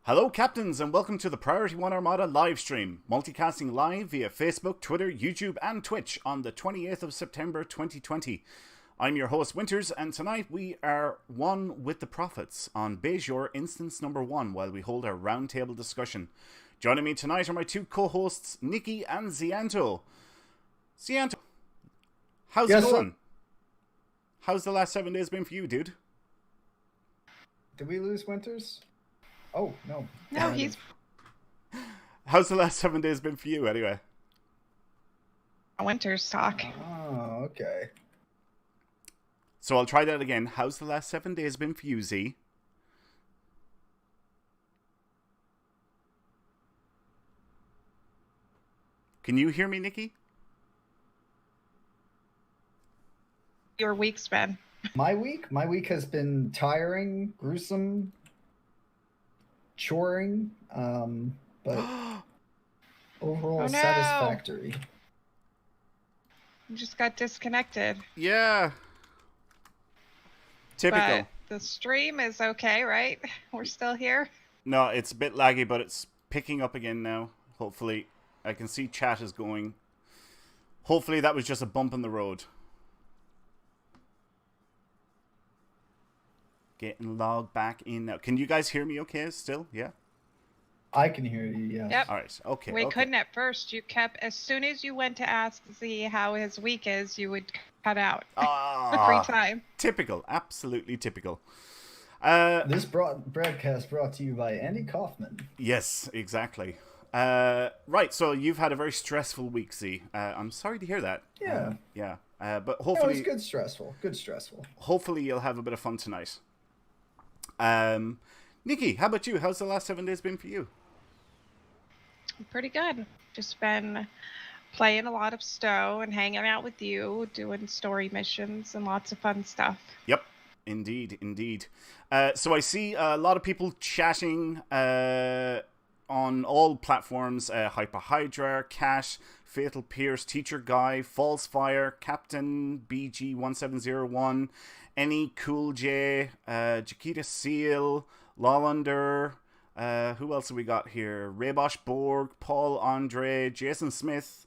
Hello, captains, and welcome to the Priority 1 Armada live stream, multicasting live via Facebook, Twitter, YouTube, and Twitch on the 28th of September 2020. I'm your host, Winters, and tonight we are one with the prophets on Bejor Instance Number 1 while we hold our roundtable discussion. Joining me tonight are my two co-hosts, Nikki and Zianto. Zianto, how's it going? How's the last 7 days been for you, dude? Did we lose Winters? Oh, no. No, he's... How's the last 7 days been for you, anyway? Winter's talk. Oh, okay. So I'll try that again. How's the last 7 days been for you, Z? Can you hear me, Nikki? Your week's been. My week has been tiring, gruesome, choring, but overall satisfactory. You just got disconnected. Yeah. Typical. But the stream is okay, right? We're still here? No, it's a bit laggy, but it's picking up again now. Hopefully. I can see chat is going. Hopefully that was just a bump in the road. Getting logged back in now. Can you guys hear me okay still? Yeah? I can hear you, yeah. Yep. All right, okay. We couldn't at first. You kept, as soon as you went to ask Z how his week is, you would cut out. Every time. Typical. Absolutely typical. This broadcast brought to you by Andy Kaufman. Yes, exactly. Right, so you've had a very stressful week, Z. I'm sorry to hear that. Yeah. Yeah. But hopefully... it was good stressful. Good stressful. Hopefully you'll have a bit of fun tonight. Nikki, how about you? How's the last 7 days been for you? Pretty good. Just been playing a lot of Stowe and hanging out with you, doing story missions and lots of fun stuff. Yep, indeed. So I see a lot of people chatting on all platforms. Hyper Hydra, Cash, Fatal Pierce, Teacher Guy, False Fire, Captain BG1701, Any Cool J, Jaquita Seal, Lawlander, who else have we got here? Raybosh Borg, Paul Andre, Jason Smith,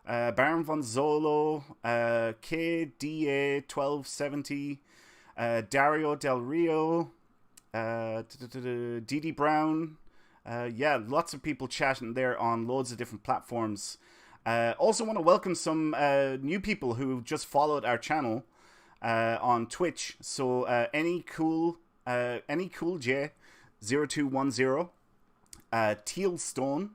Baron von Zolo, KDA1270, Dario Del Rio, Didi Brown. Yeah, lots of people chatting there on loads of different platforms. Also want to welcome some new people who just followed our channel on Twitch. So Any Cool J 0210, Teal Stone.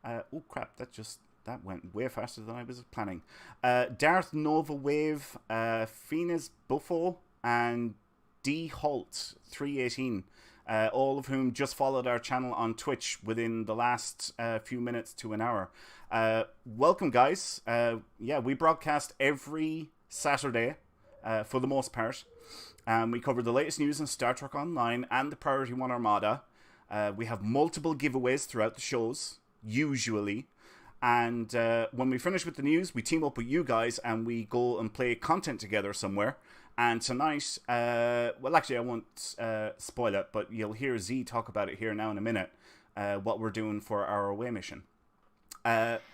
Oh crap! That went way faster than I was planning. Darth Nova Wave, Phoenix Buffo, and D Holt 318. All of whom just followed our channel on Twitch within the last few minutes to an hour. Welcome, guys. Yeah, we broadcast every Saturday for the most part. We cover the latest news in Star Trek Online and the Priority 1 Armada. We have multiple giveaways throughout the shows, usually. And when we finish with the news, we team up with you guys and we go and play content together somewhere. And tonight, well, actually, I won't spoil it, but you'll hear Z talk about it here now in a minute, what we're doing for our away mission.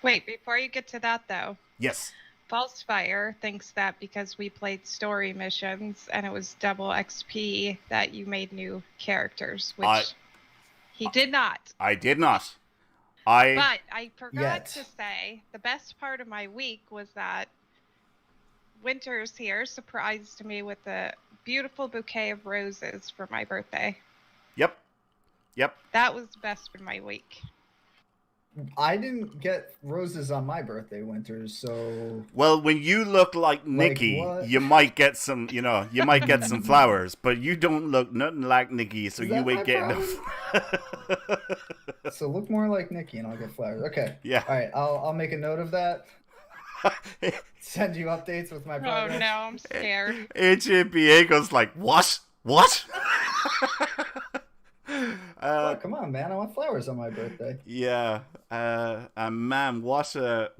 Wait, before you get to that, though. Yes. False Fire thinks that because we played story missions and it was double XP that you made new characters, which he did not. I did not. But I forgot to say, the best part of my week was that Winters here surprised me with a beautiful bouquet of roses for my birthday. Yep. That was the best of my week. I didn't get roses on my birthday, Winters, so... Well, when you look like Nikki, you might get some, you might get some flowers, but you don't look nothing like Nikki, so you ain't getting enough. So look more like Nikki and I'll get flowers. Okay. Yeah. All right, I'll make a note of that. Send you updates with my progress. Oh no, I'm scared. HAPA goes like, what? Oh, come on, man! I want flowers on my birthday. Yeah, man, what a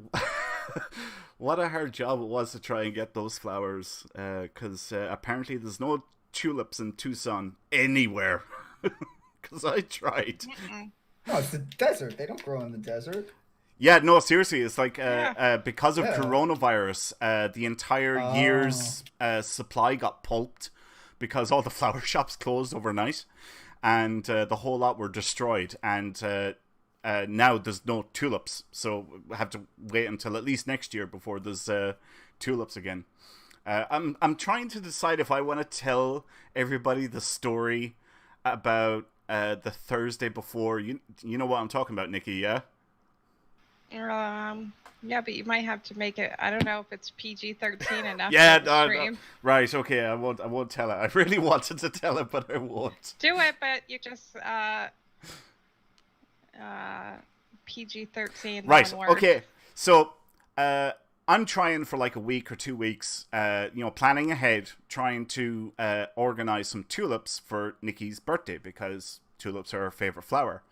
what a hard job it was to try and get those flowers. Because apparently there's no tulips in Tucson anywhere. because I tried. Mm-mm. No, it's the desert. They don't grow in the desert. Yeah, no, seriously, it's like because of Yeah. coronavirus, the entire year's supply got pulped because all the flower shops closed overnight, and the whole lot were destroyed. And now there's no tulips, so we have to wait until at least next year before there's tulips again. I'm trying to decide if I want to tell everybody the story about the Thursday before. You know what I'm talking about, Nikki? Yeah. Yeah, but you might have to make it. I don't know if it's PG-13 enough. Yeah, for the stream. right. Okay, I won't tell it. I really wanted to tell it, but I won't. Do it, but you just PG-13. Right. One word. Okay. So I'm trying for like a week or 2 weeks. Planning ahead, trying to organize some tulips for Nikki's birthday because tulips are her favorite flower.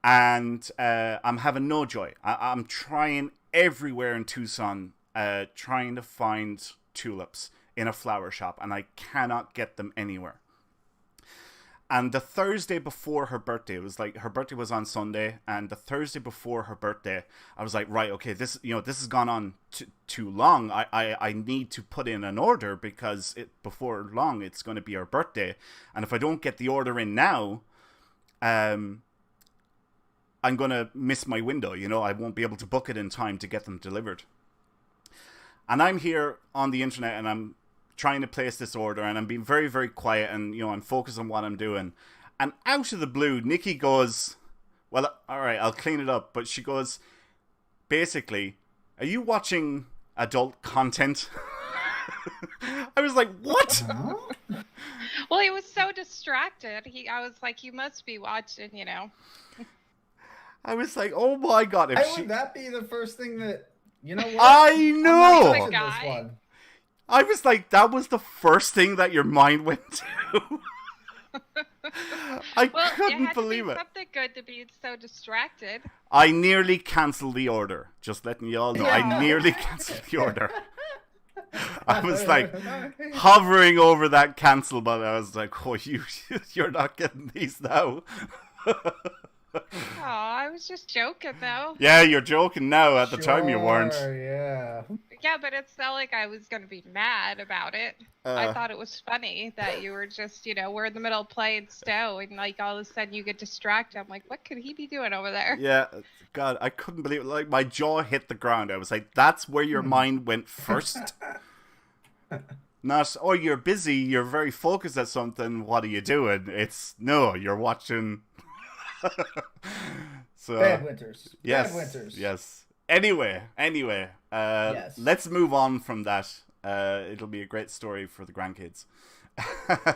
And I'm having no joy. I'm trying everywhere in Tucson, trying to find tulips in a flower shop, and I cannot get them anywhere. And the Thursday before her birthday, it was like her birthday was on Sunday, and the Thursday before her birthday, I was like, right, okay, this has gone on too long. I need to put in an order because before long it's going to be her birthday, and if I don't get the order in now, I'm going to miss my window, I won't be able to book it in time to get them delivered. And I'm here on the internet and I'm trying to place this order and I'm being very, very quiet and, I'm focused on what I'm doing. And out of the blue, Nikki goes, well, all right, I'll clean it up. But she goes, basically, are you watching adult content? I was like, what? Well, he was so distracted. I was like, you must be watching, I was like, oh my God. Would that be the first thing that, you know what? I know. I'm not this one. I was like, that was the first thing that your mind went to. I couldn't believe it. Something good to be so distracted. I nearly canceled the order. Just letting you all know, I nearly canceled the order. I was like hovering over that cancel button. I was like, oh, you're not getting these now. Oh, I was just joking, though. Yeah, you're joking now. At the time, you weren't. Yeah. Yeah, but it's not like I was going to be mad about it. I thought it was funny that you were just, we're in the middle of playing Stowe, and, like, all of a sudden you get distracted. I'm like, what could he be doing over there? Yeah, God, I couldn't believe it. Like, my jaw hit the ground. I was like, that's where your mind went first? Not, oh, you're busy, you're very focused at something, what are you doing? It's, no, you're watching... So, Bad winters. Yes, Bad winters. Yes. Anyway, Yes. Let's move on from that. It'll be a great story for the grandkids.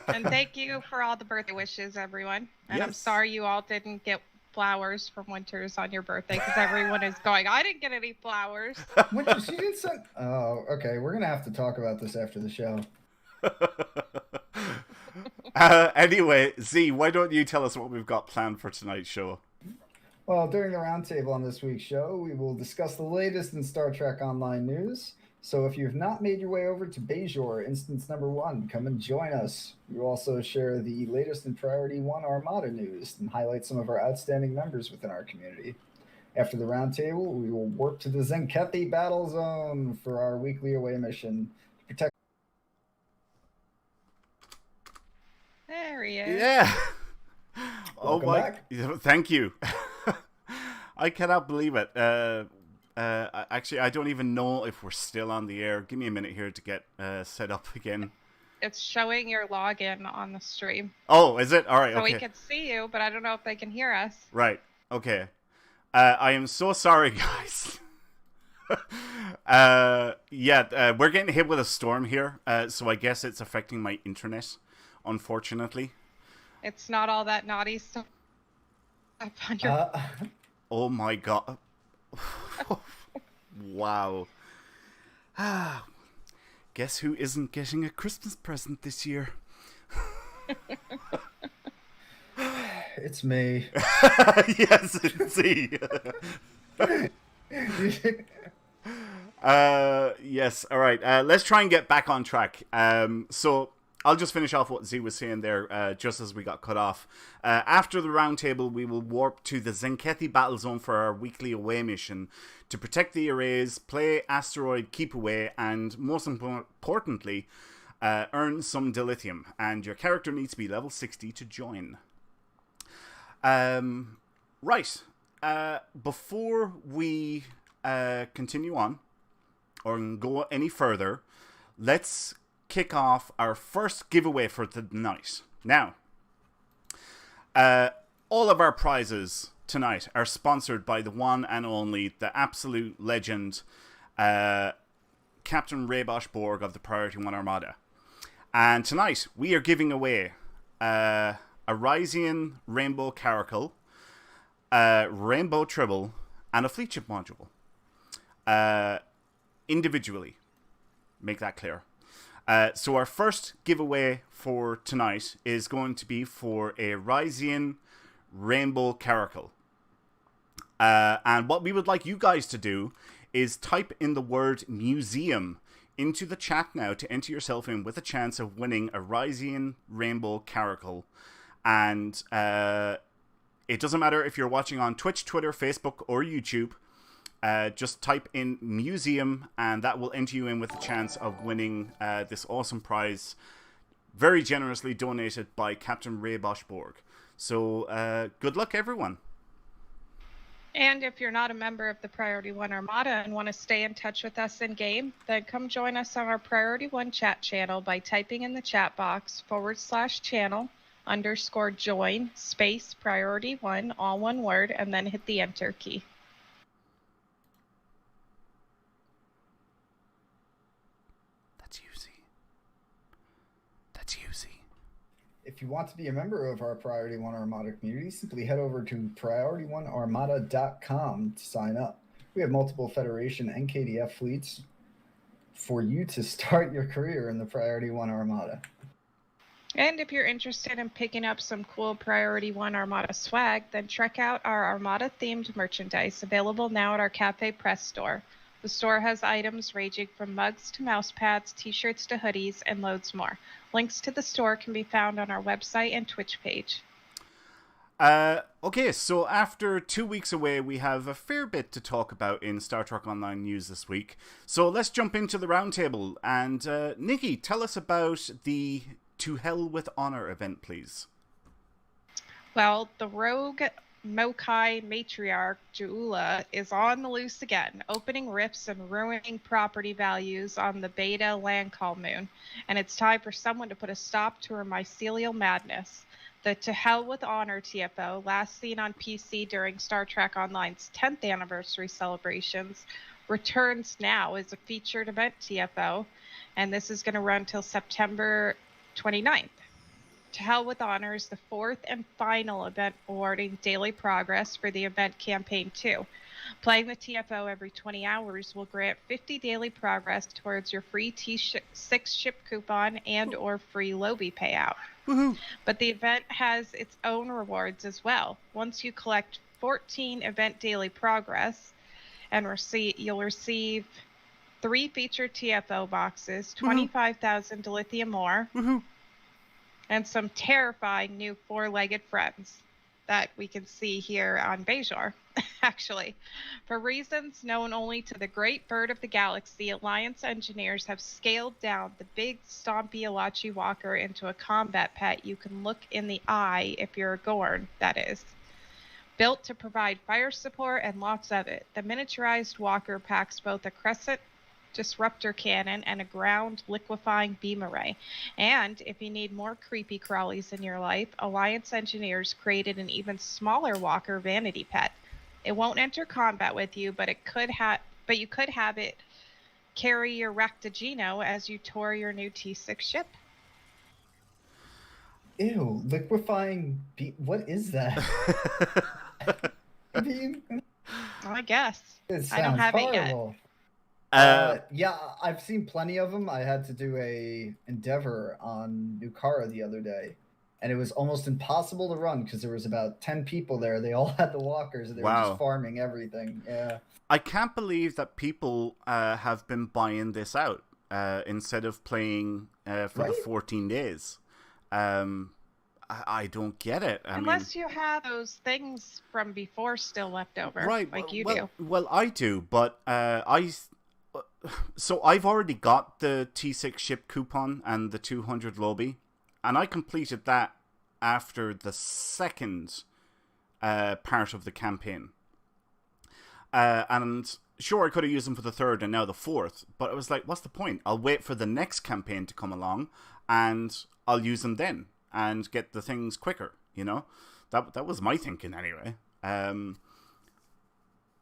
And thank you for all the birthday wishes, everyone. And Yes. I'm sorry you all didn't get flowers from Winters on your birthday because everyone is going, I didn't get any flowers. Winters, she didn't send... Oh, okay. We're going to have to talk about this after the show. Anyway, Z, why don't you tell us what we've got planned for tonight's show? Well, during the roundtable on this week's show, we will discuss the latest in Star Trek Online news. So if you've not made your way over to Bajor, instance number 1, come and join us. We will also share the latest in Priority 1 Armada news and highlight some of our outstanding members within our community. After the roundtable, we will warp to the Zenkethi Battle Zone for our weekly away mission to protect. There he is. Yeah. Welcome back. Thank you. I cannot believe it. Actually, I don't even know if we're still on the air. Give me a minute here to get set up again. It's showing your login on the stream. Oh, is it? All right, So okay. we can see you, but I don't know if they can hear us. Right, okay. I am so sorry, guys. We're getting hit with a storm here, so I guess it's affecting my internet, unfortunately. It's not all that naughty stuff on your... Oh my God. Wow. Guess who isn't getting a Christmas present this year? It's me. Yes, it's me. Yes, all right. Let's try and get back on track. So I'll just finish off what Z was saying there, just as we got cut off. After the roundtable, we will warp to the Zenkethi battle zone for our weekly away mission to protect the arrays, play Asteroid Keep Away, and most importantly, earn some dilithium. And your character needs to be level 60 to join. Right. Before we continue on, or go any further, let's kick off our first giveaway for the night. Now, all of our prizes tonight are sponsored by the one and only, the absolute legend, Captain Raybosh Borg of the Priority 1 Armada. And tonight, we are giving away a Ryzian Rainbow Caracal, Rainbow Tribble, and a Fleet Ship module. Individually. Make that clear. So our first giveaway for tonight is going to be for a Ryzian Rainbow Caracal. And what we would like you guys to do is type in the word museum into the chat now to enter yourself in with a chance of winning a Ryzian Rainbow Caracal. And it doesn't matter if you're watching on Twitch, Twitter, Facebook, or YouTube. Just type in museum and that will enter you in with a chance of winning this awesome prize, very generously donated by Captain Raybosh Borg. So good luck, everyone. And if you're not a member of the Priority 1 Armada and want to stay in touch with us in game, then come join us on our Priority 1 chat channel by typing in the chat box /channel_join space Priority 1, all one word, and then hit the enter key. If you want to be a member of our Priority 1 Armada community, simply head over to PriorityOneArmada.com to sign up. We have multiple Federation and KDF fleets for you to start your career in the Priority 1 Armada. And if you're interested in picking up some cool Priority 1 Armada swag, then check out our Armada-themed merchandise available now at our Cafe Press store. The store has items ranging from mugs to mouse pads, t-shirts to hoodies, and loads more. Links to the store can be found on our website and Twitch page. Okay, so after 2 weeks away, we have a fair bit to talk about in Star Trek Online news this week. So let's jump into the roundtable. And Nikki, tell us about the To Hell with Honor event, please. Well, the rogue Mokai matriarch Juula is on the loose again, opening rifts and ruining property values on the Beta land call moon, and it's time for someone to put a stop to her mycelial madness. The To Hell with Honor TFO, last seen on PC during Star Trek Online's 10th anniversary celebrations, returns now as a featured event TFO, and this is going to run till September 29th. To Hell with Honor is the fourth and final event awarding daily progress for the event campaign 2. Playing the TFO every 20 hours will grant 50 daily progress towards your free T6 ship coupon and or free Lobby payout. Woohoo. But the event has its own rewards as well. Once you collect 14 event daily progress, and you'll receive 3 featured TFO boxes, 25,000 dilithium more, and some terrifying new 4-legged friends that we can see here on Bajor, actually. For reasons known only to the great bird of the galaxy, Alliance engineers have scaled down the big, stompy Alachi Walker into a combat pet you can look in the eye if you're a Gorn, that is. Built to provide fire support and lots of it, the miniaturized Walker packs both a crescent disruptor cannon and a ground liquefying beam array. And if you need more creepy crawlies in your life, Alliance engineers created an even smaller Walker vanity pet. It won't enter combat with you, but you could have it carry your Ractagino as you tour your new T6 ship. Ew, liquefying beam. What is that? Beam? I guess. I don't have horrible. It yet. Yeah, I've seen plenty of them. I had to do a Endeavor on Nukara the other day, and it was almost impossible to run because there was about 10 people there. They all had the walkers, and they were just farming everything. Yeah. I can't believe that people have been buying this out instead of playing for the 14 days. I don't get it. Unless you have those things from before still left over, right? Like you do. do. Well, I do, but So I've already got the T6 ship coupon and the 200 lobby, and I completed that after the second part of the campaign. And sure, I could have used them for the third and now the fourth, but I was like, what's the point? I'll wait for the next campaign to come along, and I'll use them then and get the things quicker, you know? That was my thinking anyway.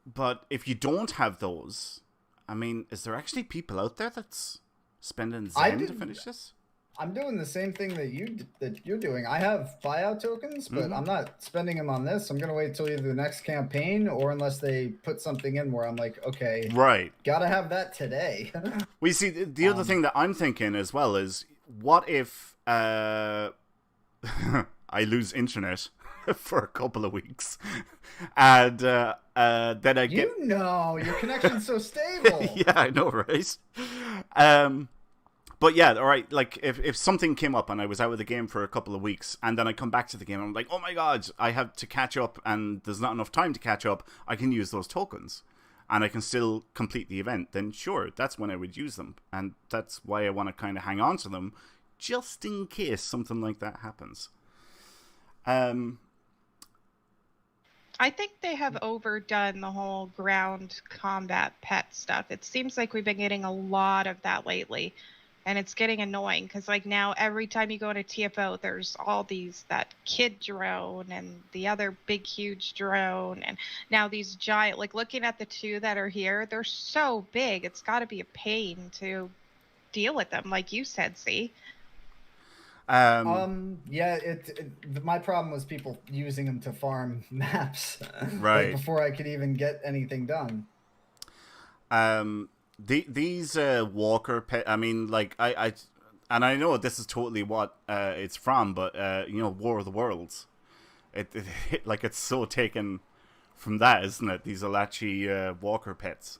But if you don't have those, I mean, is there actually people out there that's spending Zen to finish this? I'm doing the same thing that you're doing. I have buyout tokens, but I'm not spending them on this. I'm gonna wait till either the next campaign or unless they put something in where I'm like, okay, right, gotta have that today. We see the other thing that I'm thinking as well is, what if I lose internet for a couple of weeks, and then I get your connection's so stable. Yeah, I know, right? But yeah, all right. Like if something came up and I was out of the game for a couple of weeks, and then I come back to the game, and I'm like, oh my god, I have to catch up, and there's not enough time to catch up. I can use those tokens, and I can still complete the event. Then sure, that's when I would use them, and that's why I want to kind of hang on to them, just in case something like that happens. I think they have overdone the whole ground combat pet stuff. It seems like we've been getting a lot of that lately. And it's getting annoying because, like, now every time you go to TFO, there's all that kid drone and the other big, huge drone. And now these giant, like, looking at the two that are here, they're so big. It's got to be a pain to deal with them, like you said, see? Yeah, my problem was people using them to farm maps. Right. Like, before I could even get anything done. These walker pet, I mean, like, I know this is totally what it's from, but you know, War of the Worlds, it like, it's so taken from that, isn't it? These Alachi walker pets.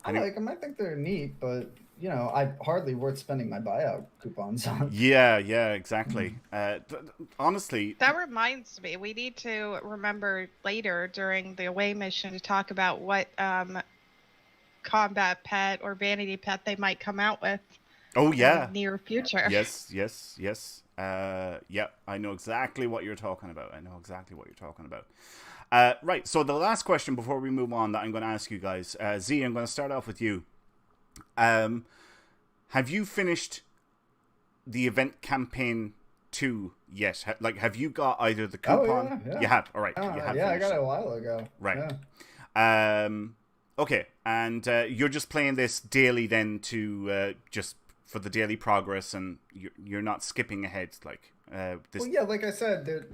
I like them. I think they're neat, but you know, hardly worth spending my buyout coupons on. Yeah, exactly. Honestly, that reminds me, we need to remember later during the away mission to talk about what combat pet or vanity pet they might come out with. Oh yeah, in the near future. Yes. Yeah, I know exactly what you're talking about. Right, so the last question before we move on that I'm going to ask you guys, Z, I'm going to start off with you. Have you finished the event campaign 2 yet? Have you got either the coupon? Oh, yeah. You have. All right. Yeah, I got it a while ago. Right. Yeah. Okay, and you're just playing this daily then to just for the daily progress, and you're not skipping ahead like this. Well, yeah, like I said,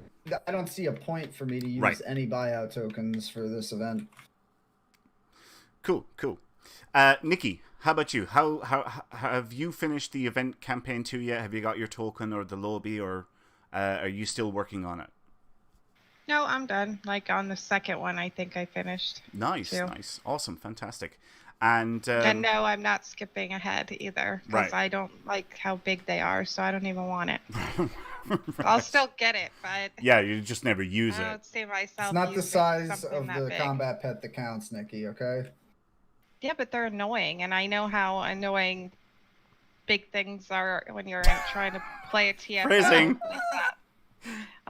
I don't see a point for me to use any buyout tokens for this event. Cool. Nikki, how about you? How have you finished the event campaign 2 yet? Have you got your token or the lobby, or are you still working on it? No, I'm done. Like, on the second one, I think I finished. Nice. Awesome. Fantastic. And no, I'm not skipping ahead either, because I don't like how big they are, so I don't even want it. Right. I'll still get it, but... Yeah, you just never use it. I don't see myself It's not the size of the big. combat pet that counts, Nikki, okay? Yeah, but they're annoying, and I know how annoying big things are when you're trying to play a TFO. Phrasing.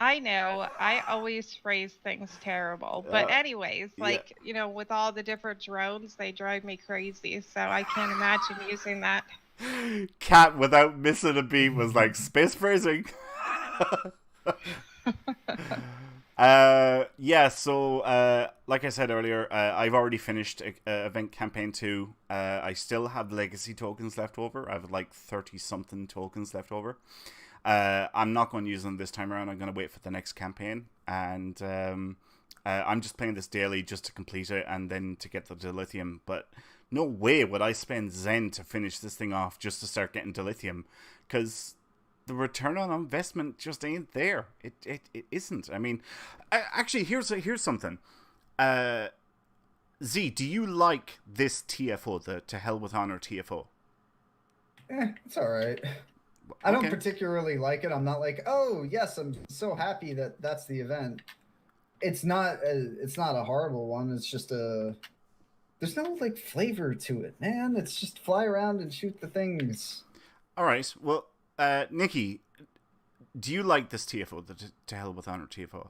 I know. I always phrase things terrible. But anyways, like, you know, with all the different drones, they drive me crazy. So I can't imagine using that. Cat, without missing a beat, was like, space phrasing. So like I said earlier, I've already finished event campaign 2. I still have legacy tokens left over. I have like 30-something tokens left over. I'm not going to use them this time around. I'm going to wait for the next campaign, and I'm just playing this daily just to complete it and then to get the dilithium. But no way would I spend Zen to finish this thing off just to start getting dilithium, because the return on investment just ain't there. It isn't. I mean, actually, here's something. Z, do you like this TFO, the To Hell with Honor TFO? It's all right. I don't Okay. particularly like it. I'm not like, oh yes, I'm so happy that that's the event. It's not a horrible one. It's just there's no like flavor to it, man. It's just fly around and shoot the things. All right. Well, Nikki, do you like this TFO, the To Hell with Honor TFO?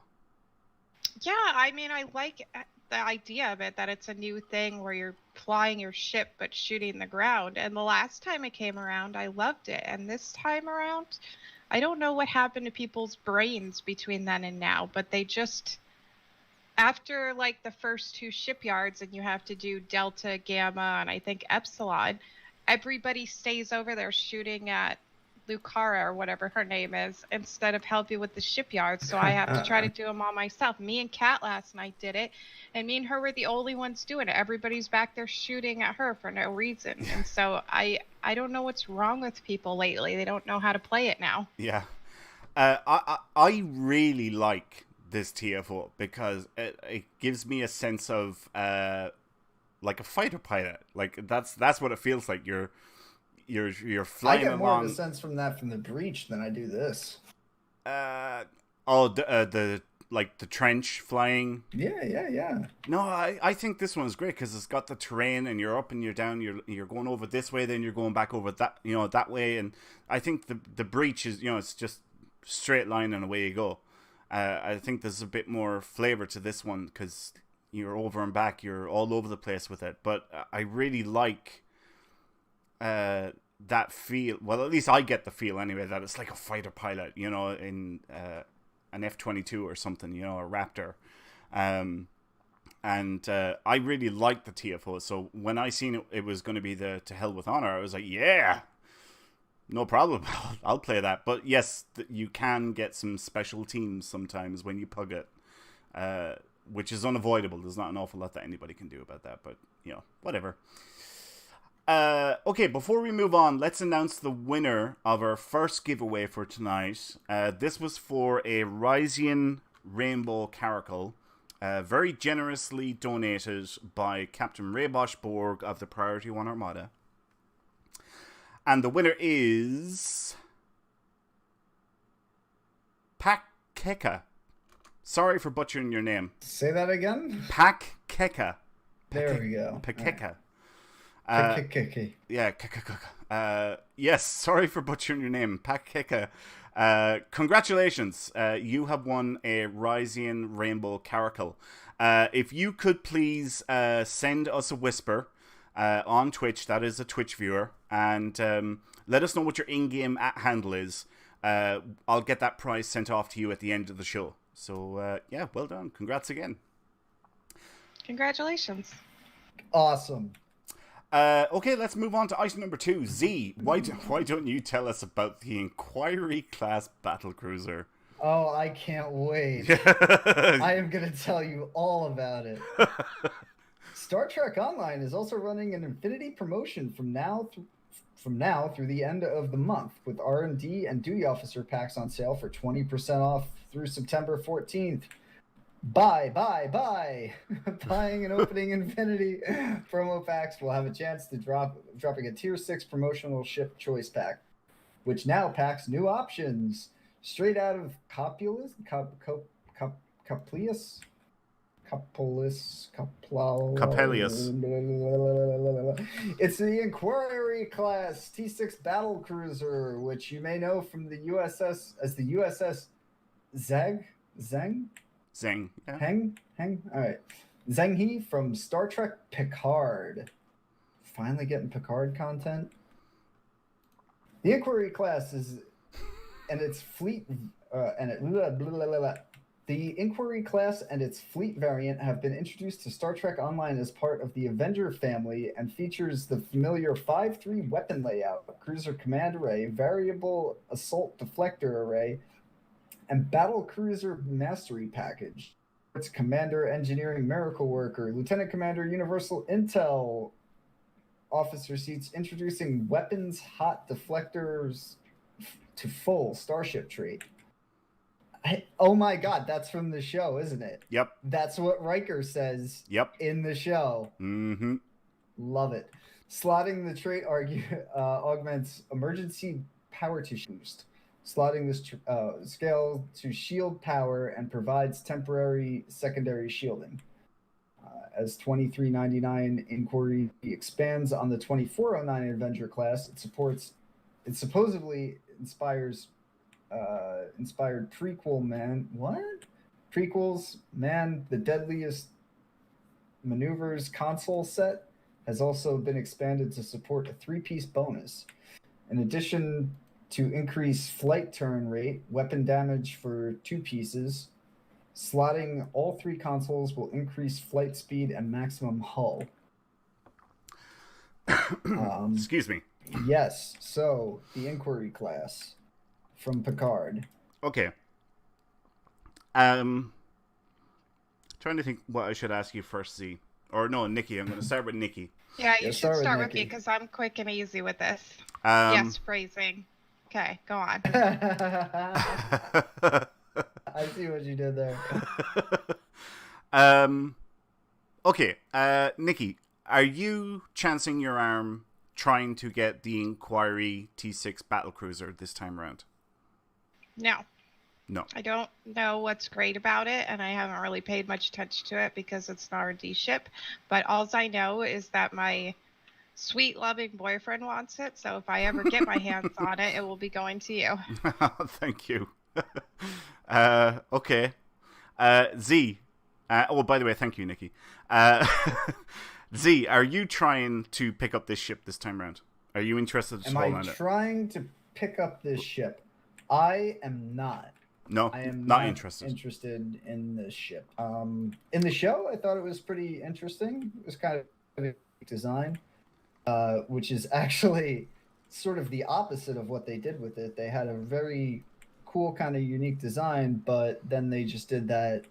Yeah, I mean, I like the idea of it, that it's a new thing where you're flying your ship but shooting the ground. And the last time it came around, I loved it. And this time around, I don't know what happened to people's brains between then and now, but they just, after like the first two shipyards and you have to do Delta, Gamma, and I think Epsilon, everybody stays over there shooting at Lucara or whatever her name is instead of helping with the shipyards. So I have to try to do them all myself. Me and Kat last night did it, and me and her were the only ones doing it. Everybody's back there shooting at her for no reason. And so I don't know what's wrong with people lately. They don't know how to play it now. Yeah. I really like this TFO because it gives me a sense of like a fighter pilot. Like that's what it feels like. You're flying along. I get more of a sense from that from the Breach than I do this. The like the trench flying. Yeah. No, I think this one's great because it's got the terrain and you're up and you're down. You're going over this way, then you're going back over that way. And I think the Breach is it's just straight line and away you go. I think there's a bit more flavor to this one because you're over and back. You're all over the place with it. But I really like that feel. Well, at least I get the feel anyway that it's like a fighter pilot, in an F-22 or something, a Raptor. And I really liked the TFO. So when I seen it was going to be the To Hell with Honor, I was like, yeah, no problem. I'll play that. But yes, you can get some special teams sometimes when you pug it, which is unavoidable. There's not an awful lot that anybody can do about that. But, whatever. Okay, before we move on, let's announce the winner of our first giveaway for tonight. This was for a Rysian Rainbow Caracal, very generously donated by Captain Ray Bosch Borg of the Priority 1 Armada. And the winner is Pakeka. Sorry for butchering your name. Say that again? Pakeka. There we go. Pakeka. Yeah. Yes, sorry for butchering your name, Pakeka. Congratulations. You have won a Rysian Rainbow Caracal. If you could please send us a whisper on Twitch, that is a Twitch viewer, and let us know what your in-game handle is. I'll get that prize sent off to you at the end of the show. So, yeah, well done. Congrats again. Congratulations. Awesome. Okay, let's move on to item number 2. Z, why don't you tell us about the Inquiry class battlecruiser? Oh, I can't wait. I am going to tell you all about it. Star Trek Online is also running an Infinity promotion from now through the end of the month, with R&D and duty officer packs on sale for 20% off through September 14th. Buy. Buying and opening Infinity promo packs will have a chance to dropping a Tier 6 promotional ship choice pack, which now packs new options straight out of Coppelius. It's the Inquiry class T6 battle cruiser, which you may know from the USS as the USS Zeng. Yeah. Heng? All right. Zheng He from Star Trek Picard. Finally getting Picard content. The Inquiry class is, and its fleet, The Inquiry class and its fleet variant have been introduced to Star Trek Online as part of the Avenger family and features the familiar 5-3 weapon layout, cruiser command array, variable assault deflector array, and battle cruiser mastery package. It's Commander Engineering Miracle Worker, Lieutenant Commander Universal Intel officer seats, introducing weapons hot deflectors to full starship trait. Oh my God, that's from the show, isn't it? Yep. That's what Riker says. Yep. In the show. Mm-hmm. Love it. Slotting the trait augments emergency power to boost. Slotting this scale to shield power and provides temporary secondary shielding. As 2399 Inquiry expands on the 2409 Avenger class, it supposedly inspired prequels, Man, the Deadliest Maneuvers console set has also been expanded to support a 3-piece bonus. In addition to increase flight turn rate, weapon damage for 2 pieces, slotting all 3 consoles will increase flight speed and maximum hull. Excuse me. Yes, so the Inquiry class from Picard. Okay. Trying to think what I should ask you first, Z. Or no, Nikki. I'm going to start with Nikki. Yeah, you should start with me because I'm quick and easy with this. Yes, phrasing. Okay, go on. I see what you did there. Okay, Nikki, are you chancing your arm trying to get the Inquiry T6 battlecruiser this time around? No. No. I don't know what's great about it, and I haven't really paid much attention to it because it's an R&D ship. But all I know is that my sweet, loving boyfriend wants it, so if I ever get my hands on it, it will be going to you. Thank you. Okay. Z. Oh, by the way, thank you, Nikki. Z, are you trying to pick up this ship this time around? Are you interested in Am I trying to pick up this ship? I am not. No, I am not interested in this ship. In the show, I thought it was pretty interesting. It was kind of a design, which is actually sort of the opposite of what they did with it. They had a very cool kind of unique design, but then they just did that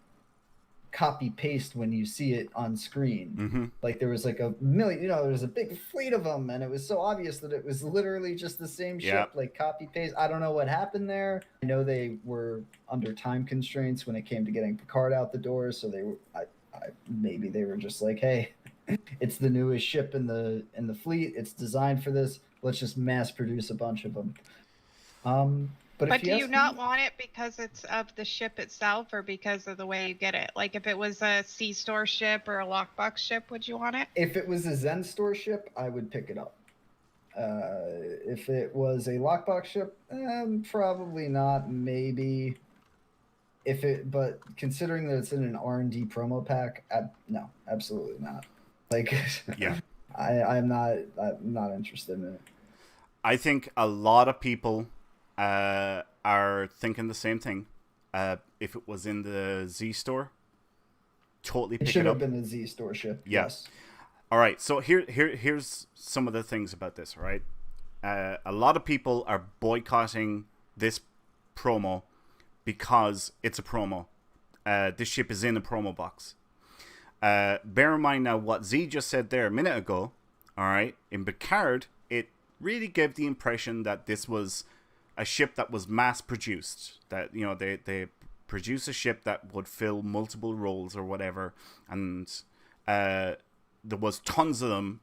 copy paste when you see it on screen. Mm-hmm. Like there was like a million, there was a big fleet of them, and it was so obvious that it was literally just the same ship, like copy paste. I don't know what happened there. I know they were under time constraints when it came to getting Picard out the door, so they were maybe they were just like, hey, it's the newest ship in the fleet, it's designed for this, let's just mass produce a bunch of them. But do you not want it because it's of the ship itself or because of the way you get it? Like if it was a C-Store ship or a lockbox ship, would you want it? If it was a Zen Store ship, I would pick it up. If it was a lockbox ship, probably not, maybe. But considering that it's in an R&D promo pack, no, absolutely not. Like, yeah, I'm not interested in it. I think a lot of people are thinking the same thing. If it was in the Z store, totally pick it up. It should have been a Z store ship. Yeah. Yes. All right. So here's some of the things about this. Right. A lot of people are boycotting this promo because it's a promo. This ship is in a promo box. Bear in mind now what Z just said there a minute ago. All right. In Picard, it really gave the impression that this was a ship that was mass produced, that they produce a ship that would fill multiple roles or whatever, and there was tons of them.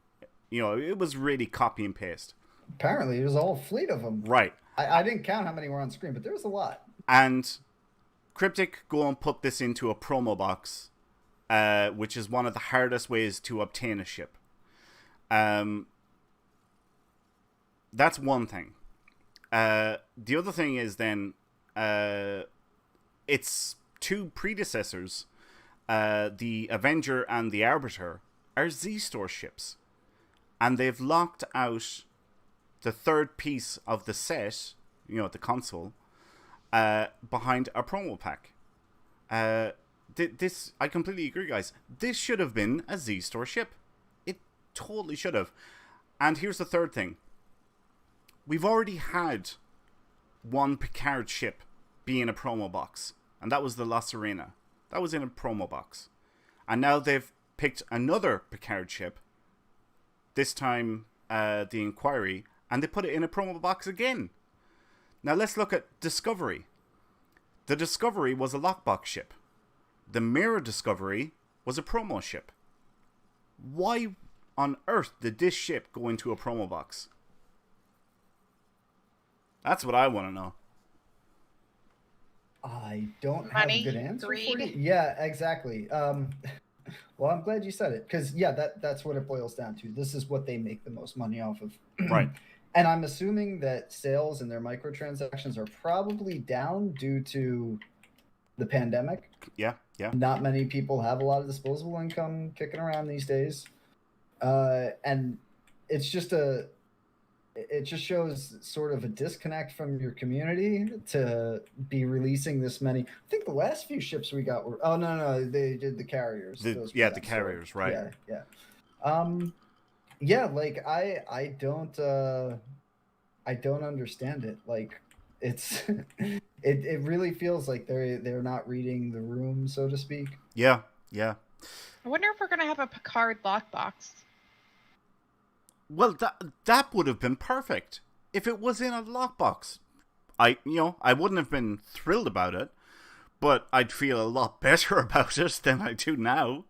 It was really copy and paste. Apparently, it was a whole fleet of them. Right. I didn't count how many were on screen, but there was a lot. And Cryptic go and put this into a promo box, which is one of the hardest ways to obtain a ship. That's one thing. The other thing is then its 2 predecessors, the Avenger and the Arbiter, are Z-Store ships. And they've locked out the 3rd piece of the set, the console, behind a promo pack. This, I completely agree, guys. This should have been a Z-Store ship. It totally should have. And here's the third thing. We've already had one Picard ship be in a promo box, and that was the La Sirena. That was in a promo box. And now they've picked another Picard ship, this time the Inquiry, and they put it in a promo box again. Now let's look at Discovery. The Discovery was a lockbox ship. The Mirror Discovery was a promo ship. Why on earth did this ship go into a promo box? That's what I want to know. I don't have a good answer for you. Yeah, exactly. Well, I'm glad you said it, because that's what it boils down to. This is what they make the most money off of. Right. And I'm assuming that sales and their microtransactions are probably down due to the pandemic. Yeah. Not many people have a lot of disposable income kicking around these days. And it just shows sort of a disconnect from your community to be releasing this many. I think the last few ships we got were, they did the carriers. The carriers, right. Yeah. Like I don't understand it. Like it's, it really feels like they're not reading the room, so to speak. Yeah. I wonder if we're going to have a Picard lockbox. Well, that would have been perfect if it was in a lockbox. I wouldn't have been thrilled about it, but I'd feel a lot better about it than I do now.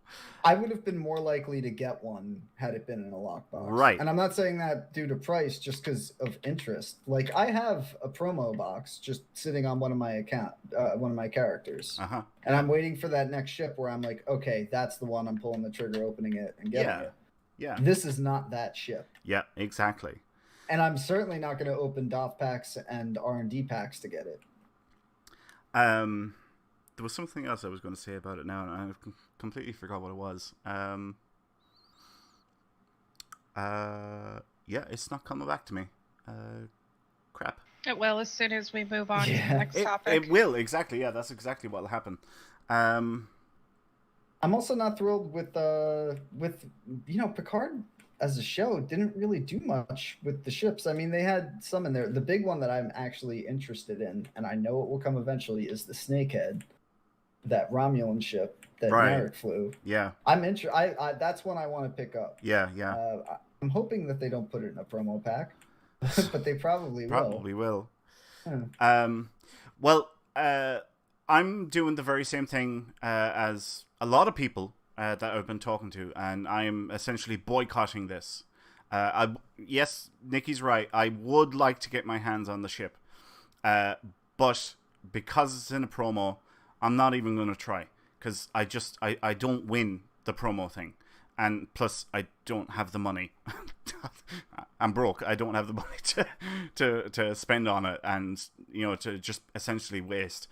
I would have been more likely to get one had it been in a lockbox. Right. And I'm not saying that due to price, just because of interest. Like, I have a promo box just sitting on one of my characters. Uh-huh. And I'm waiting for that next ship where I'm like, okay, that's the one. I'm pulling the trigger, opening it, and getting it. Yeah. This is not that ship. Yeah, exactly. And I'm certainly not going to open DOF packs and R&D packs to get it. There was something else I was going to say about it now, and I completely forgot what it was. It's not coming back to me. Crap. It will as soon as we move on to the next topic. It will, exactly. Yeah, that's exactly what will happen. I'm also not thrilled with Picard as a show didn't really do much with the ships. I mean, they had some in there. The big one that I'm actually interested in, and I know it will come eventually, is the Snakehead, that Romulan ship that Narek flew. Yeah. I that's one I want to pick up. Yeah. I'm hoping that they don't put it in a promo pack, but they probably will. Well, I'm doing the very same thing as a lot of people that I've been talking to, and I'm essentially boycotting this. Yes, Nikki's right. I would like to get my hands on the ship, but because it's in a promo, I'm not even going to try, because I don't win the promo thing. And plus, I don't have the money. I'm broke. I don't have the money to spend on it, and to just essentially waste.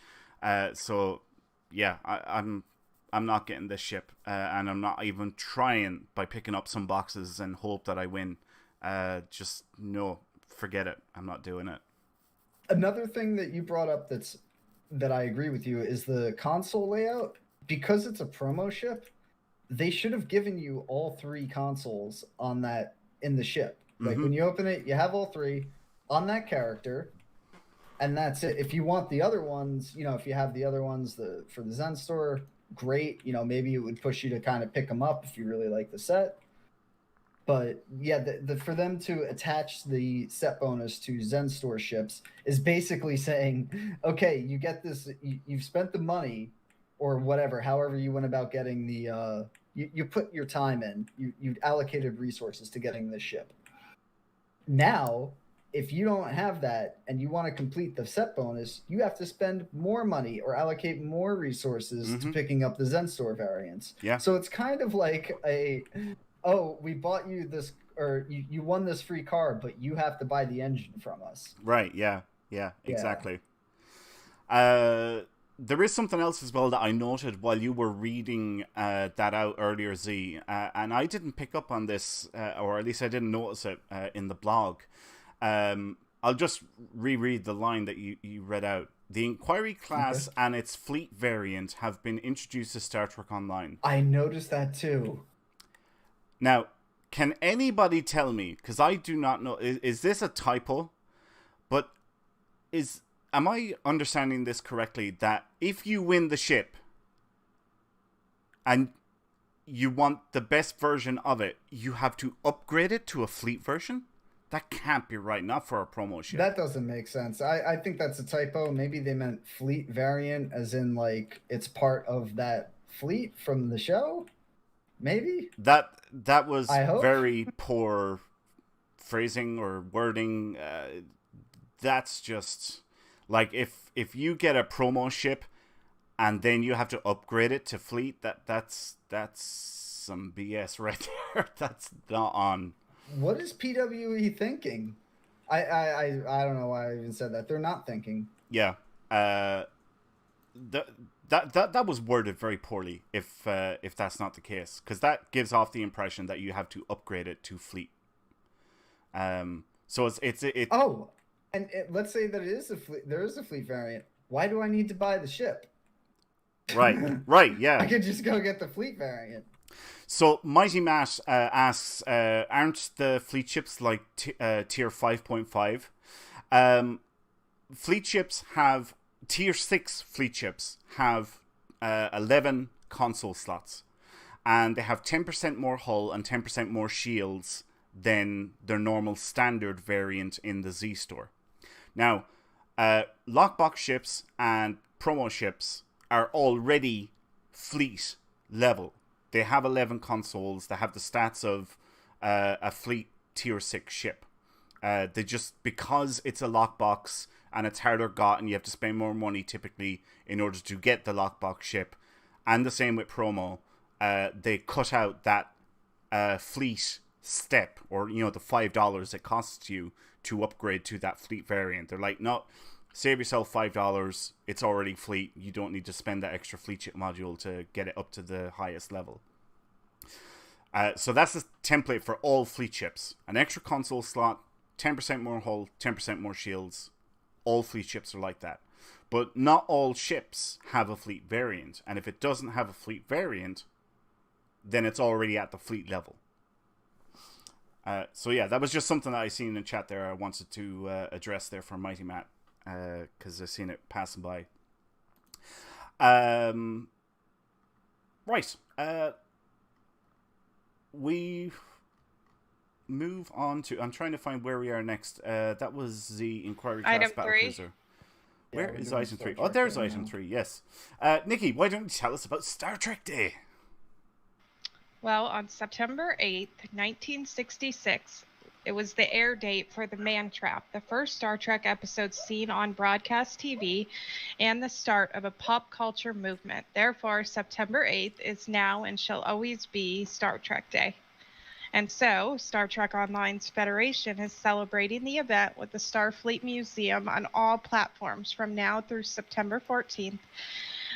So yeah, I'm not getting this ship, and I'm not even trying by picking up some boxes and hope that I win. Just no, forget it. I'm not doing it. Another thing that you brought up that I agree with you is the console layout. Because it's a promo ship, they should have given you all three consoles on that in the ship. Like when you open it, you have all three on that character, and that's it. If you want the other ones, if you have the other ones for the Zen store, great. Maybe it would push you to kind of pick them up if you really like the set. But yeah, for them to attach the set bonus to Zen store ships is basically saying, okay, you get this, you've spent the money or whatever, however you went about getting the, you put your time in, you allocated resources to getting this ship. Now, if you don't have that and you want to complete the set bonus, you have to spend more money or allocate more resources to picking up the Zen store variants. Yeah. So it's kind of like we bought you this, or you won this free car, but you have to buy the engine from us. Right. Yeah, exactly. There is something else as well that I noted while you were reading that out earlier, Z, and I didn't pick up on this, or at least I didn't notice it in the blog. I'll just reread the line that you read out. The Inquiry class and its fleet variant have been introduced to Star Trek Online. I noticed that too. Now, can anybody tell me, because I do not know, is this a typo? But am I understanding this correctly, that if you win the ship and you want the best version of it, you have to upgrade it to a fleet version? That can't be right, not for a promo ship. That doesn't make sense. I think that's a typo. Maybe they meant fleet variant as in like it's part of that fleet from the show. Maybe that was I hope. very poor phrasing or wording. That's just like if you get a promo ship and then you have to upgrade it to fleet, that's some BS right there. That's not on. What is PWE thinking? I don't know why I even said that. They're not thinking. Yeah. That was worded very poorly. If that's not the case, because that gives off the impression that you have to upgrade it to fleet. So it's. Oh, and let's say that it is a fleet. There is a fleet variant. Why do I need to buy the ship? Right, yeah. I could just go get the fleet variant. So Mighty Matt asks, aren't the fleet ships like tier 5.5? Fleet ships have tier 6 fleet ships have 11 console slots, and they have 10% more hull and 10% more shields than their normal standard variant in the Z store. Now, lockbox ships and promo ships are already fleet level. They have 11 consoles. They have the stats of a fleet tier 6 ship. They just, because it's a lockbox and it's harder got and you have to spend more money typically in order to get the lockbox ship, and the same with promo, they cut out that fleet step, or the $5 it costs you to upgrade to that fleet variant. They're like, no, save yourself $5. It's already fleet. You don't need to spend that extra fleet ship module to get it up to the highest level. So that's the template for all fleet ships. An extra console slot, 10% more hull, 10% more shields. All fleet ships are like that. But not all ships have a fleet variant. And if it doesn't have a fleet variant, then it's already at the fleet level. So yeah, that was just something that I seen in the chat there. I wanted to address there for Mighty Matt, because I've seen it passing by. Right. We move on to... I'm trying to find where we are next. That was the Inquiry Class Item Battle 3. Cruiser. Where Yeah, is we're doing item Star 3? Trek Oh, there's right item now. 3, yes. Nikki, why don't you tell us about Star Trek Day? Well, on September 8th, 1966, it was the air date for The Man Trap, the first Star Trek episode seen on broadcast TV and the start of a pop culture movement. Therefore, September 8th is now and shall always be Star Trek Day. And so, Star Trek Online's Federation is celebrating the event with the Starfleet Museum on all platforms from now through September 14th.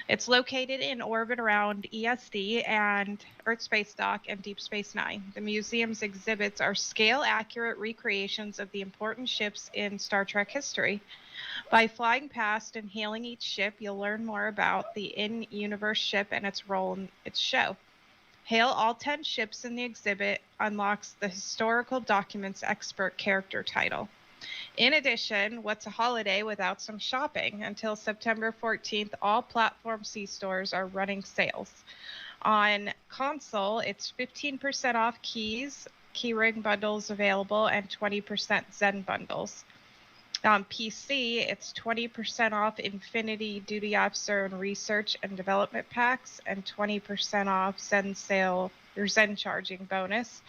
It's located in orbit around ESD and Earth Space Dock and Deep Space Nine. The museum's exhibits are scale-accurate recreations of the important ships in Star Trek history. By flying past and hailing each ship, you'll learn more about the in-universe ship and its role in its show. Hail all 10 ships in the exhibit unlocks the Historical Documents Expert character title. In addition, what's a holiday without some shopping? Until September 14th, all Platform C stores are running sales. On console, it's 15% off keys, keyring bundles available, and 20% Zen bundles. On PC, it's 20% off Infinity Duty Officer and Research and Development packs, and 20% off Zen sale or Zen charging bonus.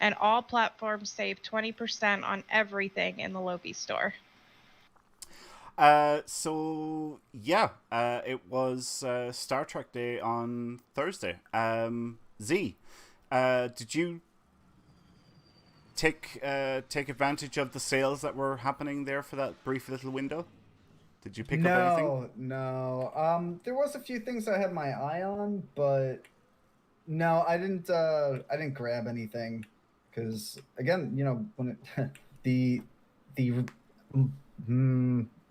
And all platforms save 20% on everything in the Lobi store. So yeah, it was Star Trek Day on Thursday. Z, did you take advantage of the sales that were happening there for that brief little window? Did you pick up anything? No. There was a few things I had my eye on, but no, I didn't. I didn't grab anything because, again, when it,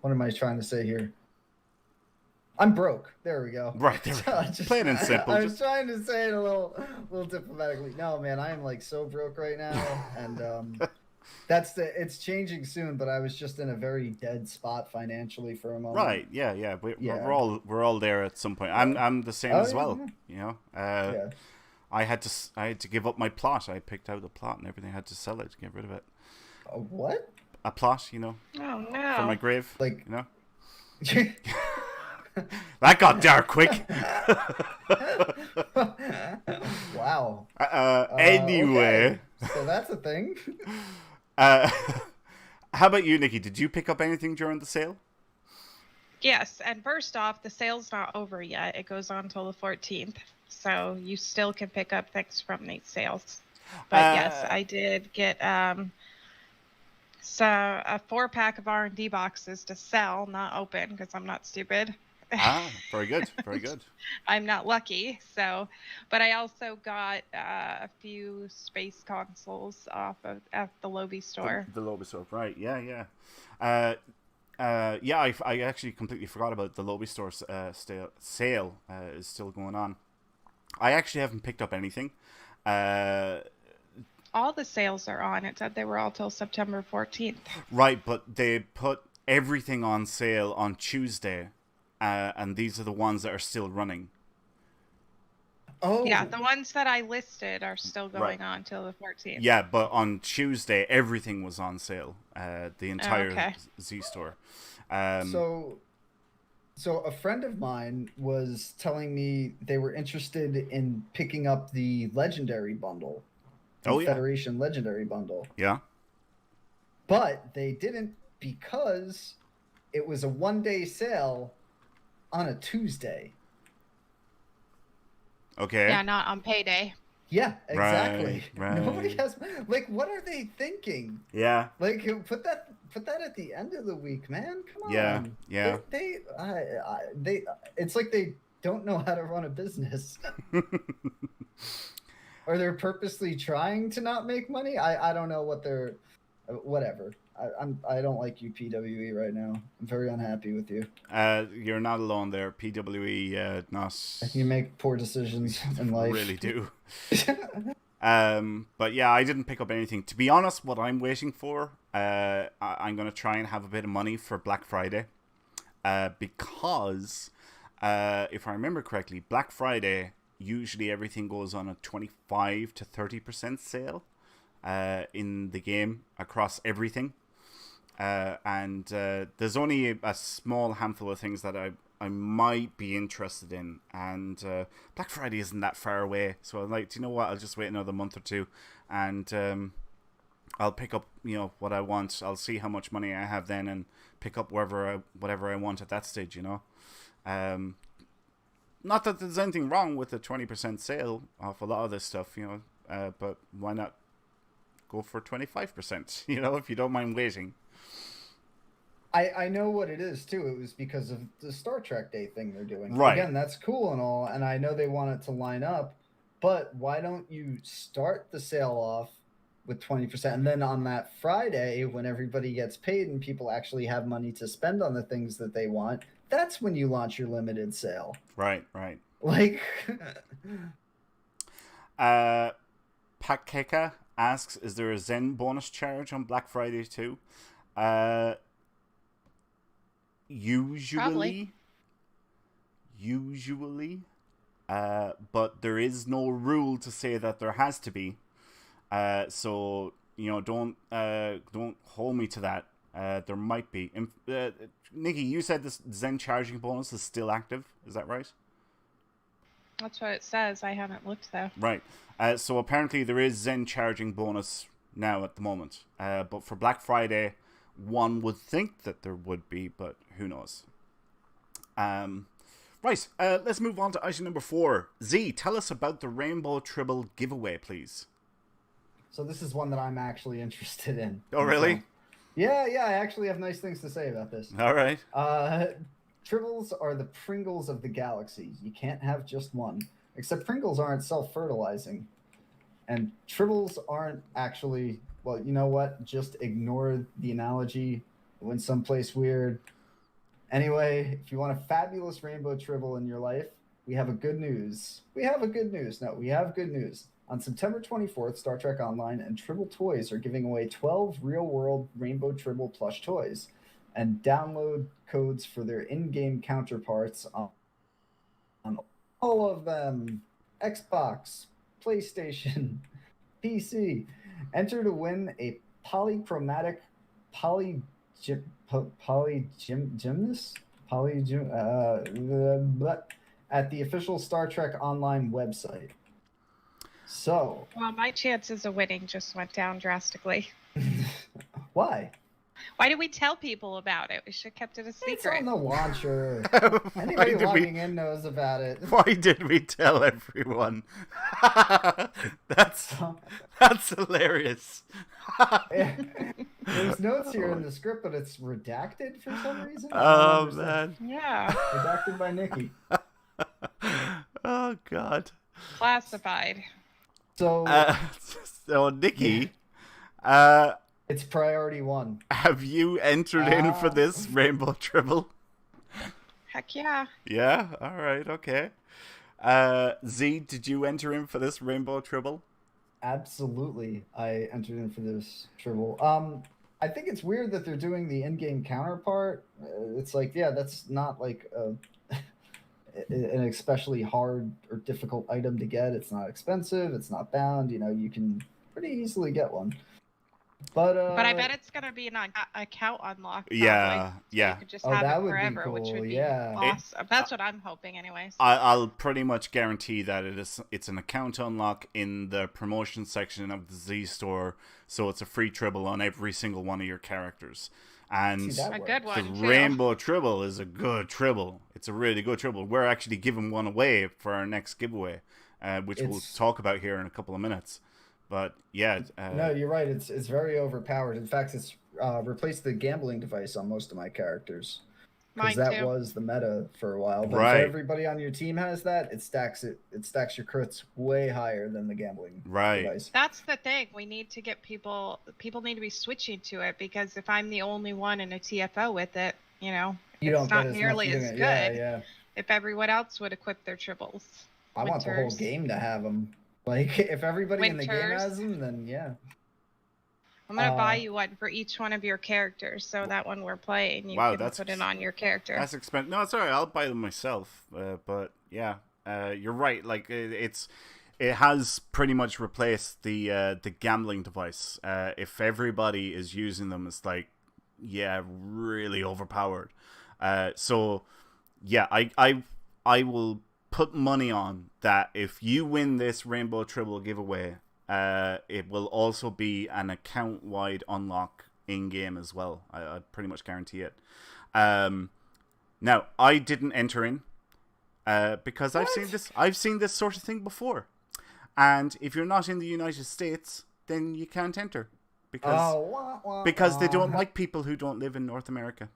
what am I trying to say here? I'm broke. There we go. Right, there we go. Plain and simple. I was trying to say it a little diplomatically. No, man, I am like so broke right now, and it's changing soon. But I was just in a very dead spot financially for a moment. Right. Yeah. We're all there at some point. I'm the same as well. Yeah. I had to give up my plot. I picked out a plot and everything. I had to sell it to get rid of it. A what? A plot, Oh no! for my grave. Like, That got dark quick. Wow. Wow. Anyway. Okay. So that's a thing. How about you, Nikki? Did you pick up anything during the sale? Yes, and first off, the sale's not over yet. It goes on until the 14th, so you still can pick up things from these sales. But yes, I did get so a 4-pack of R&D boxes to sell, not open, because I'm not stupid. Very good, very good. I'm not lucky, so. But I also got a few space consoles off of at the Lobby store. The Lobby store, right? Yeah. I actually completely forgot about the Lobby store sale is still going on. I actually haven't picked up anything. All the sales are on. It said they were all till September 14th. Right, but they put everything on sale on Tuesday, and these are the ones that are still running. Oh. Yeah, the ones that I listed are still going on till the 14th. Yeah, but on Tuesday, everything was on sale. The entire Z store. So a friend of mine was telling me they were interested in picking up the Legendary bundle. Federation Legendary bundle. Yeah. But they didn't because it was a 1-day sale on a Tuesday. Okay. Yeah, not on payday. Yeah, exactly. Right. Nobody has what are they thinking? Yeah. Put that at the end of the week, man. Come on. Yeah. They it's like they don't know how to run a business. Or they're purposely trying to not make money. I don't know what they're. Whatever. I don't like you, PWE, right now. I'm very unhappy with you. You're not alone there. PWE, not. You make poor decisions in life. Really do. But yeah, I didn't pick up anything. To be honest, what I'm waiting for, I'm gonna try and have a bit of money for Black Friday, because if I remember correctly, Black Friday usually everything goes on a 25 to 30% sale in the game across everything. And there's only a small handful of things that I might be interested in. And Black Friday isn't that far away. So I'm like, do you know what? I'll just wait another month or two. And I'll pick up, what I want. I'll see how much money I have then and pick up whatever I want at that stage, Not that there's anything wrong with the 20% sale off a lot of this stuff, but why not go for 25%, if you don't mind waiting. I know what it is, too. It was because of the Star Trek Day thing they're doing. Right. Again, that's cool and all, and I know they want it to line up, but why don't you start the sale off with 20%, and then on that Friday, when everybody gets paid and people actually have money to spend on the things that they want, that's when you launch your limited sale. Right. Pakeka asks, is there a Zen bonus charge on Black Friday too? Usually, but there is no rule to say that there has to be. So don't hold me to that. There might be. Nikki, you said this Zen charging bonus is still active. Is that right? That's what it says. I haven't looked though. Right. So apparently there is Zen charging bonus now at the moment. But for Black Friday, one would think that there would be, but who knows? Right. Let's move on to item number 4. Z, tell us about the Rainbow Tribble giveaway, please. So this is one that I'm actually interested in. Oh, really? Yeah, I actually have nice things to say about this. All right. Tribbles are the Pringles of the galaxy. You can't have just one. Except Pringles aren't self-fertilizing. And Tribbles aren't actually... Well, you know what? Just ignore the analogy. It went someplace weird. Anyway, if you want a fabulous Rainbow Tribble in your life, we have good news. We have good news. On September 24th, Star Trek Online and Tribble Toys are giving away 12 real-world Rainbow Tribble plush toys and download codes for their in-game counterparts on all of them. Xbox, PlayStation, PC. Enter to win a polychromatic at the official Star Trek Online website. So. Well, my chances of winning just went down drastically. Why? Why did we tell people about it? We should have kept it a secret. It's on the launcher. Anybody logging in knows about it. Why did we tell everyone? That's hilarious. There's notes here in the script, but it's redacted for some reason. Oh, man. Yeah. Redacted by Nikki. Oh, God. Classified. So, Nikki, it's priority 1. have you entered in for this Rainbow Tribble? Heck yeah. Yeah? All right, okay. Z, did you enter in for this Rainbow Tribble? Absolutely, I entered in for this Tribble. I think it's weird that they're doing the in-game counterpart. It's like, yeah, that's not like an especially hard or difficult item to get. It's not expensive. It's not bound. You can pretty easily get one. But I bet it's gonna be an account unlock. Yeah, You could just have that it would be forever, cool. which would be Yeah. awesome. That's what I'm hoping, anyways. I'll pretty much guarantee that it's an account unlock in the promotion section of the Z store, so it's a free Tribble on every single one of your characters. And a good the one, too. Rainbow Tribble is a good Tribble. It's a really good Tribble. We're actually giving one away for our next giveaway, which we'll talk about here in a couple of minutes. But yeah, no, you're right. It's very overpowered. In fact, it's replaced the gambling device on most of my characters, because that was the meta for a while. But if everybody on your team has that, it stacks your crits way higher than the gambling device. That's the thing. We need to get people need to be switching to it, because if I'm the only one in a TFO with it, it's not nearly as good. Yeah. If everyone else would equip their tribbles. I want the whole game to have them. Like, if everybody in the game has them, then yeah. I'm going to buy you one for each one of your characters, so that when we're playing, you can put it on your character. That's expensive. No, it's all right. I'll buy them myself. But yeah, you're right. Like, it has pretty much replaced the gambling device. If everybody is using them, it's like, yeah, really overpowered. So yeah, I will put money on that if you win this Rainbow Tribble giveaway, it will also be an account-wide unlock in-game as well. I pretty much guarantee it. Now, I didn't enter in because I've seen this sort of thing before. And if you're not in the United States, then you can't enter. Because they don't like people who don't live in North America.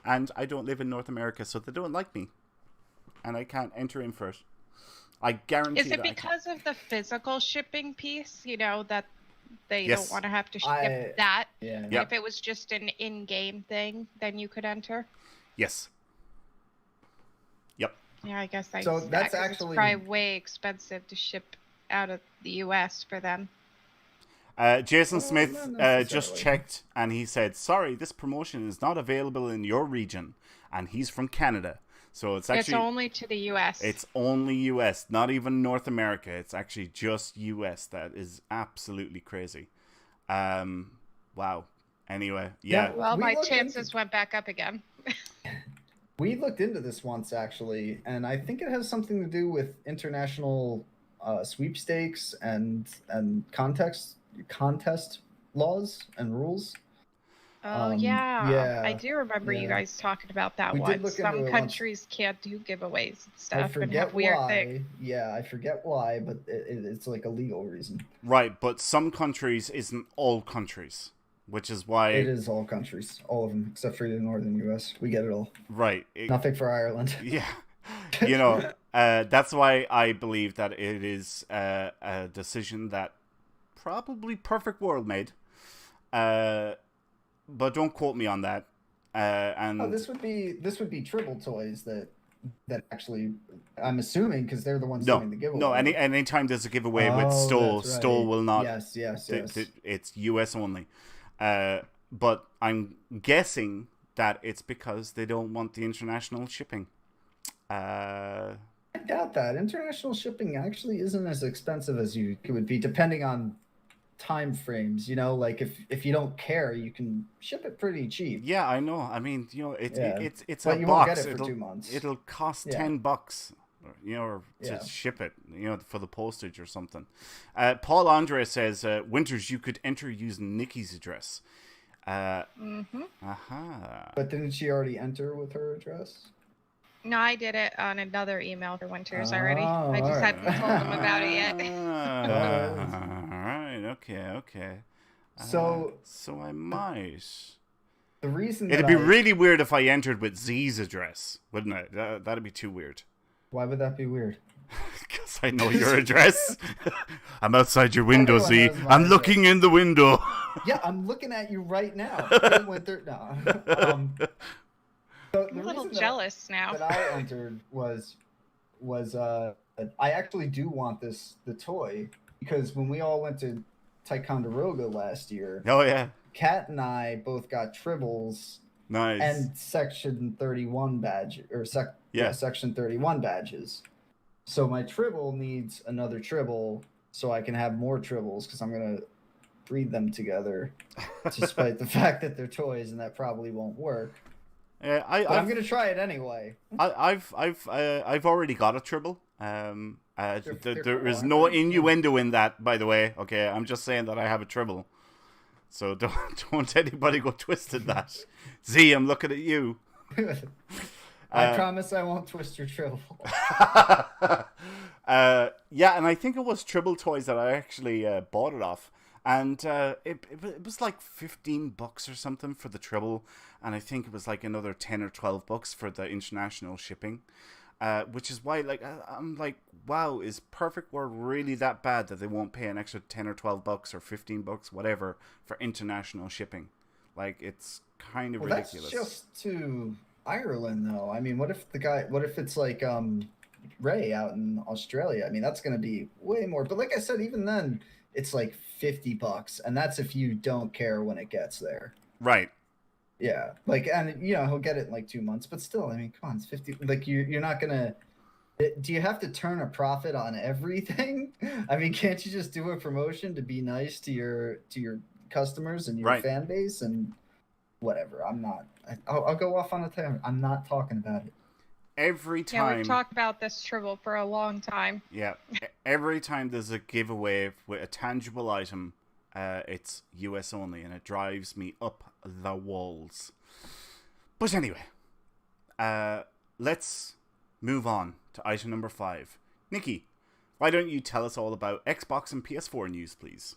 And I don't live in North America, so they don't like me. And I can't enter in for it. I guarantee. Is it because of the physical shipping piece? That they don't want to have to ship that. Yeah. Yep. If it was just an in-game thing, then you could enter. Yes. Yep. Yeah, I guess so that's actually it's probably way expensive to ship out of the U.S. for them. Jason Smith just checked, and he said, "Sorry, this promotion is not available in your region," and he's from Canada. So it's only to the U.S. It's only U.S., not even North America. It's actually just U.S. That is absolutely crazy. Wow. Anyway, yeah. Well, my chances went back up again. We looked into this once, actually, and I think it has something to do with international sweepstakes and contest laws and rules. Oh, yeah. I do remember you guys talking about that one. Some countries can't do giveaways and stuff and have weird things. Yeah, I forget why, but it's like a legal reason. Right, but some countries isn't all countries, which is why... It is all countries, all of them, except for the northern U.S. We get it all. Right. Nothing for Ireland. Yeah. That's why I believe that it is a decision that probably Perfect World made. But don't quote me on that. This would be Tribble Toys that actually, I'm assuming, because they're the ones doing the giveaway. No, anytime there's a giveaway with Stoll, right. Stoll will not. Yes. It's US only. But I'm guessing that it's because they don't want the international shipping. I doubt that. International shipping actually isn't as expensive as it would be, depending on time frames. Like if you don't care, you can ship it pretty cheap. Yeah, I know. I mean, it's but a you box. Won't get it for 2 months. It'll cost $10. or Yeah. to ship it, for the postage or something. Paul Andre says, Winters, you could enter using Nikki's address. Aha. But didn't she already enter with her address? No, I did it on another email for Winters already. Oh, I just alright. hadn't told them about it yet. All right. Okay. So I might. the reason It'd be really weird if I entered with Z's address, wouldn't it? That'd be too weird. Why would that be weird? Because I know your address. I'm outside your window, Everyone Z. knows my I'm address. looking in the window. Yeah, I'm looking at you right now. No. So I'm a the little reason jealous now. that I entered was I actually do want the toy, because when we all went to Ticonderoga last year, Oh, yeah. Kat and I both got tribbles Nice. and Section 31 badge Section 31 badges. So my tribble needs another tribble so I can have more tribbles, because I'm gonna breed them together, despite the fact that they're toys and that probably won't work. But I'm gonna try it anyway. I've already got a tribble. They're There is cool, no aren't they? innuendo in that, by the way. Okay, I'm just saying that I have a tribble. So don't anybody go twisted that. Z, I'm looking at you. I promise I won't twist your tribble. Yeah, and I think it was Tribble Toys that I actually bought it off. And it was like $15 or something for the Tribble. And I think it was like another $10 or $12 for the international shipping. Which is why, like, I'm like, wow, is Perfect World really that bad that they won't pay an extra $10 or $12 or $15, whatever, for international shipping? Like, it's kind of ridiculous. That's just to Ireland, though. I mean, what if it's like Ray out in Australia? I mean, that's going to be way more. But like I said, even then, it's like $50, and that's if you don't care when it gets there. Right. Yeah, like, and he'll get it in like 2 months, but still, I mean, come on, it's 50. Like, you're not gonna. Do you have to turn a profit on everything? I mean, can't you just do a promotion to be nice to your customers and your fan base and whatever? I'll go off on a tangent. I'm not talking about it. Every time. Yeah, we've talked about this Tribble for a long time. Yeah, every time there's a giveaway with a tangible item, it's US only, and it drives me up the walls. But anyway, let's move on to item number 5. Nikki, why don't you tell us all about Xbox and PS4 news, please?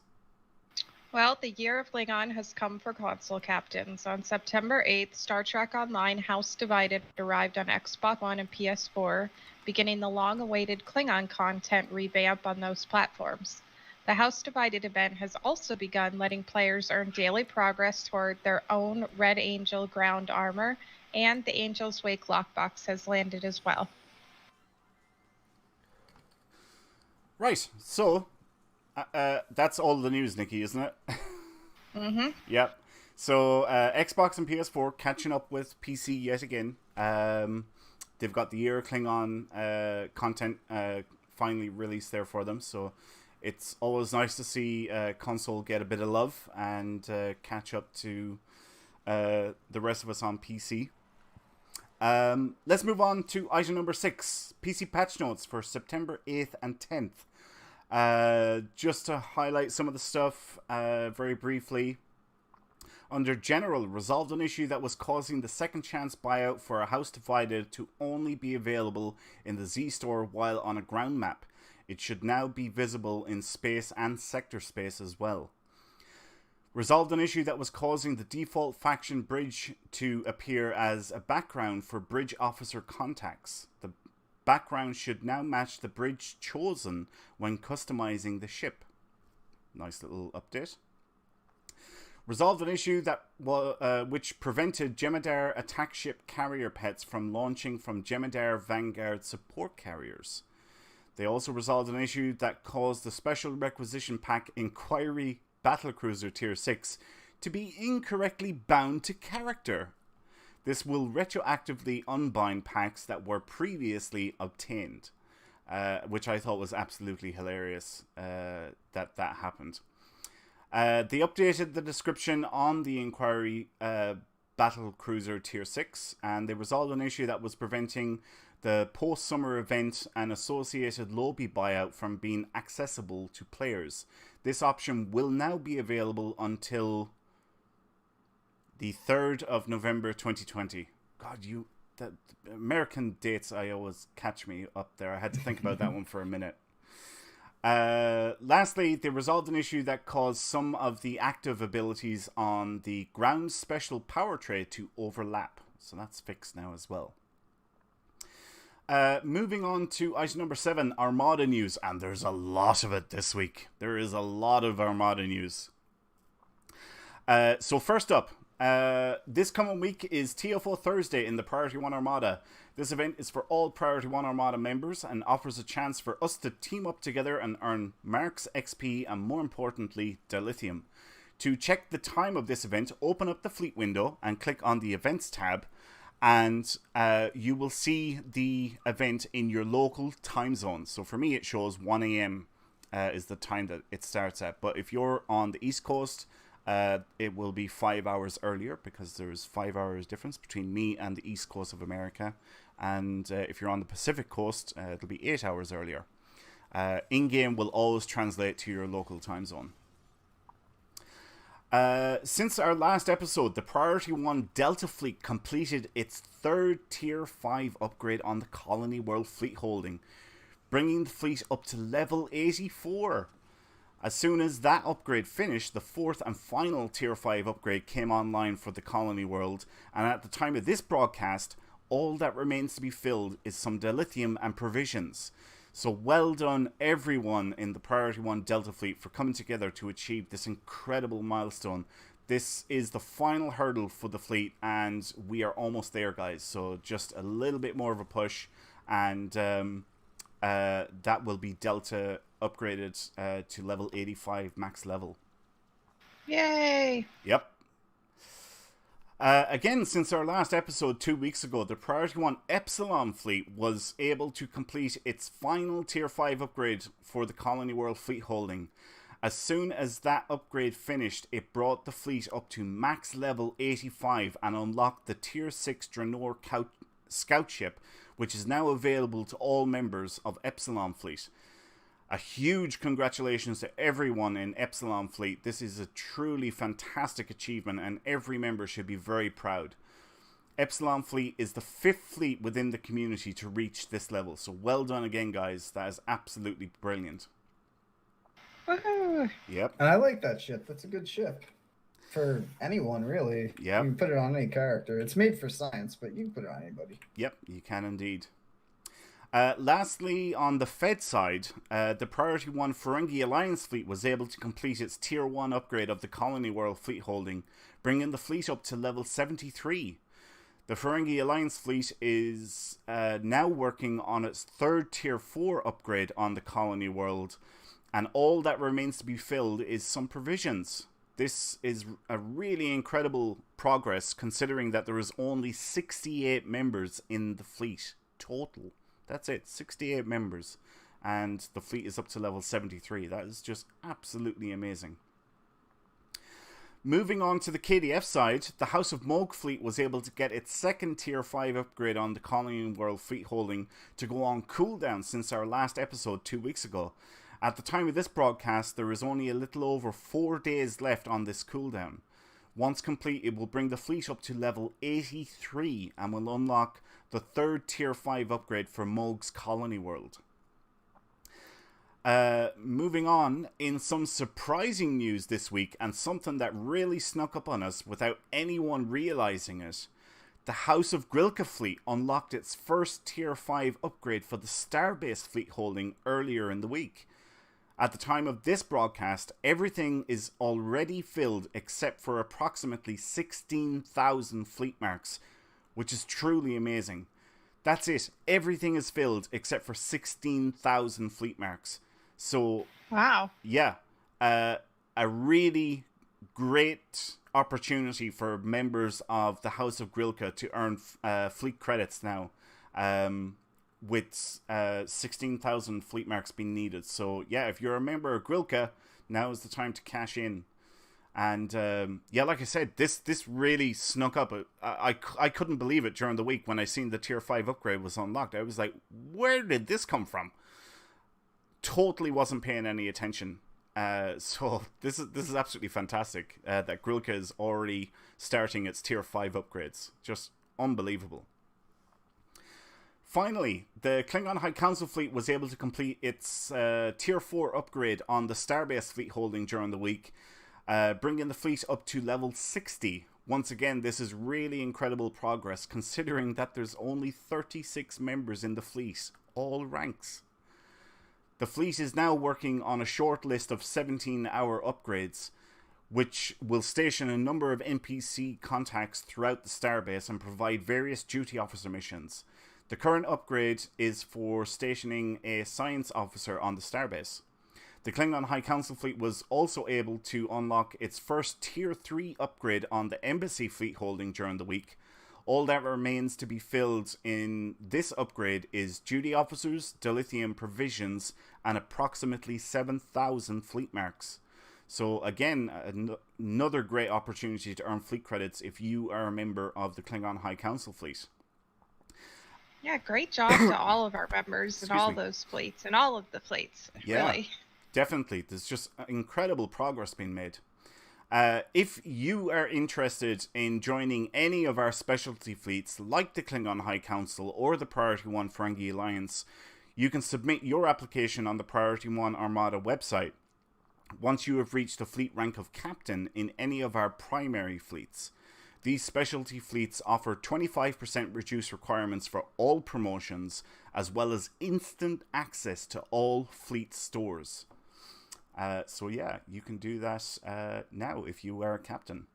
Well, the year of Klingon has come for console captains. On September 8th, Star Trek Online House Divided arrived on Xbox One and PS4, beginning the long-awaited Klingon content revamp on those platforms. The House Divided event has also begun letting players earn daily progress toward their own Red Angel ground armor, and the Angel's Wake lockbox has landed as well. Right, so that's all the news, Nikki, isn't it? Mm-hmm. Yep. So Xbox and PS4 catching up with PC yet again. They've got the Year of Klingon content finally released there for them, so it's always nice to see console get a bit of love and catch up to the rest of us on PC. Let's move on to item number 6, PC patch notes for September 8th and 10th. Just to highlight some of the stuff very briefly. Under General, resolved an issue that was causing the second chance buyout for a House Divided to only be available in the Z Store while on a ground map. It should now be visible in space and sector space as well. Resolved an issue that was causing the default faction bridge to appear as a background for bridge officer contacts. The background should now match the bridge chosen when customizing the ship. Nice little update. Resolved an issue that which prevented Jem'Hadar attack ship carrier pets from launching from Jem'Hadar Vanguard support carriers. They also resolved an issue that caused the Special Requisition Pack Inquiry Battlecruiser Tier 6 to be incorrectly bound to character. This will retroactively unbind packs that were previously obtained, which I thought was absolutely hilarious that happened. They updated the description on the Inquiry Battle Cruiser Tier 6, and they resolved an issue that was preventing the post-summer event and associated lobby buyout from being accessible to players. This option will now be available until the 3rd of November 2020. God, the American dates, I always catch me up there. I had to think about that one for a minute. Lastly, they resolved an issue that caused some of the active abilities on the ground special power tray to overlap. So that's fixed now as well. Moving on to item number 7, Armada news. And there's a lot of it this week. There is a lot of Armada news. So first up, this coming week is TFO Thursday in the Priority 1 Armada. This event is for all Priority 1 Armada members and offers a chance for us to team up together and earn marks, XP, and more importantly, dilithium. To check the time of this event, open up the fleet window and click on the events tab, and you will see the event in your local time zone. So for me, it shows 1 a.m. Is the time that it starts at. But if you're on the East Coast, it will be 5 hours earlier, because there's 5 hours difference between me and the East Coast of America. And if you're on the Pacific Coast, it'll be 8 hours earlier. In-game will always translate to your local time zone. Since our last episode, the Priority 1 Delta Fleet completed its 3rd Tier 5 upgrade on the Colony World Fleet Holding, bringing the fleet up to level 84. As soon as that upgrade finished, the 4th and final Tier 5 upgrade came online for the Colony World, and at the time of this broadcast, all that remains to be filled is some dilithium and provisions. So well done everyone in the Priority 1 Delta Fleet for coming together to achieve this incredible milestone. This is the final hurdle for the fleet, and we are almost there, guys. So just a little bit more of a push, and that will be Delta upgraded to level 85 max level. Yay! Yep. Again, since our last episode 2 weeks ago, the Priority 1 Epsilon fleet was able to complete its final Tier 5 upgrade for the Colony World Fleet Holding. As soon as that upgrade finished, it brought the fleet up to max level 85 and unlocked the Tier 6 Draenor Scout Ship, which is now available to all members of Epsilon Fleet. A huge congratulations to everyone in Epsilon Fleet. This is a truly fantastic achievement, and every member should be very proud. Epsilon Fleet is the 5th fleet within the community to reach this level. So well done again, guys. That is absolutely brilliant. Woohoo! Yep. And I like that ship. That's a good ship. For anyone, really. Yep. You can put it on any character. It's made for science, but you can put it on anybody. Yep, you can indeed. Lastly, on the Fed side, the Priority 1 Ferengi Alliance fleet was able to complete its Tier 1 upgrade of the Colony World Fleet Holding, bringing the fleet up to level 73. The Ferengi Alliance fleet is now working on its 3rd Tier 4 upgrade on the Colony World, and all that remains to be filled is some provisions. This is a really incredible progress, considering that there is only 68 members in the fleet total. That's it, 68 members, and the fleet is up to level 73. That is just absolutely amazing. Moving on to the KDF side, the House of Moog fleet was able to get its 2nd Tier 5 upgrade on the Colony World Fleet Holding to go on cooldown since our last episode 2 weeks ago. At the time of this broadcast, there is only a little over 4 days left on this cooldown. Once complete, it will bring the fleet up to level 83 and will unlock the 3rd Tier 5 upgrade for Moog's Colony World. Moving on, in some surprising news this week, and something that really snuck up on us without anyone realizing it, the House of Grilka fleet unlocked its 1st Tier 5 upgrade for the Starbase fleet holding earlier in the week. At the time of this broadcast, everything is already filled except for approximately 16,000 fleet marks, which is truly amazing. That's it. Everything is filled except for 16,000 fleet marks. So, wow. Yeah, a really great opportunity for members of the House of Grilka to earn fleet credits now, with 16,000 fleet marks being needed. So, yeah, if you're a member of Grilka, now is the time to cash in. And yeah, like I said, this really snuck up. I couldn't believe it during the week when I seen the tier 5 upgrade was unlocked. I was like, where did this come from? Totally wasn't paying any attention. So this is absolutely fantastic that Grilka is already starting its tier 5 upgrades. Just unbelievable. Finally, the Klingon High Council fleet was able to complete its tier 4 upgrade on the Starbase fleet holding during the week, bringing the fleet up to level 60. Once again, this is really incredible progress considering that there's only 36 members in the fleet, all ranks. The fleet is now working on a short list of 17-hour upgrades, which will station a number of NPC contacts throughout the Starbase and provide various duty officer missions. The current upgrade is for stationing a science officer on the Starbase. The Klingon High Council fleet was also able to unlock its first Tier 3 upgrade on the Embassy fleet holding during the week. All that remains to be filled in this upgrade is duty officers, dilithium provisions, and approximately 7,000 fleet marks. So again, another great opportunity to earn fleet credits if you are a member of the Klingon High Council fleet. Yeah, great job to all of our members and all those fleets and all of the fleets. Yeah, really. Definitely. There's just incredible progress being made. If you are interested in joining any of our specialty fleets, like the Klingon High Council or the Priority 1 Ferengi Alliance, you can submit your application on the Priority 1 Armada website once you have reached the fleet rank of Captain in any of our primary fleets. These specialty fleets offer 25% reduced requirements for all promotions, as well as instant access to all fleet stores. So yeah, you can do that now if you are a captain.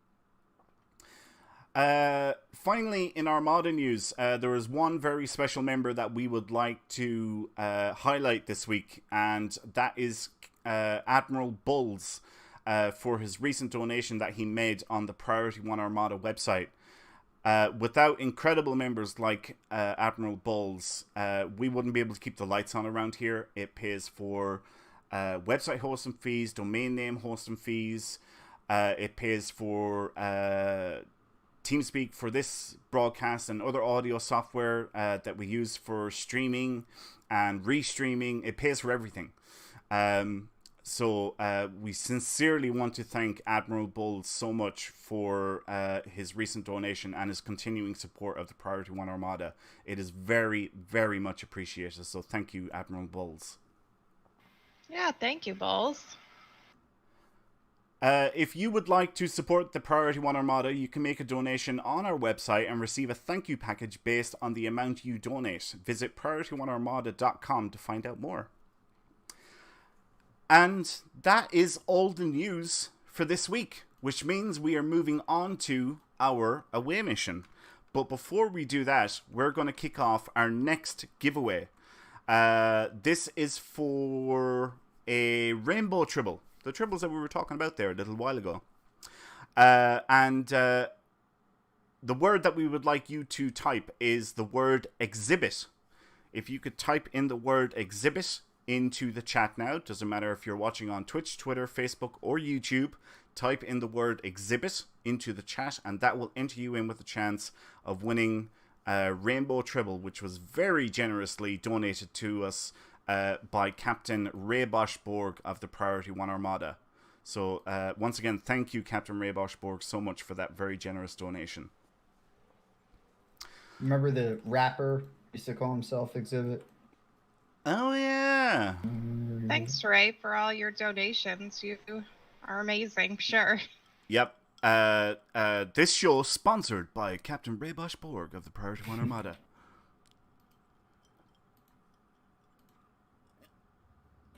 Finally, in Armada news, there is one very special member that we would like to highlight this week, and that is Admiral Bulls. For his recent donation that he made on the Priority 1 Armada website. Without incredible members like Admiral Bulls, we wouldn't be able to keep the lights on around here. It pays for website hosting fees, domain name hosting fees. It pays for TeamSpeak for this broadcast and other audio software that we use for streaming and restreaming. It pays for everything. So we sincerely want to thank Admiral Bulls so much for his recent donation and his continuing support of the Priority 1 Armada. It is very, very much appreciated. So thank you, Admiral Bulls. Yeah, thank you, Bulls. If you would like to support the Priority 1 Armada, you can make a donation on our website and receive a thank you package based on the amount you donate. Visit priority1armada.com to find out more. And that is all the news for this week, which means we are moving on to our away mission. But before we do that, we're going to kick off our next giveaway. This is for a rainbow tribble. The tribbles that we were talking about there a little while ago. And the word that we would like you to type is the word exhibit. If you could type in the word exhibit into the chat now, doesn't matter if you're watching on Twitch, Twitter, Facebook, or YouTube, type in the word exhibit into the chat, and that will enter you in with a chance of winning Rainbow Tribble, which was very generously donated to us by Captain Ray Boschborg of the Priority 1 Armada. So once again, thank you, Captain Ray Boschborg, so much for that very generous donation. Remember the rapper used to call himself Exhibit? Oh, yeah. Thanks, Ray, for all your donations. You are amazing, sure. Yep. This show sponsored by Captain Ray Boschborg of the Priority 1 Armada.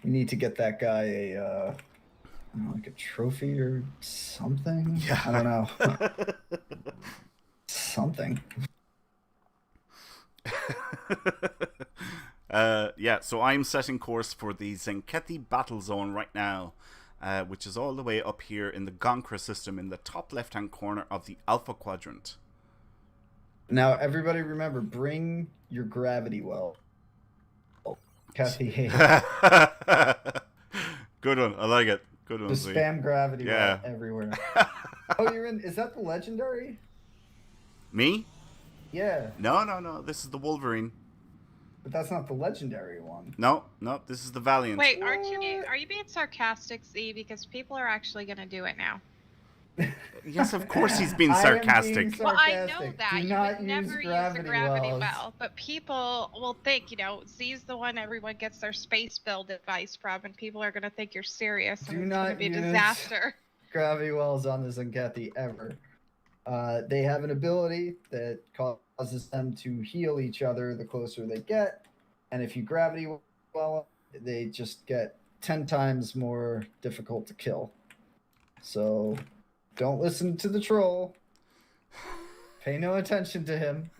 We need to get that guy a like a trophy or something. Yeah. I don't know. Something. Yeah, so I'm setting course for the Zenkethi battle zone right now, which is all the way up here in the Gonkra system in the top left-hand corner of the Alpha Quadrant. Now, everybody remember, bring your gravity well. Kathy, hey. Good one, I like it. Good one, Just Z. spam gravity Yeah. well everywhere. Oh, you're in. Is that the legendary? Me? Yeah, No. This is the Wolverine. but that's not the legendary one. No. This is the Valiant. Wait, are you being sarcastic, Z? Because people are actually gonna do it now. Yes, of course he's being I am sarcastic. being Well, I know sarcastic. that Do you not would use never use gravity the gravity wells. well, but people will think, Z's the one everyone gets their space build advice from, and people are gonna think you're serious, and Do it's not gonna be a use- disaster. Gravity wells on the Zenkethi ever. They have an ability that causes them to heal each other the closer they get, and if you gravity well, they just get 10 times more difficult to kill. So don't listen to the troll. Pay no attention to him.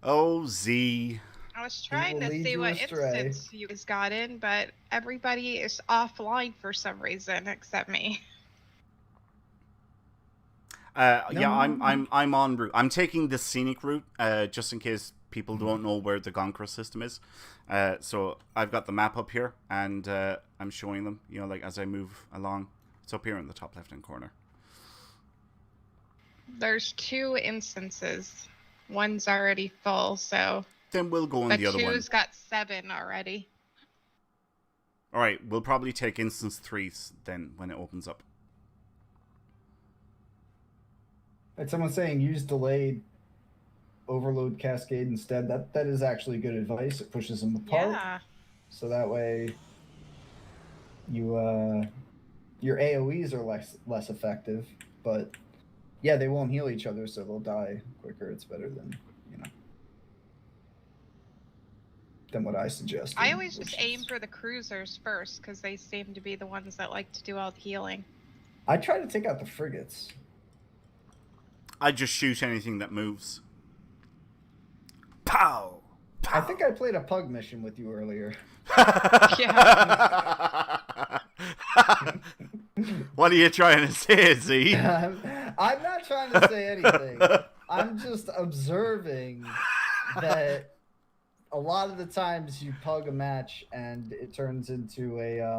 Oh, Z. I was trying to lead see you what astray. instance you guys got in, but everybody is offline for some reason except me. Yeah, I'm en route. I'm taking the scenic route, just in case people don't know where the Gonkra system is. So I've got the map up here, and I'm showing them. Like as I move along, it's up here in the top left-hand corner. There's 2 instances. One's already full, so Then we'll go on the other one. two's got 7 already. All right, we'll probably take instance 3s then when it opens up. Like someone saying use delayed overload cascade instead. That is actually good advice. It pushes them apart. Yeah. So that way you your AoEs are less effective, but yeah, they won't heal each other, so they'll die quicker. It's better than than what I suggest. I always just aim for the cruisers first because they seem to be the ones that like to do all the healing. I try to take out the frigates. I just shoot anything that moves. Pow! I think I played a pug mission with you earlier. Yeah. What are you trying to say, Z? I'm not trying to say anything. I'm just observing that a lot of the times you pug a match and it turns into a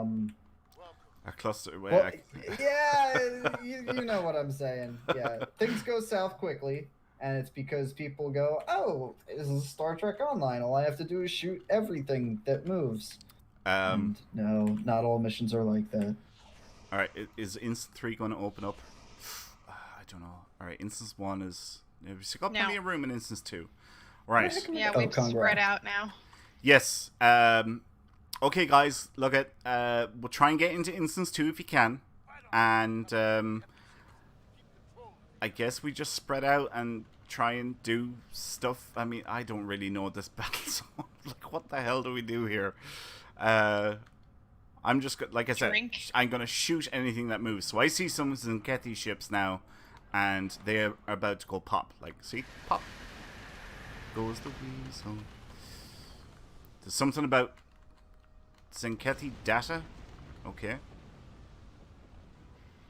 cluster. well, yeah, you know what I'm saying. Yeah, things go south quickly, and it's because people go, "Oh, this is Star Trek Online. All I have to do is shoot everything that moves." And no, not all missions are like that. All right, is Instant 3 going to open up? I don't know. All right, Instance 1 is... We've got plenty of room in Instance 2. Right. Yeah, we've spread out now. Yes. Okay, guys, look at... we'll try and get into Instance 2 if you can. And I guess we just spread out and try and do stuff. I mean, I don't really know this battle zone. Like, what the hell do we do here? I'm just, like I said, I'm going to shoot anything that moves. So I see some Zenkethi ships now, and they're about to go pop. Like, see? Pop. Goes the weasel. There's something about Zenkethi data. Okay.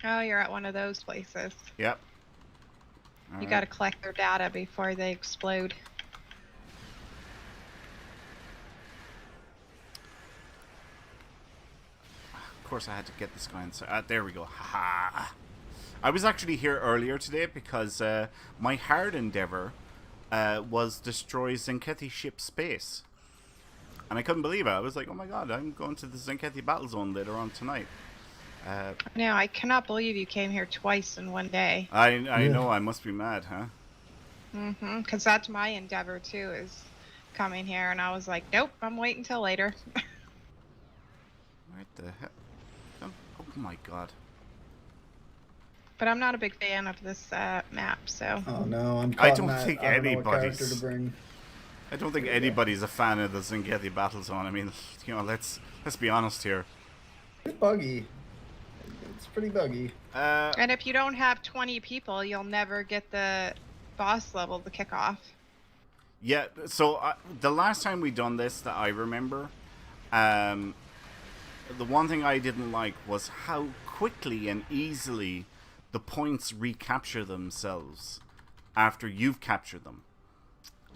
Oh, you're at one of those places. Yep. You got to collect their data before they explode. Of course I had to get this guy inside. There we go. Haha. I was actually here earlier today because my hard endeavor was destroy Zenkethi ship space. And I couldn't believe it. I was like, oh my god, I'm going to the Zenkethi battle zone later on tonight. Now, I cannot believe you came here twice in one day. I know, I must be mad, huh? Mm-hmm, because that's my endeavor too, is coming here, and I was like, nope, I'm waiting till later. What the heck? Oh my god. But I'm not a big fan of this map, so... Oh no, I don't think anybody's... I don't think anybody's a fan of the Zenkethi battle zone. I mean, let's be honest here. It's buggy. It's pretty buggy. And if you don't have 20 people, you'll never get the boss level to kick off. Yeah, so the last time we done this that I remember, the one thing I didn't like was how quickly and easily the points recapture themselves after you've captured them.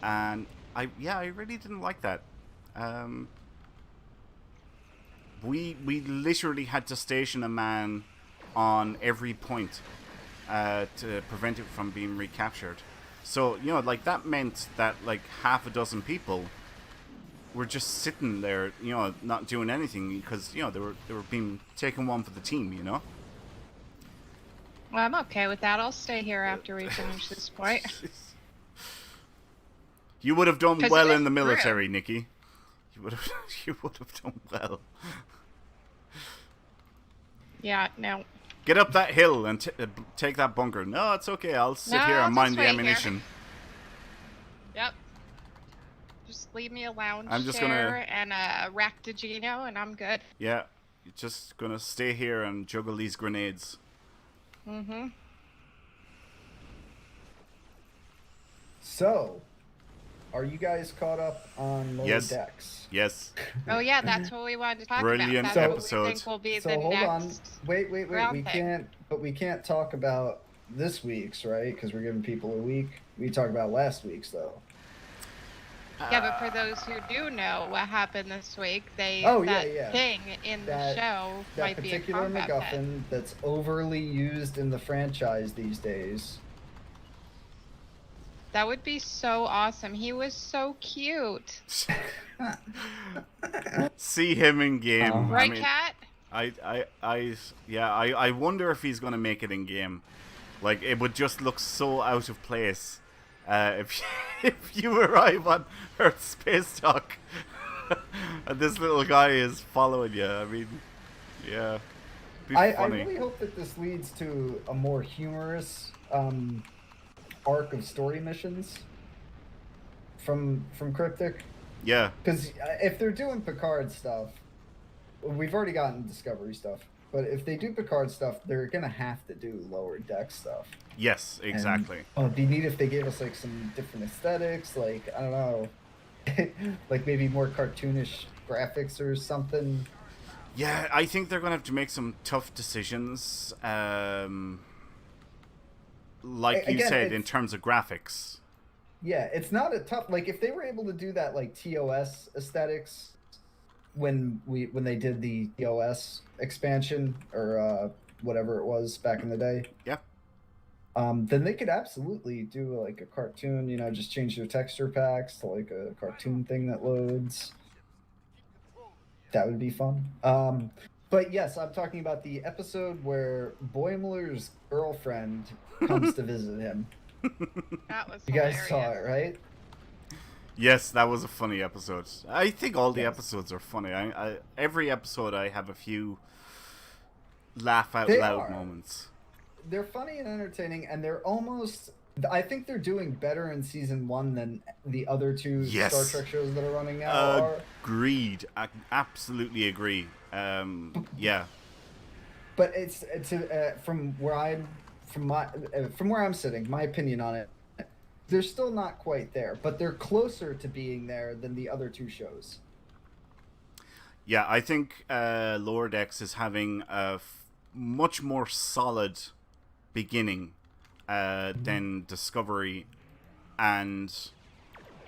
And I really didn't like that. we literally had to station a man on every point to prevent it from being recaptured. So, you know, like, that meant that, like, half a dozen people were just sitting there, you know, not doing anything because, you know, they were being taken one for the team, you know? Well, I'm okay with that. I'll stay here after we finish this point. You would have done well in the military, true. Nikki. You would have done well. Yeah, no. Get up that hill and take that bunker. No, it's okay. I'll sit here and mind the ammunition. Yep. Just leave me a lounge chair gonna... and a Ractigino, and I'm good. Yeah, you're just gonna stay here and juggle these grenades. Mm-hmm. So, are you guys caught up on Lower Decks? Yes. Oh yeah, that's what we wanted to talk Brilliant about. That's episode. what we think will be So the hold next on. Wait. We can't talk about this week's, right? Because we're giving people a week. We talk about last week's though. Yeah, but for those who do know what happened this week, thing in the show might be a particular combat MacGuffin pet. that's overly used in the franchise these days. That would be so awesome. He was so cute. See him in game. Right, I mean, Kat? I wonder if he's gonna make it in game. Like, it would just look so out of place if you arrive on Earth Space Dock and this little guy is following you. I mean, yeah. I really hope that this leads to a more humorous arc of story missions from Cryptic. Yeah. Because if they're doing Picard stuff, we've already gotten Discovery stuff, but if they do Picard stuff, they're gonna have to do Lower Deck stuff. Yes, exactly. And, it'd be neat if they gave us like some different aesthetics, like I don't know, like maybe more cartoonish graphics or something. Yeah, I think they're gonna have to make some tough decisions. Like you said, in terms of graphics. Yeah, it's not a tough. Like if they were able to do that, like TOS aesthetics, when they did the TOS expansion or whatever it was back in the day. Yeah. Then they could absolutely do like a cartoon. You know, just change their texture packs to like a cartoon thing that loads. That would be fun. But yes, I'm talking about the episode where Boimler's girlfriend comes to visit him. That was You guys saw it, right? Yes, that was a funny episode. I think all the episodes are funny. Every episode I have a few laugh out loud moments. They're funny and entertaining, and they're almost... I think they're doing better in season 1 than the other two Star Trek shows that are running now are. Agreed. I absolutely agree. Yeah. But it's from where I'm sitting, my opinion on it, they're still not quite there, but they're closer to being there than the other two shows. Yeah, I think Lower Decks is having a much more solid beginning than Discovery and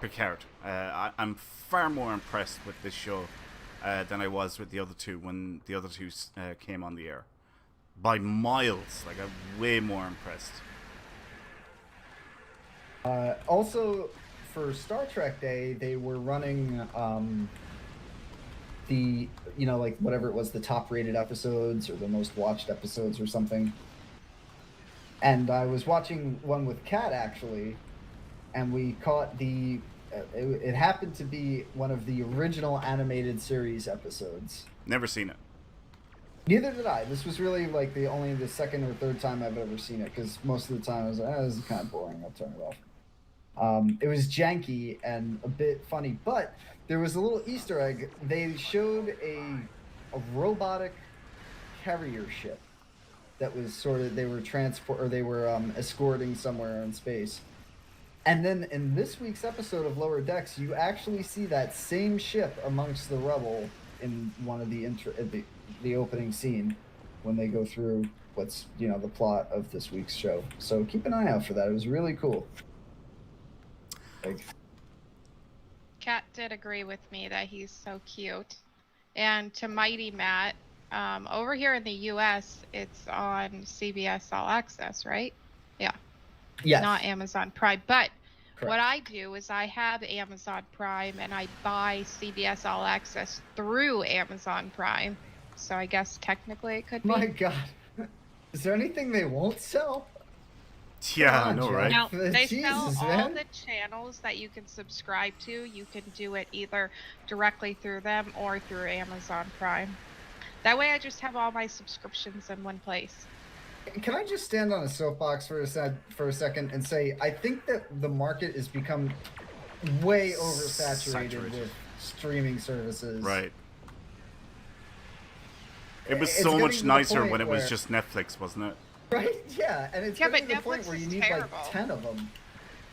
Picard. I'm far more impressed with this show than I was with the other two when the other two came on the air. By miles. Like, I'm way more impressed. Also, for Star Trek Day, they were running the, you know, like whatever it was, the top rated episodes or the most watched episodes or something. And I was watching one with Kat, actually, and we caught the... it happened to be one of the original animated series episodes. Never seen it. Neither did I. This was really like only the second or third time I've ever seen it, because most of the time I was like, this is kind of boring, I'll turn it off. It was janky and a bit funny, but there was a little Easter egg. They showed a robotic carrier ship that was they were escorting somewhere in space. And then in this week's episode of Lower Decks, you actually see that same ship amongst the rubble in one of the opening scene when they go through what's, you know, the plot of this week's show. So keep an eye out for that. It was really cool. Kat did agree with me that he's so cute. And to Mighty Matt, over here in the U.S., it's on CBS All Access, right? Yeah. Yes. Not Amazon Prime. But Correct. what I do is I have Amazon Prime, and I buy CBS All Access through Amazon Prime. So I guess technically it could be. My God. Is there anything they won't sell? Yeah, I know, right? No, they Jesus, sell all man. the channels that you can subscribe to. You can do it either directly through them or through Amazon Prime. That way I just have all my subscriptions in one place. Can I just stand on a soapbox for a second and say I think that the market has become way oversaturated with streaming services. Right. It was so much nicer when it was just Netflix, wasn't it? Right? Yeah, and it's getting to the Netflix point where you need terrible. like 10 of them.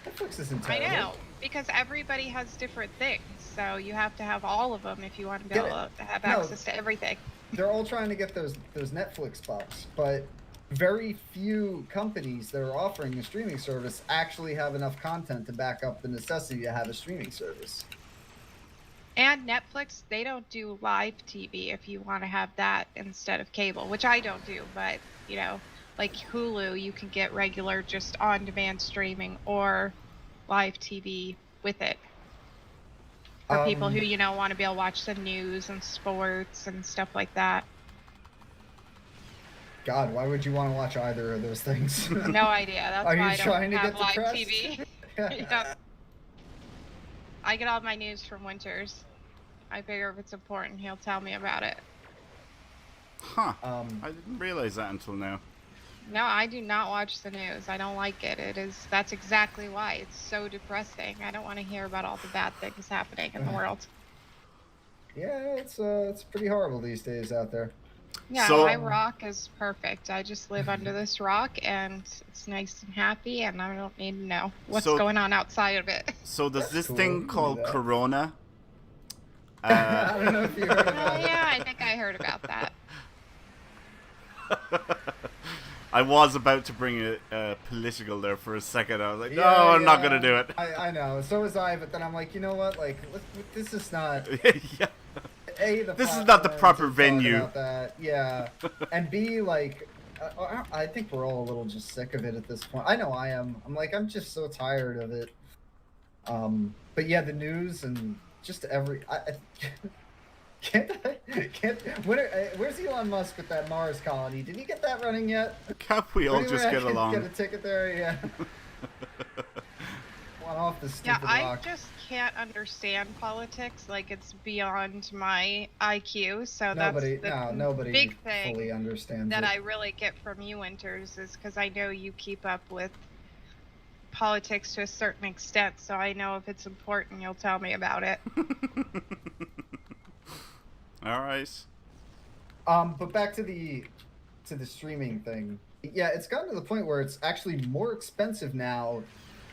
Netflix isn't terrible. I know, because everybody has different things, so you have to have all of them if you want to be able to have access to everything. They're all trying to get those Netflix bucks, but very few companies that are offering a streaming service actually have enough content to back up the necessity to have a streaming service. And Netflix, they don't do live TV if you want to have that instead of cable, which I don't do, but, you know, like Hulu, you can get regular just on-demand streaming or live TV with it. For people who, you know, want to be able to watch the news and sports and stuff like that. God, why would you want to watch either of those things? No idea. That's why I don't have live depressed? TV. Yep. I get all my news from Winters. I figure if it's important, he'll tell me about it. Huh. I didn't realize that until now. No, I do not watch the news. I don't like it. That's exactly why. It's so depressing. I don't want to hear about all the bad things happening in the world. Yeah, it's pretty horrible these days out there. Yeah, so, my rock is perfect. I just live under this rock, and it's nice and happy, and I don't need to know what's going on outside of it. So there's this thing called Corona. I don't know if you heard about it. Yeah, I think I heard about that. I was about to bring it political there for a second. I was like, no, I'm not going to do it. I know. So was I, but then I'm like, you know what? Like, this is not... yeah. This is not the proper venue. About that. Yeah. And B, like, I think we're all a little just sick of it at this point. I know I am. I'm just so tired of it. But yeah, the news and just where's Elon Musk with that Mars colony? Did he get that running yet? Can't we all just get along? Get a ticket there, yeah. One off the stupid rock. I just can't understand politics. Like, it's beyond my IQ. So nobody big thing fully understands that it. I really get from you, Winters, is because I know you keep up with politics to a certain extent. So I know if it's important, you'll tell me about it. All right. But back to the streaming thing. Yeah, it's gotten to the point where it's actually more expensive now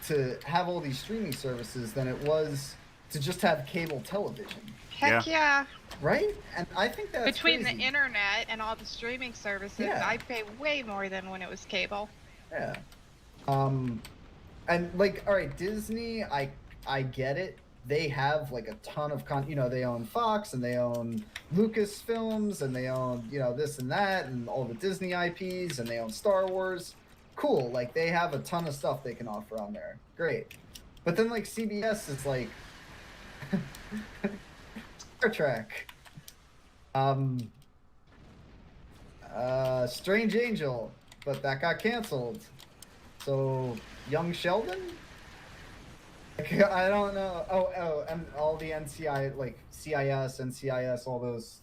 to have all these streaming services than it was to just have cable television. Heck yeah. Right? And I think that's between crazy. The internet and all the streaming services, I pay way more than when it was cable. Yeah. And like, all right, Disney, I get it. They have like a ton of they own Fox and they own Lucasfilms and they own, this and that and all the Disney IPs and they own Star Wars. Cool. Like, they have a ton of stuff they can offer on there. Great. But then like CBS is like Star Trek. Strange Angel, but that got canceled. So Young Sheldon? I don't know. Oh, and all the NCI, like CIS, NCIS, all those.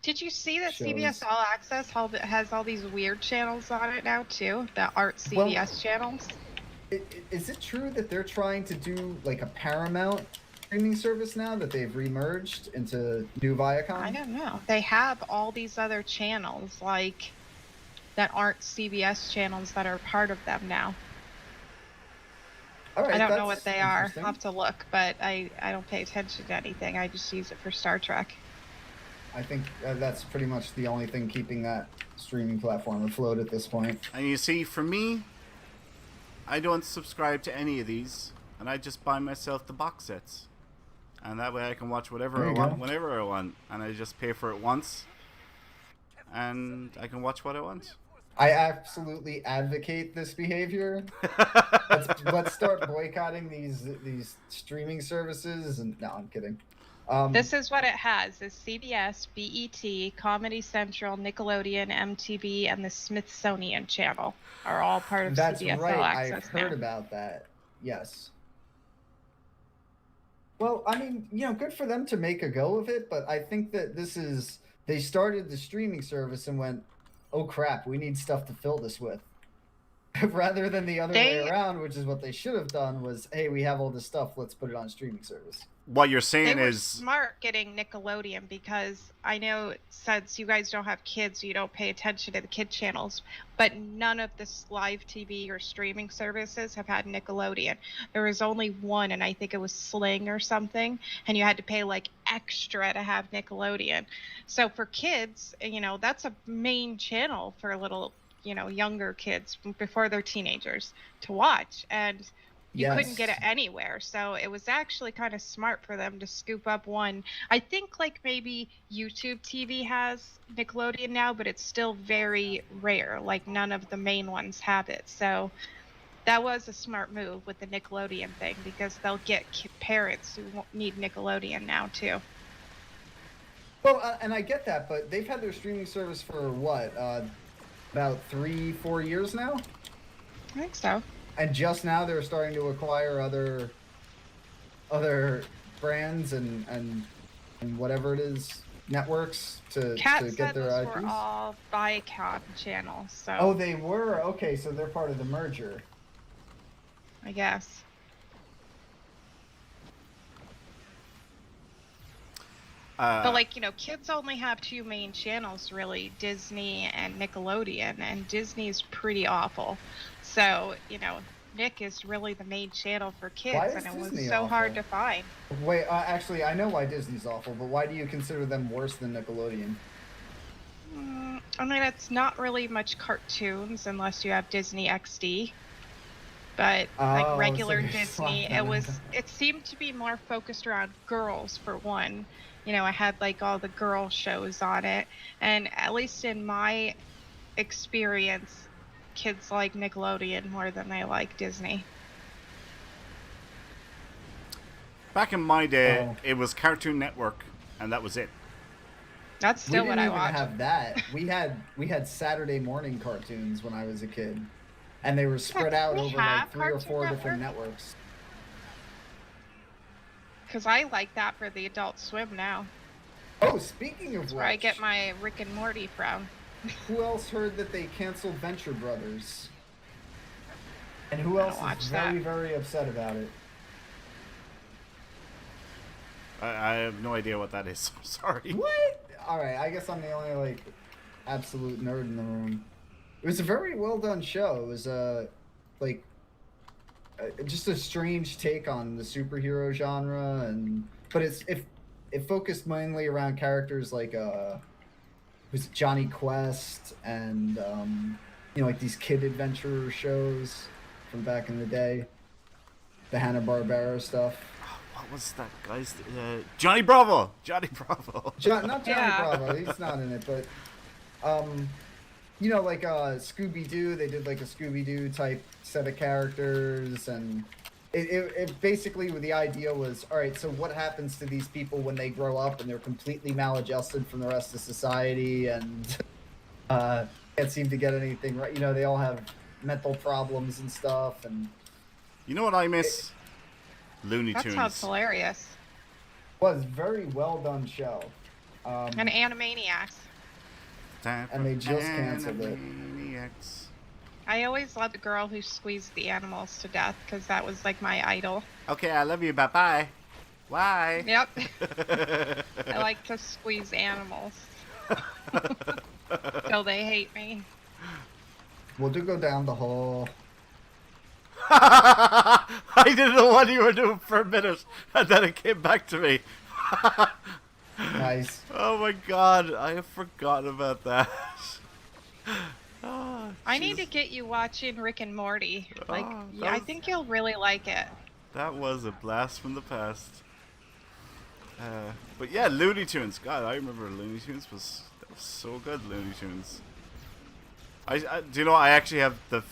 Did you see that shows. CBS All Access has all these weird channels on it now too? That aren't CBS channels. Is it true that they're trying to do like a Paramount streaming service now that they've remerged into new Viacom? I don't know. They have all these other channels like that aren't CBS channels that are part of them now. All right, I don't know what they are. I'll have to look, but I don't pay attention to anything. I just use it for Star Trek. I think that's pretty much the only thing keeping that streaming platform afloat at this point. And you see, for me, I don't subscribe to any of these, and I just buy myself the box sets. and that way I can watch whatever There I you want, go. whenever I want, and I just pay for it once, and I can watch what I want. I absolutely advocate this behavior. Let's start boycotting these streaming services. And no, I'm kidding. This is what it has: is CBS, BET, Comedy Central, Nickelodeon, MTV, and the Smithsonian Channel are all part of That's CBS right. All I've Access heard now. about that. Yes. Well, I mean, good for them to make a go of it, but I think that they started the streaming service and went, oh crap, we need stuff to fill this with. Rather than the other way around, which is what they should have done, was, hey, we have all this stuff, let's put it on streaming service. What you're saying They were is smart getting Nickelodeon, because I know since you guys don't have kids, you don't pay attention to the kid channels, but none of this live TV or streaming services have had Nickelodeon. There was only one, and I think it was Sling or something, and you had to pay like extra to have Nickelodeon. So for kids, that's a main channel for little, younger kids before they're teenagers to watch, and you couldn't get it anywhere. So it was actually kind of smart for them to scoop up one. I think like maybe YouTube TV has Nickelodeon now, but it's still very rare. Like none of the main ones have it. So that was a smart move with the Nickelodeon thing, because they'll get parents who need Nickelodeon now too. Well, and I get that, but they've had their streaming service for what, about 3-4 years now? I think so. And just now they're starting to acquire other brands and whatever it is, networks to get their IPs. Were all Viacom channels. So. Oh, they were? Okay, so they're part of the merger. I guess. But kids only have two main channels really, Disney and Nickelodeon, and Disney's pretty awful. So, Nick is really the main channel for kids, and it was Disney so awful? hard to find. Wait, actually, I know why Disney's awful, but why do you consider them worse than Nickelodeon? I mean, it's not really much cartoons unless you have Disney XD. But like regular Disney, it seemed to be more focused around girls for one. I had like all the girl shows on it, and at least in my experience, kids like Nickelodeon more than they like Disney. back in my day, it was Cartoon Network, and that was it. That's still what I watched. We didn't even have that. We had Saturday morning cartoons when I was a kid, and they were spread out over like 3 or 4 different networks. Because I like that for the Adult Swim now. Oh, speaking of which, where I get my Rick and Morty from. Who else heard that they canceled Venture Brothers? And who else is very upset about it? I have no idea what that is. I'm sorry. What? Alright, I guess I'm the only, absolute nerd in the room. It was a very well done show. It was, just a strange take on the superhero genre, but it focused mainly around characters like, was it Johnny Quest and, these kid adventure shows from back in the day. The Hanna-Barbera stuff. What was that guy's... Johnny Bravo! Johnny Bravo. Not Johnny Bravo. He's not in it, but... Scooby-Doo, they did, a Scooby-Doo type set of characters, and it basically, the idea was, all right, so what happens to these people when they grow up and they're completely maladjusted from the rest of society and can't seem to get anything right? They all have mental problems and stuff, and... You know what I miss? Looney Tunes. That sounds hilarious. Was a very well done show. And Animaniacs. And they just canceled it. I always loved the girl who squeezed the animals to death, because that was my idol. Okay, I love you. Bye-bye. Bye. Yep. I like to squeeze animals. Till they hate me. We'll go down the hall. I didn't know what you were doing for a minute, and then it came back to me. Nice. Oh my god, I have forgotten about that. I need to get you watching Rick and Morty. I think you'll really like it. That was a blast from the past. But yeah, Looney Tunes. God, I remember Looney Tunes was so good. Looney Tunes. Do you know? I actually have the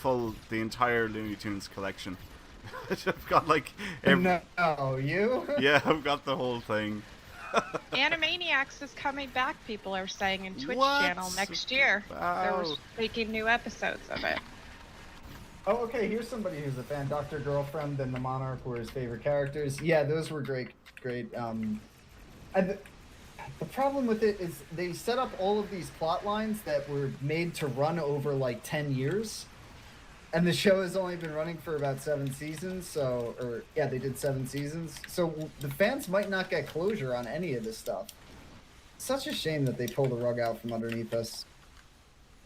entire Looney Tunes collection. I've got like No, you? Yeah, I've got the whole thing. Animaniacs is coming back, people are saying, in Twitch What? channel next year. Wow. They're making new episodes of it. Oh, okay, here's somebody who's a fan. Dr. Girlfriend and the Monarch were his favorite characters. Yeah, those were great. And the problem with it is they set up all of these plot lines that were made to run over like 10 years. And the show has only been running for about 7 seasons, they did 7 seasons. So the fans might not get closure on any of this stuff. Such a shame that they pulled the rug out from underneath us.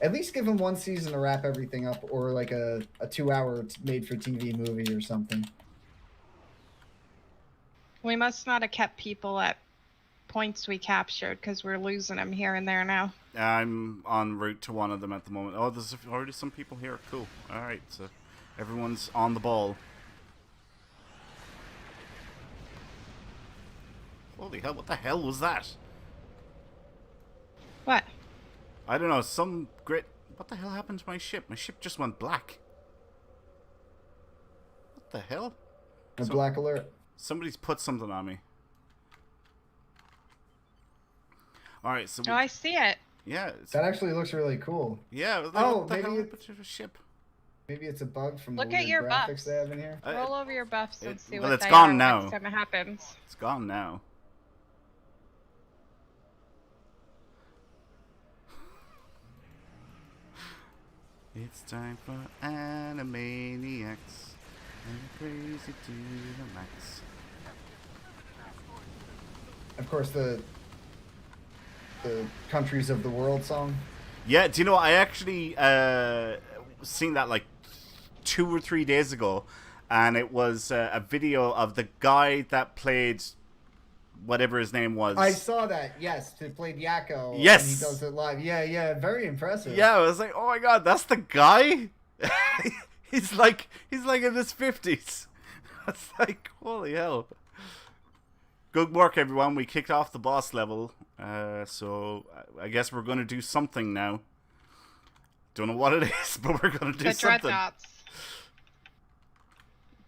At least give them 1 season to wrap everything up, or like a 2-hour made-for-TV movie or something. We must not have kept people at points we captured, because we're losing them here and there now. I'm en route to one of them at the moment. Oh, there's already some people here. Cool. Alright, so everyone's on the ball. Holy hell, what the hell was that? What? I don't know, some great... What the hell happened to my ship? My ship just went black. What the hell? A black alert. Somebody's put something on me. Alright, so... Oh, I see it. Yeah. That actually looks really cool. Yeah. What the hell happened to the ship? Maybe it's a bug from Look the at weird your graphics buffs. they have in here. Roll over your buffs and see well, what it's they gone are now. next time it happens. It's gone now. It's time for Animaniacs and crazy to the max. Of course, the countries of the world song. Yeah, do you know, I actually seen that like 2 or 3 days ago, and it was a video of the guy that played whatever his name was. I saw that, yes, who played Yakko. Yes! And he does it live. Yeah, very impressive. Yeah, I was like, oh my god, that's the guy? he's like in his 50s. That's like, holy hell. Good work, everyone. We kicked off the boss level. So I guess we're going to do something now. Don't know what it is, but we're going to do something. The dreadnoughts.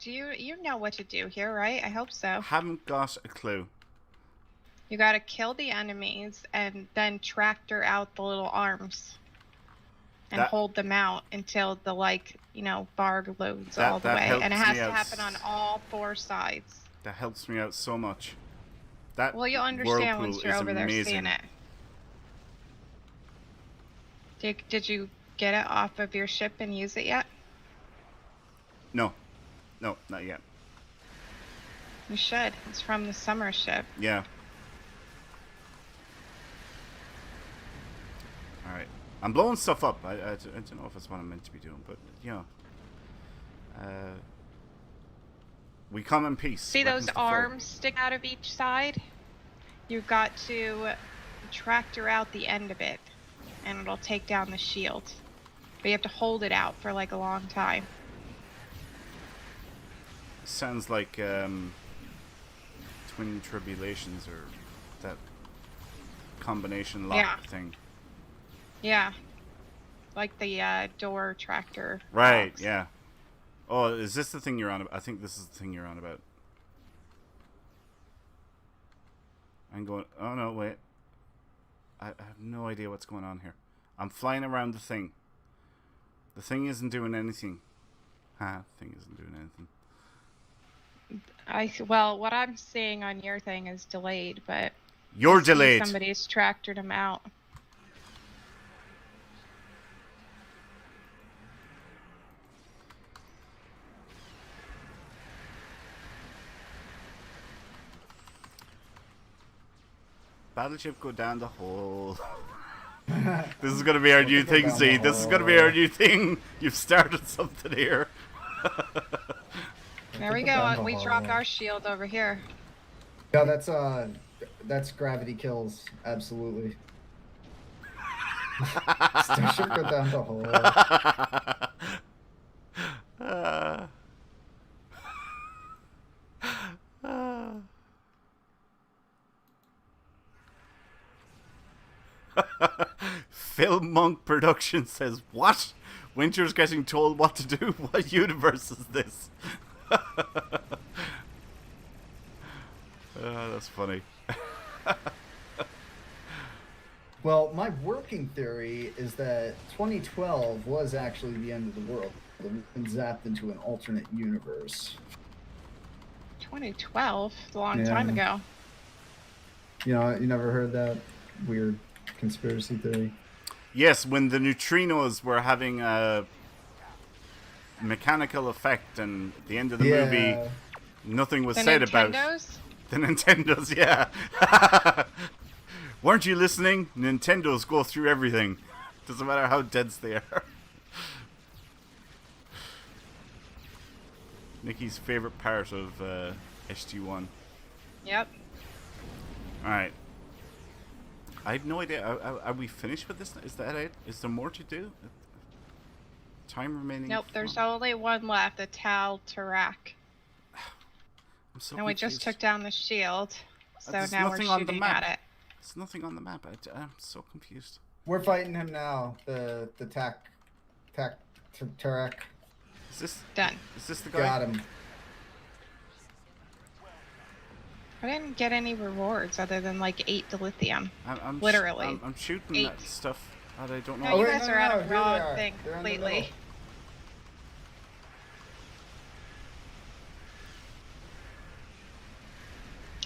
Do you know what to do here, right? I hope so. Haven't got a clue. You gotta kill the enemies and then tractor out the little arms. And hold them out until the, bar loads all the way. And it has to happen on all 4 sides. That helps me out so much. Well, you'll understand once you're over there seeing it. Did you get it off of your ship and use it yet? No, not yet. You should. It's from the summer ship. Yeah. Alright. I'm blowing stuff up. I don't know if that's what I'm meant to be doing, but, we come in peace. See those arms stick out of each side? You've got to tractor out the end of it, and it'll take down the shield. But you have to hold it out for, a long time. Sounds like, Twin Tribulations, or that combination lock thing. Yeah. Like the door tractor. Right, box. Yeah. Oh, is this the thing you're on about? I think this is the thing you're on about. I'm going... Oh, no, wait. I have no idea what's going on here. I'm flying around the thing. The thing isn't doing anything. The thing isn't doing anything. Well, what I'm seeing on your thing is delayed, but... You're delayed. Somebody's tractored him out. Battleship go down the hole. This is gonna be our new thing, Z. This is gonna be our new thing. You've started something here. There we go. We dropped our shield over here. Yeah, that's gravity kills. Absolutely. Starship go down the hole. Phil Monk Production says, what? Winter's getting told what to do? What universe is this? That's funny. Well, my working theory is that 2012 was actually the end of the world. We've been zapped into an alternate universe. 2012? It's a long time ago. You know, you never heard that weird conspiracy theory? Yes, when the neutrinos were having a mechanical effect, and at the end of the movie, nothing was said about the Nintendos. Yeah. Weren't you listening? Nintendos go through everything. Doesn't matter how dense they are. Nikki's favorite part of SG1. Yep. Alright. I have no idea. Are we finished with this? Is that it? Is there more to do? Time remaining? Nope, there's only one left. The Tal Tarak. I'm so and confused. we just took down the shield. So There's now we're nothing on the shooting map. at it. There's nothing on the map. I'm so confused. We're fighting him now. The Tarak. Is this done? Is this the guy? Got him. I didn't get any rewards other than like 8 dilithium. I'm literally. I'm shooting 8. that stuff that I don't know. No, you guys are at a here wrong thing They're completely.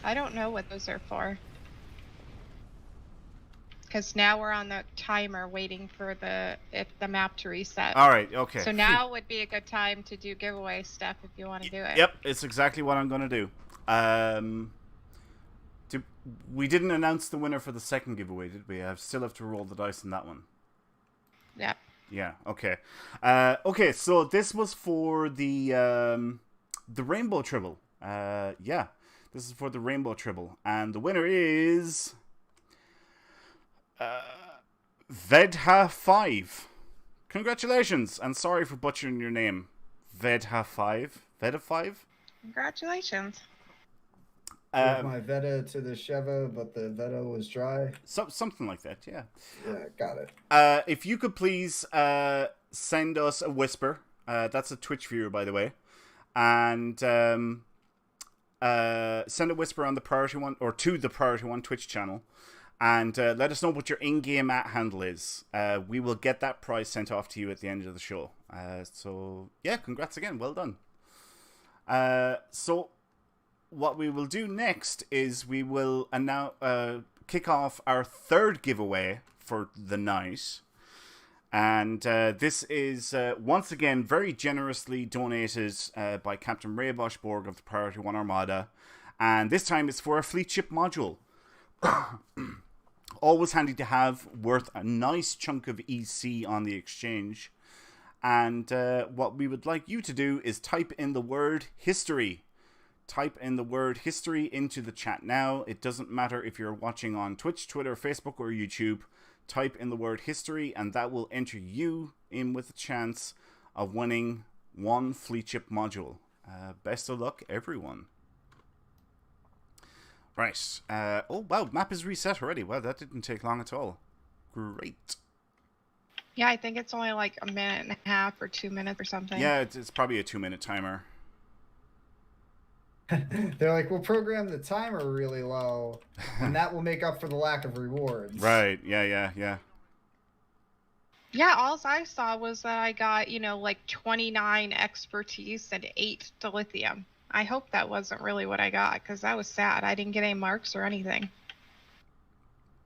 I don't know what those are for. Because now we're on the timer waiting for the map to reset. All right, okay. So now would be a good time to do giveaway stuff if you want to do it. Yep, it's exactly what I'm going to do. We didn't announce the winner for the second giveaway, did we? I still have to roll the dice on that one. Yeah. Yeah, okay. Okay, so this was for the Rainbow Tribble. Yeah, this is for the Rainbow Tribble. And the winner is... Vedha5. Congratulations, and sorry for butchering your name. Vedha5? Vedha5? Gave Congratulations. my Veta to the Sheva, but the Veta was dry. Something like that, yeah. Yeah, got it. If you could please send us a whisper. That's a Twitch viewer, by the way. And send a whisper on the Priority One, or to the Priority One Twitch channel. And let us know what your in-game @ handle is. We will get that prize sent off to you at the end of the show. So, yeah, congrats again. Well done. So, what we will do next is we will kick off our third giveaway for the night. And this is, once again, very generously donated by Captain Ray Boschborg of the Priority 1 Armada. And this time it's for a fleet ship module. Always handy to have, worth a nice chunk of EC on the exchange. And what we would like you to do is type in the word history. Type in the word history into the chat now. It doesn't matter if you're watching on Twitch, Twitter, Facebook, or YouTube. Type in the word history, and that will enter you in with a chance of winning one fleet ship module. Best of luck, everyone. Right. Oh, wow. Map is reset already. Wow, that didn't take long at all. Great. Yeah, I think it's only like a minute and a half or 2 minutes or something. Yeah, it's probably a 2-minute timer. They're like, we'll program the timer really low, and that will make up for the lack of rewards. Right. Yeah. Yeah, all I saw was that I got, like 29 expertise and 8 dilithium. I hope that wasn't really what I got, because that was sad. I didn't get any marks or anything.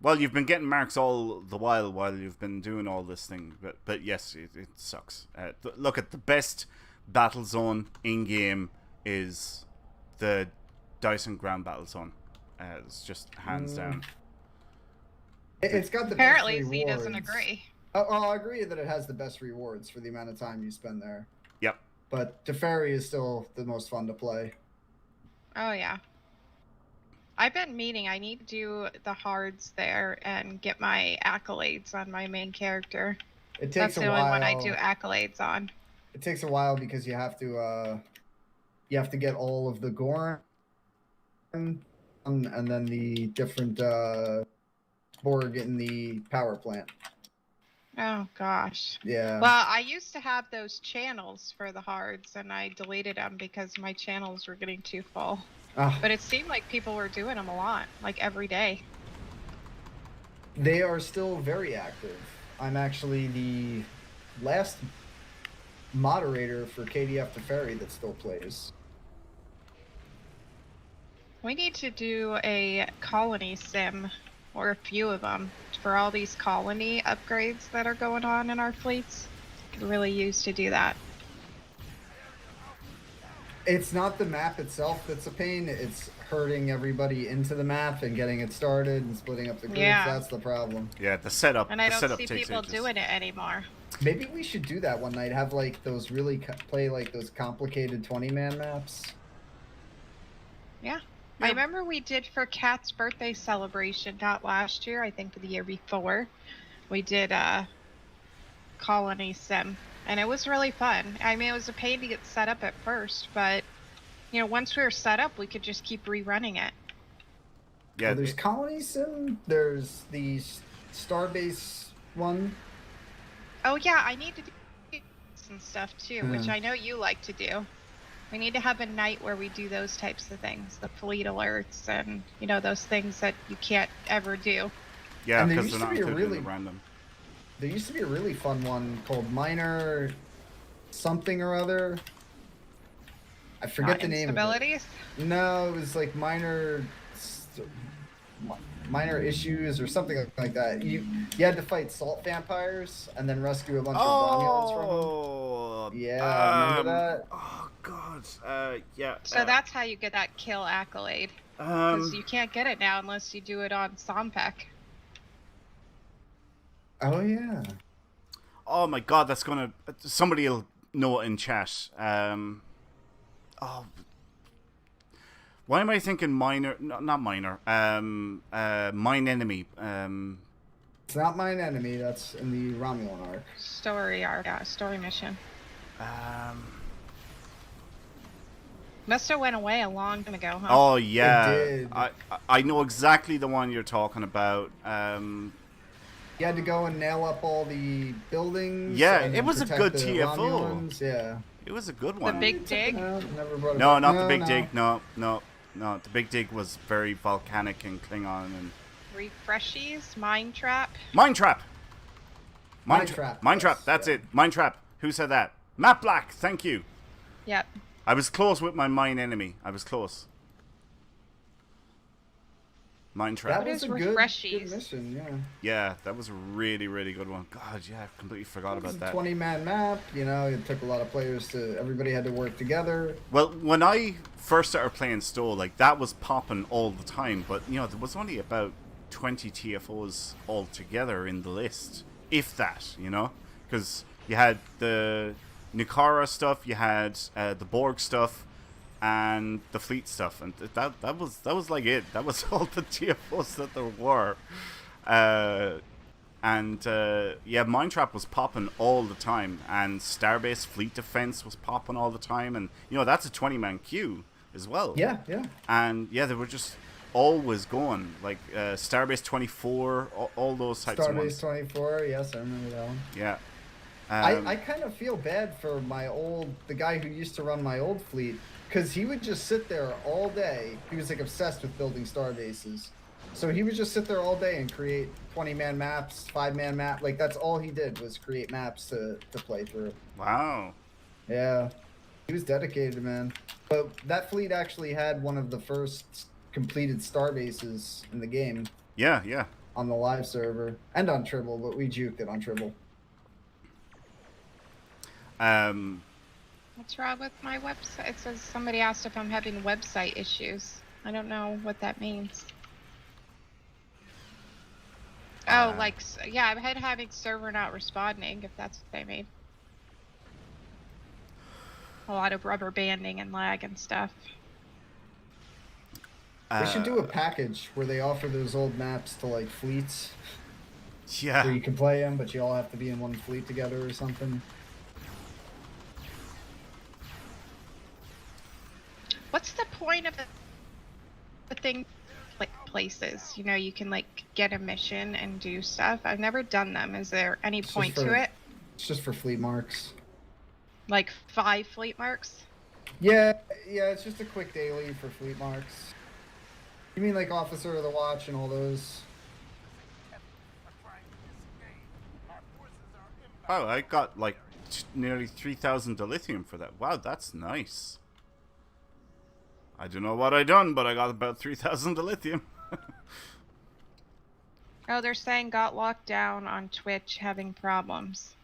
Well, you've been getting marks all the while you've been doing all this thing. But yes, it sucks. Look, at the best battle zone in-game is the Dyson ground battle zone. It's just hands down. It's got the Apparently, best Z rewards. doesn't agree. Oh, I agree that it has the best rewards for the amount of time you spend there. Yep. But Teferi is still the most fun to play. Oh, yeah. I've been meaning I need to do the hards there and get my accolades on my main character. It takes That's a the while. only one I do accolades on. It takes a while because you have to get all of the Gorn and then the different Borg in the power plant. Oh gosh. Yeah. Well, I used to have those channels for the hards, and I deleted them because my channels were getting too full. But it seemed like people were doing them a lot, like every day. They are still very active. I'm actually the last moderator for KDF the Ferry that still plays. We need to do a colony sim, or a few of them, for all these colony upgrades that are going on in our fleets. Could really use to do that. It's not the map itself that's a pain, it's herding everybody into the map and getting it started and splitting up the groups. Yeah. That's the problem. Yeah, the setup. And I the don't setup see takes people ages. doing it anymore. Maybe we should do that one night. Have like those really play like those complicated 20-man maps. Yeah. I remember we did for Kat's birthday celebration, not last year, I think the year before. We did a colony sim, and it was really fun. I mean, it was a pain to get set up at first, but you know, once we were set up, we could just keep rerunning it. Yeah, Well, there's colony sim. There's the Starbase one. Oh yeah, I need to do some stuff too, which I know you like to do. We need to have a night where we do those types of things, the fleet alerts and, you know, those things that you can't ever do. Yeah, because they're not included in the random. There used to be a really fun one called Minor something or other. I forget the name of it. No, it was like minor issues or something like that. You had to fight salt vampires and then rescue a bunch of Romulans from them. Yeah, remember that? Oh god, yeah. So that's how you get that kill accolade. Because you can't get it now unless you do it on Sompek. Oh yeah. Oh my god, that's gonna. Somebody'll know it in chat. Oh. Why am I thinking minor? No, not minor. Mine enemy. It's not Mine Enemy. That's in the Romulan arc. Story arc, yeah, story mission. Must have went away a long time ago, huh? Oh yeah, it did. I know exactly the one you're talking about. You had to go and nail up all the buildings. Yeah, and it was a good TFO. Romulans. Yeah, it was a good one. The Big Dig? No, not the Big Dig. No. The Big Dig was very volcanic and Klingon and. Refreshies, Mine Trap. Mine Trap. Mine Trap. Mine Trap. That's it. Mine Trap. Who said that? Matt Black. Thank you. Yep. I was close with my Mine Enemy. I was close. Mine Trap. That was a good mission, yeah. Yeah, that was a really, really good one. God, yeah, I completely forgot about that. 20-man map, you know, it took a lot of players to... Everybody had to work together. Well, when I first started playing Stow, like, that was popping all the time. But, you know, there was only about 20 TFOs altogether in the list. If that, you know? Because you had the Nikara stuff, you had the Borg stuff, and the fleet stuff, and that was like it. That was all the TFOs that there were. Yeah, Mine Trap was popping all the time, and Starbase Fleet Defense was popping all the time, and you know that's a 20-man queue as well. Yeah. And yeah, they were just always going, like Starbase 24, all those types of ones. Starbase 24, yes, I remember that one. Yeah. I kind of feel bad for the guy who used to run my old fleet, because he would just sit there all day. He was like obsessed with building star bases. So he would just sit there all day and create 20-man maps, 5-man map. Like that's all he did was create maps to play through. Wow. Yeah. He was dedicated, man. But that fleet actually had one of the first completed star bases in the game. Yeah. On the live server. And on Tribble, but we juked it on Tribble. What's wrong with my website? It says somebody asked if I'm having website issues. I don't know what that means. Oh, like, yeah, I've had having server not responding, if that's what they mean. A lot of rubber banding and lag and stuff. They should do a package where they offer those old maps to, like, fleets. Yeah. Where you can play them, but you all have to be in one fleet together or something. What's the point of the thing, like, places. You know, you can like get a mission and do stuff. I've never done them. Is there any point to it? It's just for fleet marks. Like 5 fleet marks? Yeah, it's just a quick daily for fleet marks. You mean like Officer of the Watch and all those? Oh, I got like nearly 3,000 dilithium for that. Wow, that's nice. I don't know what I done, but I got about 3,000 dilithium. Oh, they're saying got locked down on Twitch, having problems.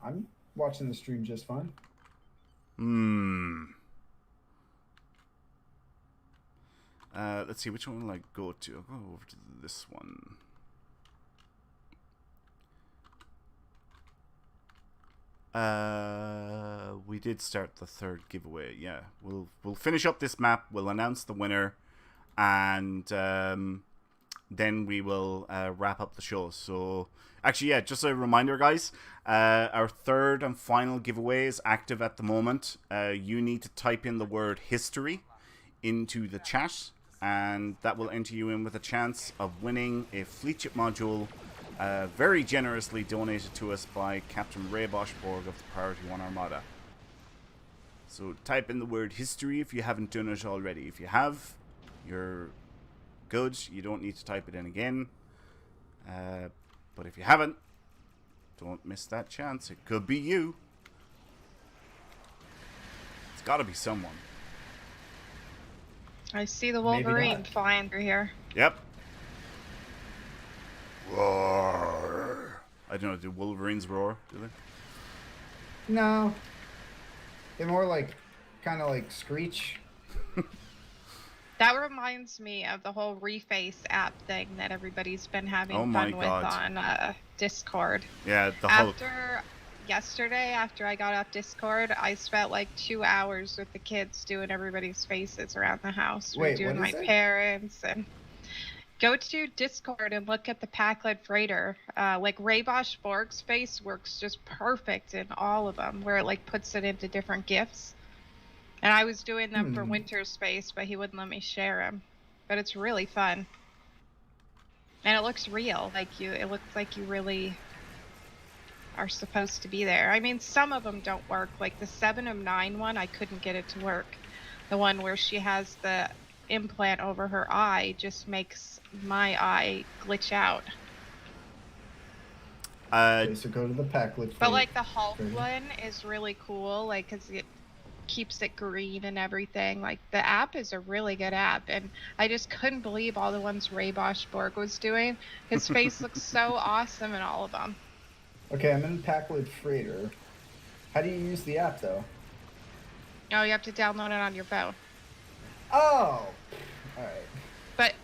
I'm watching the stream just fine. Let's see, which one will I go to? I'll go over to this one. We did start the 3rd giveaway. Yeah, we'll finish up this map. We'll announce the winner, and then we will wrap up the show. So, actually, yeah, just a reminder, guys. Our 3rd and final giveaway is active at the moment. You need to type in the word history into the chat, and that will enter you in with a chance of winning a fleet ship module very generously donated to us by Captain Ray Boschborg of the Priority 1 Armada. So type in the word history if you haven't done it already. If you have, you're good. You don't need to type it in again. But if you haven't, don't miss that chance. It could be you. It's got to be someone. I see the Wolverine flying through here. Yep. Roar. I don't know, do Wolverines roar, do they? No. They're more like, kind of like screech. That reminds me of the whole Reface app thing that everybody's been having fun with on Discord. Yeah, Yesterday, after I got off Discord, I spent like 2 hours with the kids doing everybody's faces around the house. We're doing my parents and... Go to Discord and look at the Packlet Freighter. Like Ray Bosch Borg's face works just perfect in all of them, where it like puts it into different GIFs. And I was doing them for Winter's face, but he wouldn't let me share them. But it's really fun, and it looks real. It looks like you really are supposed to be there. I mean, some of them don't work. Like the 7 of 9 one, I couldn't get it to work. The one where she has the implant over her eye just makes my eye glitch out. So go to the Packlet. But like the Hulk one is really cool, like because it keeps it green and everything. Like the app is a really good app, and I just couldn't believe all the ones Ray Bosch Borg was doing. His face looks so awesome in all of them. Okay, I'm in Packlet Freighter. How do you use the app though? Oh, you have to download it on your phone. Oh, alright. But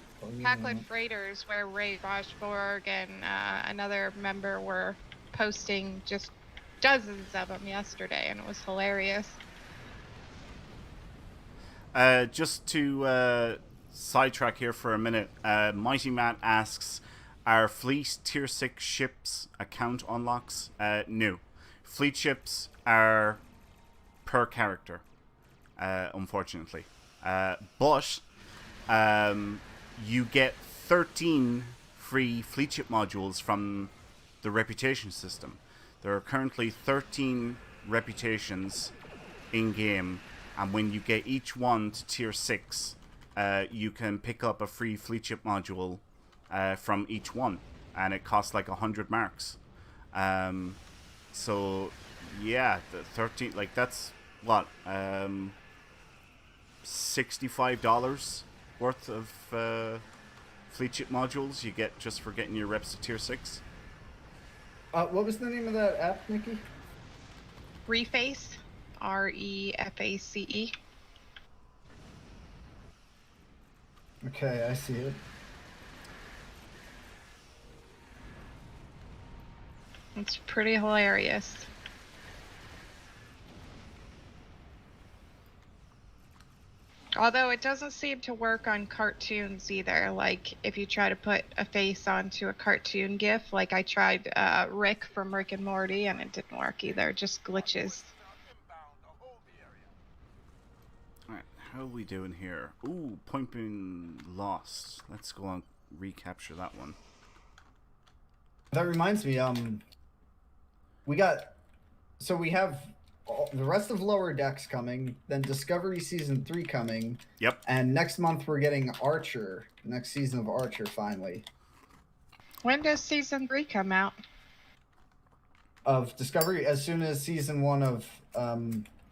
Packlet Freighters, where Ray Boschborg and another member were posting just dozens of them yesterday, and it was hilarious. Just to sidetrack here for a minute, Mighty Matt asks, are fleet tier 6 ships account unlocks? No. Fleet ships are per character, unfortunately. But you get 13 free fleet ship modules from the reputation system. There are currently 13 reputations in game, and when you get each one to tier 6, you can pick up a free fleet ship module from each one, and it costs like 100 marks. So yeah, the 13, like that's what, $65 worth of fleet ship modules you get just for getting your reps to tier 6. What was the name of that app, Nikki? Reface, Reface. Okay, I see it. It's pretty hilarious. Although it doesn't seem to work on cartoons either. Like if you try to put a face onto a cartoon GIF, like I tried Rick from Rick and Morty, and it didn't work either. It just glitches. How are we doing here? Ooh, point being lost. Let's go on recapture that one. That reminds me, we have the rest of Lower Decks coming, then Discovery Season 3 coming. Yep. And next month we're getting Archer, next season of Archer, finally. When does Season 3 come out? Of Discovery, as soon as Season 1 of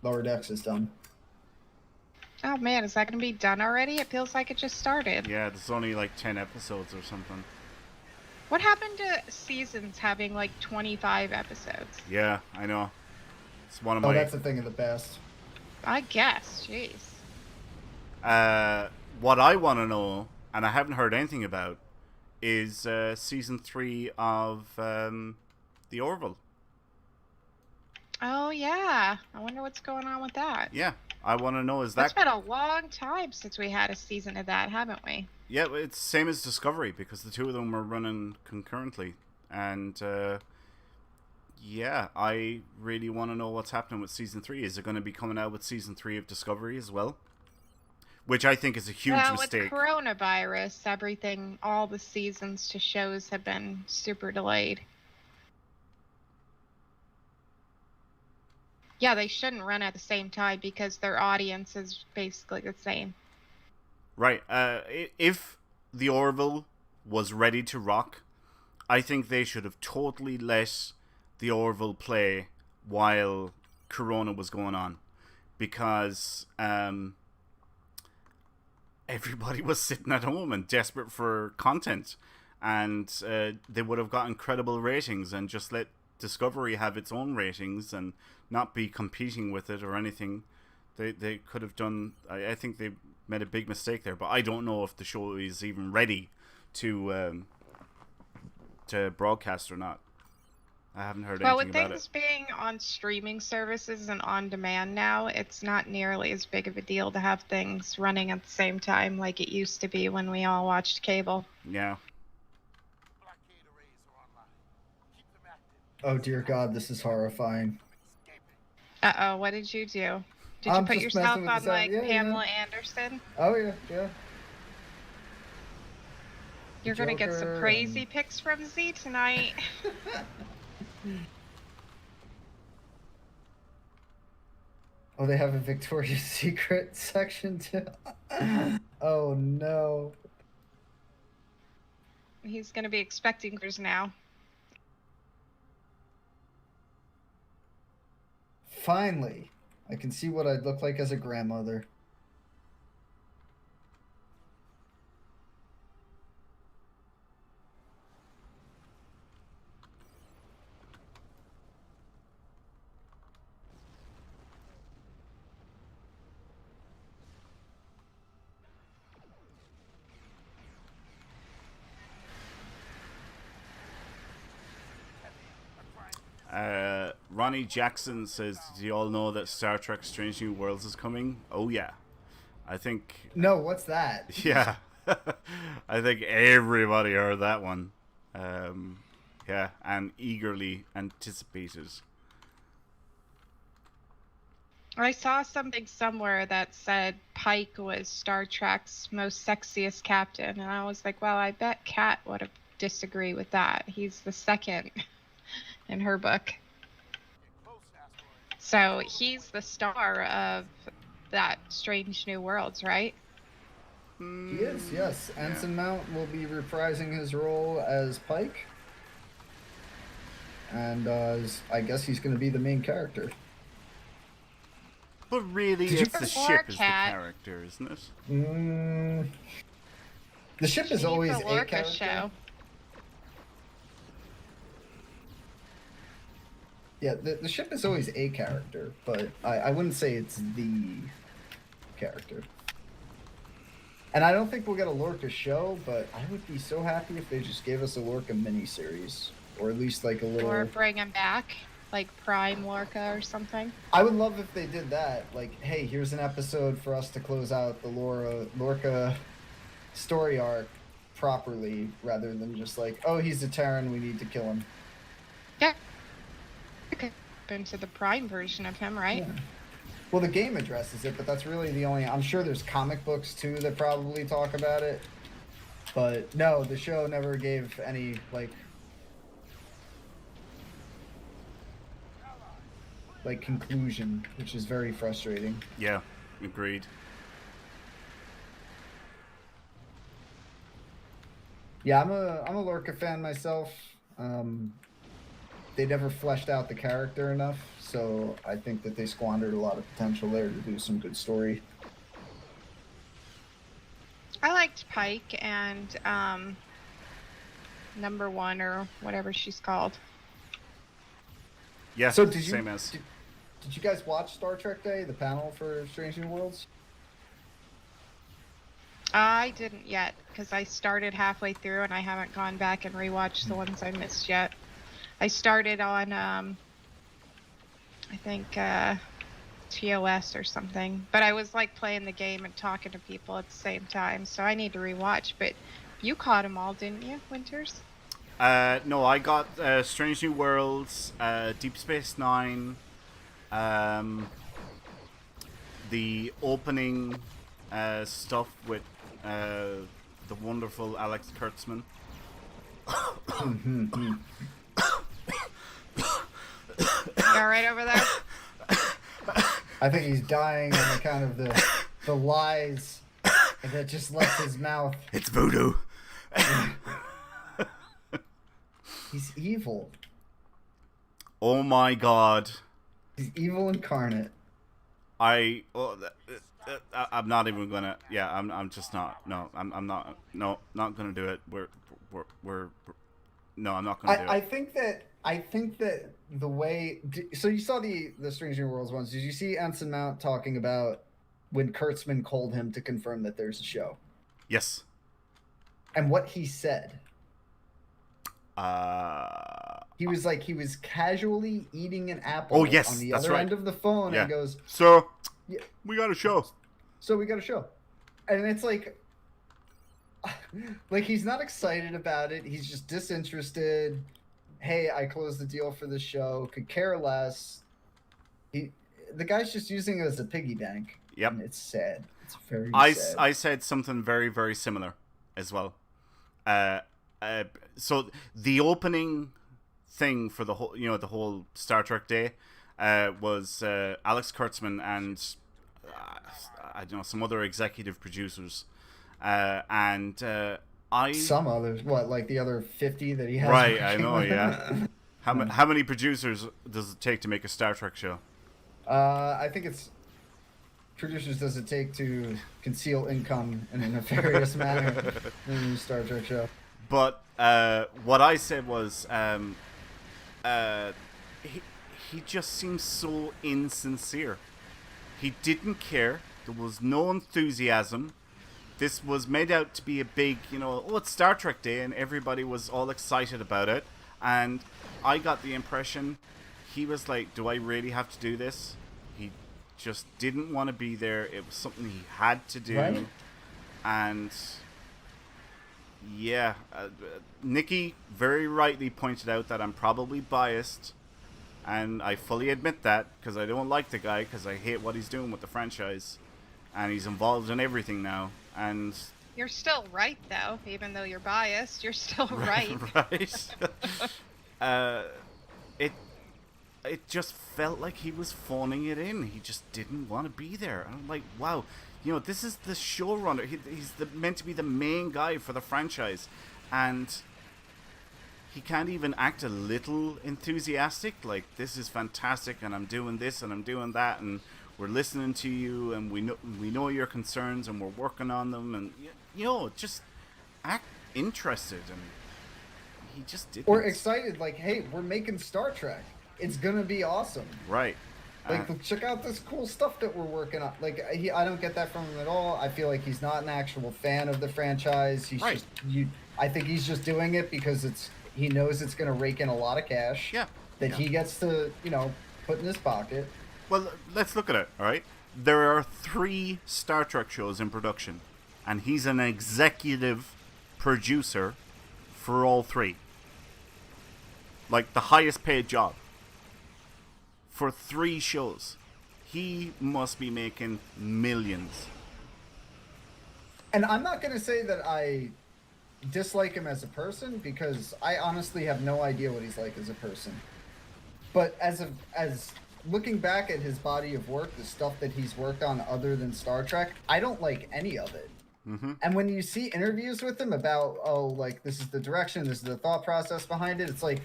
Lower Decks is done. Oh man, is that going to be done already? It feels like it just started. Yeah, there's only like 10 episodes or something. What happened to seasons having like 25 episodes? Yeah, I know. It's one of my... Oh, that's a thing of the past. I guess, jeez. What I want to know, and I haven't heard anything about, is Season 3 of The Orville. Oh yeah, I wonder what's going on with that. Yeah, I want to know, is that... It's been a long time since we had a season of that, haven't we? Yeah, it's same as Discovery, because the two of them were running concurrently. And, yeah, I really want to know what's happening with Season 3. Is it going to be coming out with Season 3 of Discovery as well? Which I think is a huge mistake. With coronavirus, everything, all the seasons to shows have been super delayed. Yeah, they shouldn't run at the same time because their audience is basically the same. Right. If The Orville was ready to rock, I think they should have totally let The Orville play while Corona was going on. Because everybody was sitting at home and desperate for content. And they would have got incredible ratings and just let Discovery have its own ratings and not be competing with it or anything. They could have done... I think they made a big mistake there, but I don't know if the show is even ready to broadcast or not. I haven't heard anything about it. Well, with things being on streaming services and on demand now, it's not nearly as big of a deal to have things running at the same time like it used to be when we all watched cable. Yeah. Oh dear God, this is horrifying. Uh-oh, what did you do? Did you put yourself on like Pamela Anderson? Oh yeah. You're gonna get some crazy pics from Z tonight. Oh, they have a Victoria's Secret section too. Oh no. He's gonna be expecting hers now. Finally, I can see what I'd look like as a grandmother. Ronnie Jackson says, do you all know that Star Trek Strange New Worlds is coming? Oh yeah. I think... No, what's that? Yeah. I think everybody heard that one. Yeah, and eagerly anticipated. I saw something somewhere that said Pike was Star Trek's most sexiest captain, and I was like, well, I bet Kat would have disagreed with that. He's the second in her book. So he's the star of that Strange New Worlds, right? He is, yes. Anson Mount will be reprising his role as Pike. And I guess he's going to be the main character. But really, it's the ship is the character, isn't it? The ship is always a character. Show. Yeah, the ship is always a character, but I wouldn't say it's the character. And I don't think we'll get a Lorca show, but I would be so happy if they just gave us a Lorca miniseries. Or at least like a little... Or bring him back, like Prime Lorca or something. I would love if they did that. Like, hey, here's an episode for us to close out the Lorca story arc properly, rather than just like, oh, he's a Terran, we need to kill him. Yeah. Okay. Into the Prime version of him, right? Well, the game addresses it, but that's really the only. I'm sure there's comic books too that probably talk about it. But no, the show never gave any like conclusion, which is very frustrating. Yeah, agreed. Yeah, I'm a Lorca fan myself. They never fleshed out the character enough, so I think that they squandered a lot of potential there to do some good story. I liked Pike and number 1 or whatever she's called. Yeah, so did you guys watch Star Trek Day, the panel for Strange New Worlds? I didn't yet, because I started halfway through and I haven't gone back and rewatched the ones I missed yet. I started on, I think, TOS or something. But I was, like, playing the game and talking to people at the same time, so I need to rewatch. But you caught them all, didn't you, Winters? No, I got Strange New Worlds, Deep Space Nine, the opening stuff with the wonderful Alex Kurtzman. You all right over there? I think he's dying on account of the lies that just left his mouth. It's voodoo. He's evil. Oh my god. He's evil incarnate. I'm not even gonna. Yeah, I'm just not. No, I'm not. No, not gonna do it. No, I'm not gonna do it. I think that the way. So you saw the Strange New Worlds ones. Did you see Anson Mount talking about when Kurtzman called him to confirm that there's a show? Yes. And what he said. He was casually eating an apple. Oh yes, on the that's other right. end of the phone, yeah. And goes, "So, yeah, we got a show. So we got a show," and it's like he's not excited about it. He's just disinterested. Hey, I closed the deal for the show. Could care less. The guy's just using it as a piggy bank. Yep, and it's sad. It's very sad. I said something very, very similar as well. So the opening thing for the whole Star Trek Day was Alex Kurtzman and I don't know, some other executive producers some others, like the other 50 that he has, right? I know, yeah. How many producers does it take to make a Star Trek show? I think it's producers does it take to conceal income in a nefarious manner in a Star Trek show. But what I said was, he just seems so insincere. He didn't care. There was no enthusiasm. This was made out to be a big, it's Star Trek Day, and everybody was all excited about it. And I got the impression he was like, do I really have to do this? He just didn't want to be there. It was something he had to do. Right. And yeah, Nikki very rightly pointed out that I'm probably biased, and I fully admit that because I don't like the guy because I hate what he's doing with the franchise, and he's involved in everything now. And you're still right, though, even though you're biased. You're still right. Right. It just felt like he was phoning it in. He just didn't want to be there. And I'm like, wow. This is the showrunner. He's meant to be the main guy for the franchise, and he can't even act a little enthusiastic. Like, this is fantastic, and I'm doing this, and I'm doing that, and we're listening to you, and we know your concerns, and we're working on them, and just act interested. And he just didn't. Or excited, like, hey, we're making Star Trek. It's gonna be awesome. Right. Check out this cool stuff that we're working on. I don't get that from him at all. I feel like he's not an actual fan of the franchise. He's right. I think he's just doing it because he knows it's going to rake in a lot of cash. Yeah. That he gets to, put in his pocket. Well, let's look at it, all right? There are 3 Star Trek shows in production, and he's an executive producer for all 3. Like, the highest paid job. For 3 shows. he must be making millions. And I'm not going to say that I dislike him as a person, because I honestly have no idea what he's like as a person. But as looking back at his body of work, the stuff that he's worked on other than Star Trek, I don't like any of it. Mm-hmm. And when you see interviews with him about, oh, like, this is the direction, this is the thought process behind it, it's like,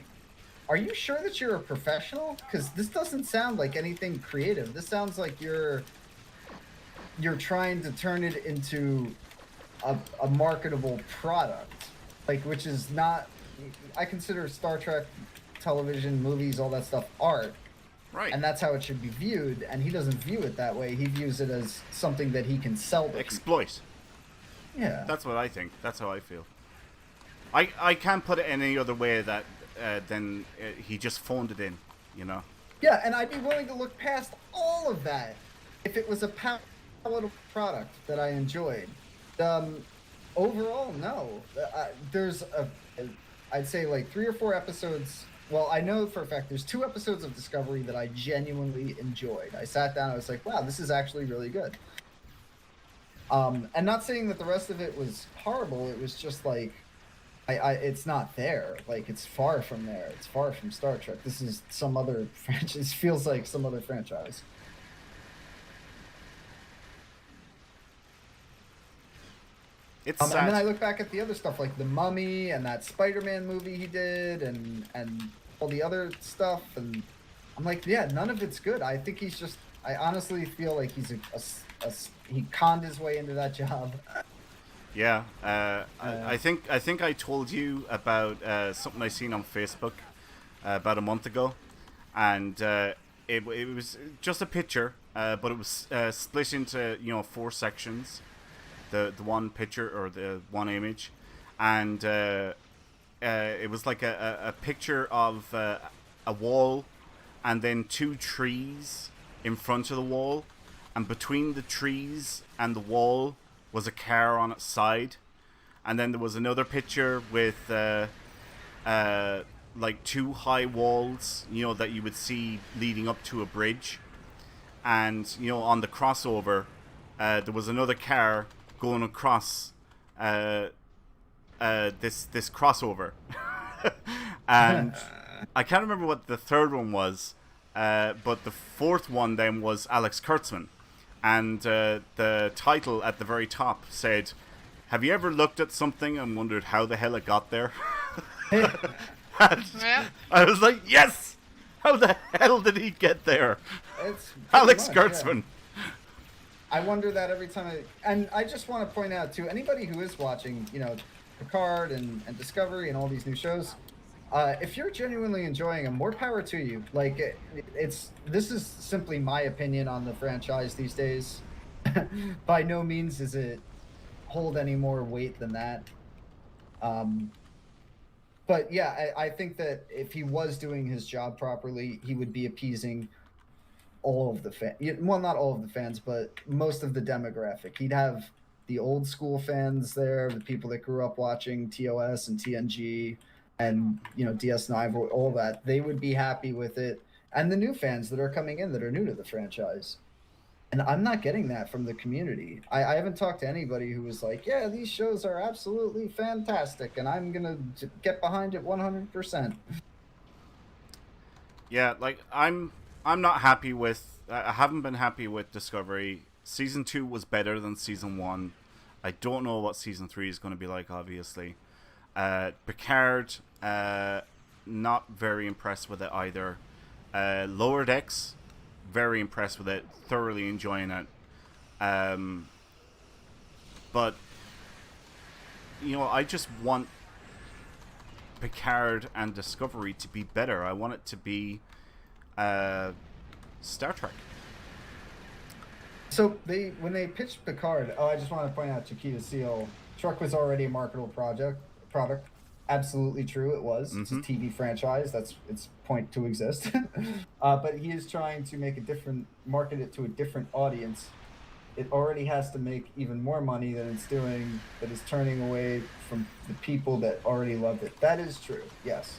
are you sure that you're a professional? Because this doesn't sound like anything creative. This sounds like you're trying to turn it into a marketable product, like, which is not. I consider Star Trek television, movies, all that stuff art, right? And that's how it should be viewed. And he doesn't view it that way. He views it as something that he can sell to exploit. Yeah, that's what I think. That's how I feel. I can't put it any other way that than he just phoned it in, you know. Yeah, and I'd be willing to look past all of that if it was a palatable product that I enjoyed. Overall, no. There's I'd say like 3 or 4 episodes. Well, I know for a fact there's 2 episodes of Discovery that I genuinely enjoyed. I sat down, I was like, wow, this is actually really good. And not saying that the rest of it was horrible. It was just like, it's not there. Like, it's far from there. It's far from Star Trek. This is some other franchise. Feels like some other franchise. It's and then I look back at the other stuff, like The Mummy and that Spider-Man movie he did, and all the other stuff, and I'm like, yeah, none of it's good. I think he's just. I honestly feel like he's he conned his way into that job. Yeah, I think I told you about something I seen on Facebook about a month ago, and it was just a picture, but it was split into 4 sections. The one picture or the one image, and it was like a picture of a wall, and then 2 trees in front of the wall, and between the trees and the wall was a car on its side, and then there was another picture with like 2 high walls, that you would see leading up to a bridge, and on the crossover, there was another car going across this crossover, and I can't remember what the third one was, but the fourth one then was Alex Kurtzman, and the title at the very top said, "Have you ever looked at something and wondered how the hell it got there?" Yeah. I was like, yes! How the hell did he get there? It's Alex much, Kurtzman. Yeah. I wonder that every time and I just want to point out to anybody who is watching, Picard and Discovery and all these new shows, if you're genuinely enjoying them, more power to you. Like, this is simply my opinion on the franchise these days. By no means does it hold any more weight than that. But yeah, I think that if he was doing his job properly, he would be appeasing all of the fans. Well, not all of the fans, but most of the demographic. He'd have the old school fans there, the people that grew up watching TOS and TNG and, DS9, all that. They would be happy with it. And the new fans that are coming in that are new to the franchise. And I'm not getting that from the community. I haven't talked to anybody who was like, yeah, these shows are absolutely fantastic, and I'm going to get behind it 100%. Yeah, like, I'm not happy with... I haven't been happy with Discovery. Season 2 was better than Season 1. I don't know what Season 3 is going to be like, obviously. Picard, not very impressed with it either. Lower Decks, very impressed with it. Thoroughly enjoying it. But, I just want Picard and Discovery to be better. I want it to be... Star Trek. So when they pitched Picard, I just want to point out Chiquita Seal. Trek was already a marketable product. Absolutely true, it was. It's a TV franchise. That's its point to exist. But he is trying to market it to a different audience. It already has to make even more money than it's doing. That is turning away from the people that already loved it. That is true. Yes,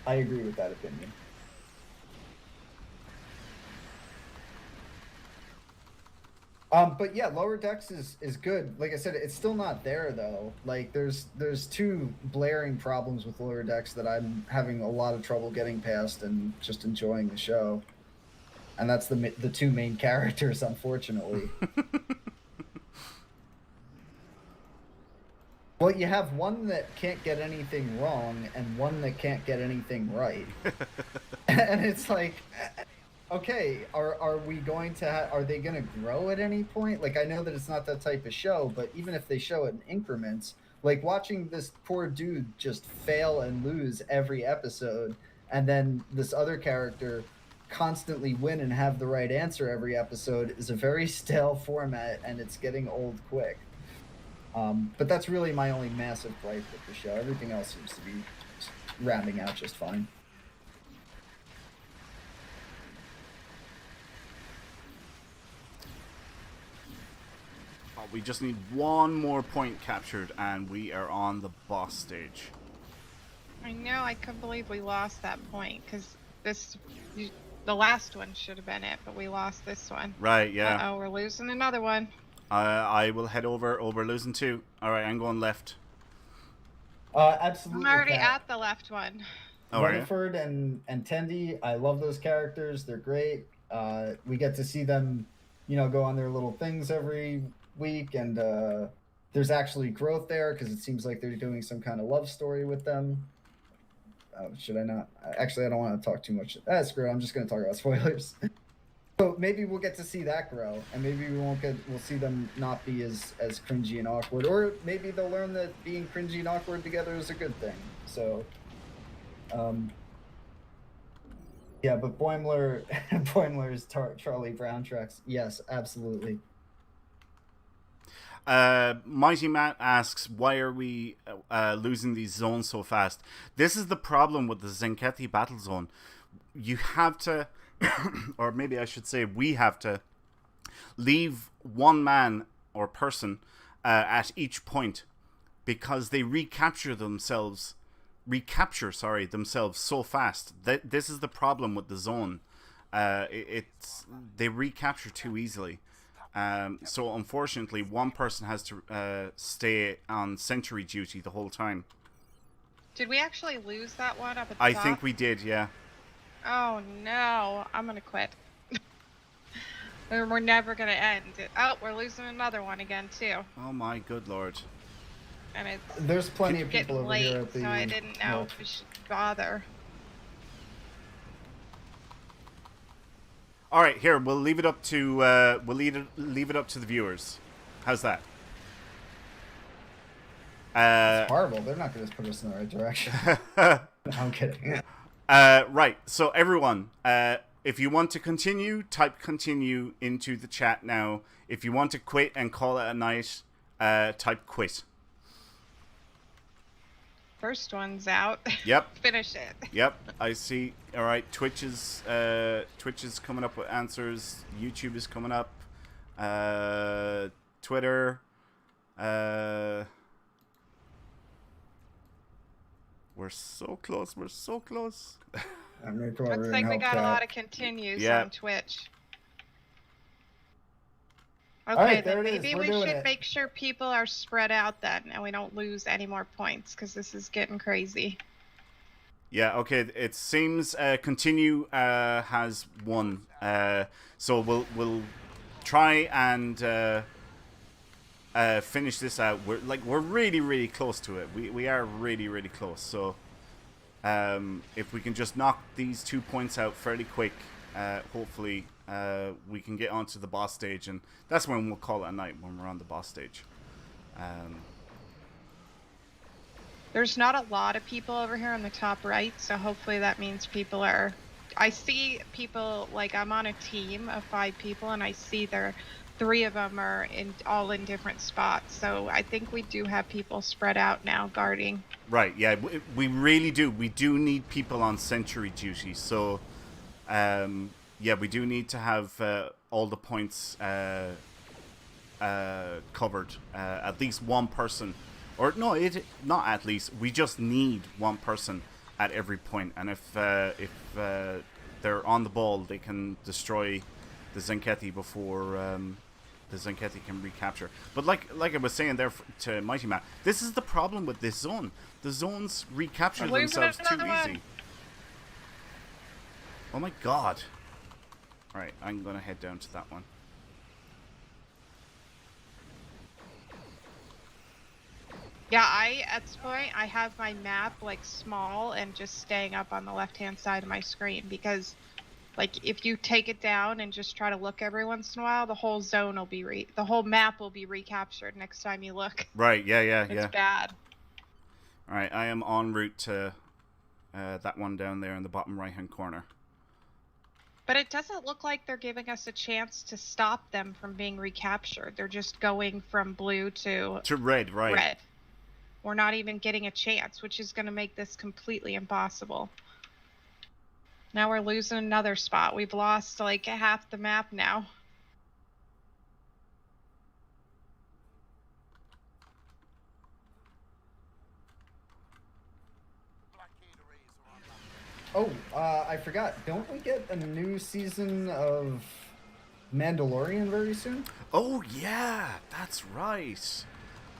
I agree with that opinion. But yeah, Lower Decks is good. Like I said, it's still not there though. Like there's two blaring problems with Lower Decks that I'm having a lot of trouble getting past and just enjoying the show. And that's the two main characters, unfortunately. Well, you have one that can't get anything wrong and one that can't get anything right. And it's like, okay, are we going to are they going to grow at any point? Like, I know that it's not that type of show, but even if they show it in increments, like watching this poor dude just fail and lose every episode, and then this other character constantly win and have the right answer every episode is a very stale format, and it's getting old quick. But that's really my only massive gripe with the show. Everything else seems to be rounding out just fine. Oh, we just need one more point captured, and we are on the boss stage. I know, I couldn't believe we lost that point, because the last one should have been it, but we lost this one. Right, yeah. Uh-oh, we're losing another one. I will head over. Oh, we're losing two. All right, I'm going left. Absolutely. I'm already at the left one. Oh, Rutherford and Tendi, I love those characters. They're great. We get to see them, go on their little things every week, and there's actually growth there because it seems like they're doing some kind of love story with them. Should I not? Actually, I don't want to talk too much. Screw it. I'm just going to talk about spoilers. So maybe we'll get to see that grow, and maybe we'll see them not be as cringy and awkward, or maybe they'll learn that being cringy and awkward together is a good thing. So, yeah, but Boimler's Charlie Brown tracks. Yes, absolutely. Mighty Matt asks, why are we losing these zones so fast? This is the problem with the Zenkethi battle zone. You have to, or maybe I should say we have to, leave one man or person at each point, because they recapture themselves so fast. This is the problem with the zone. They recapture too easily. So unfortunately, one person has to stay on sentry duty the whole time. Did we actually lose that one up at the I top? think we did, yeah. Oh no, I'm gonna quit. We're never gonna end. Oh, we're losing another one again too. Oh my good lord. And there's plenty of people getting over late, here at the. so I didn't know if we should bother. All right, here we'll leave it up to leave it up to the viewers. How's that? It's horrible. They're not going to put us in the right direction. No, I'm kidding. Right. So everyone, if you want to continue, type continue into the chat now. If you want to quit and call it a night, type quit. First one's out. Yep. Finish it. Yep. I see. All right. Twitch is coming up with answers. YouTube is coming up. Twitter. We're so close. We're so close. Looks like we got a lot of continues on Twitch. Okay, right, then maybe we should make sure people are spread out then, and we don't lose any more points, because this is getting crazy. Yeah, okay. It seems continue has won. So we'll try and finish this out. We're really close to it. We are really close. So if we can just knock these 2 points out fairly quick, hopefully we can get onto the boss stage, and that's when we'll call it a night, when we're on the boss stage. There's not a lot of people over here on the top right, so hopefully that means people are... I see people, like I'm on a team of 5 people, and I see 3 of them are all in different spots, so I think we do have people spread out now guarding. Right, yeah, we really do. We do need people on sentry duty, so yeah, we do need to have all the points covered. At least one person, or no, not at least. We just need one person at every point, and if they're on the ball, they can destroy the Zenkethi before the Zenkethi can recapture. But like I was saying there to Mighty Matt, this is the problem with this zone. The zones recapture themselves too easy. Oh my god. Alright, I'm gonna head down to that one. Yeah, at this point, I have my map, like, small and just staying up on the left-hand side of my screen, because, like, if you take it down and just try to look every once in a while, the whole zone will be the whole map will be recaptured next time you look. Right, yeah. It's bad. Alright, I am en route to that one down there in the bottom right-hand corner. But it doesn't look like they're giving us a chance to stop them from being recaptured. They're just going from blue to red, right. Red. We're not even getting a chance, which is going to make this completely impossible. Now we're losing another spot. We've lost like half the map now. Oh, I forgot. Don't we get a new season of Mandalorian very soon? Oh yeah, that's right.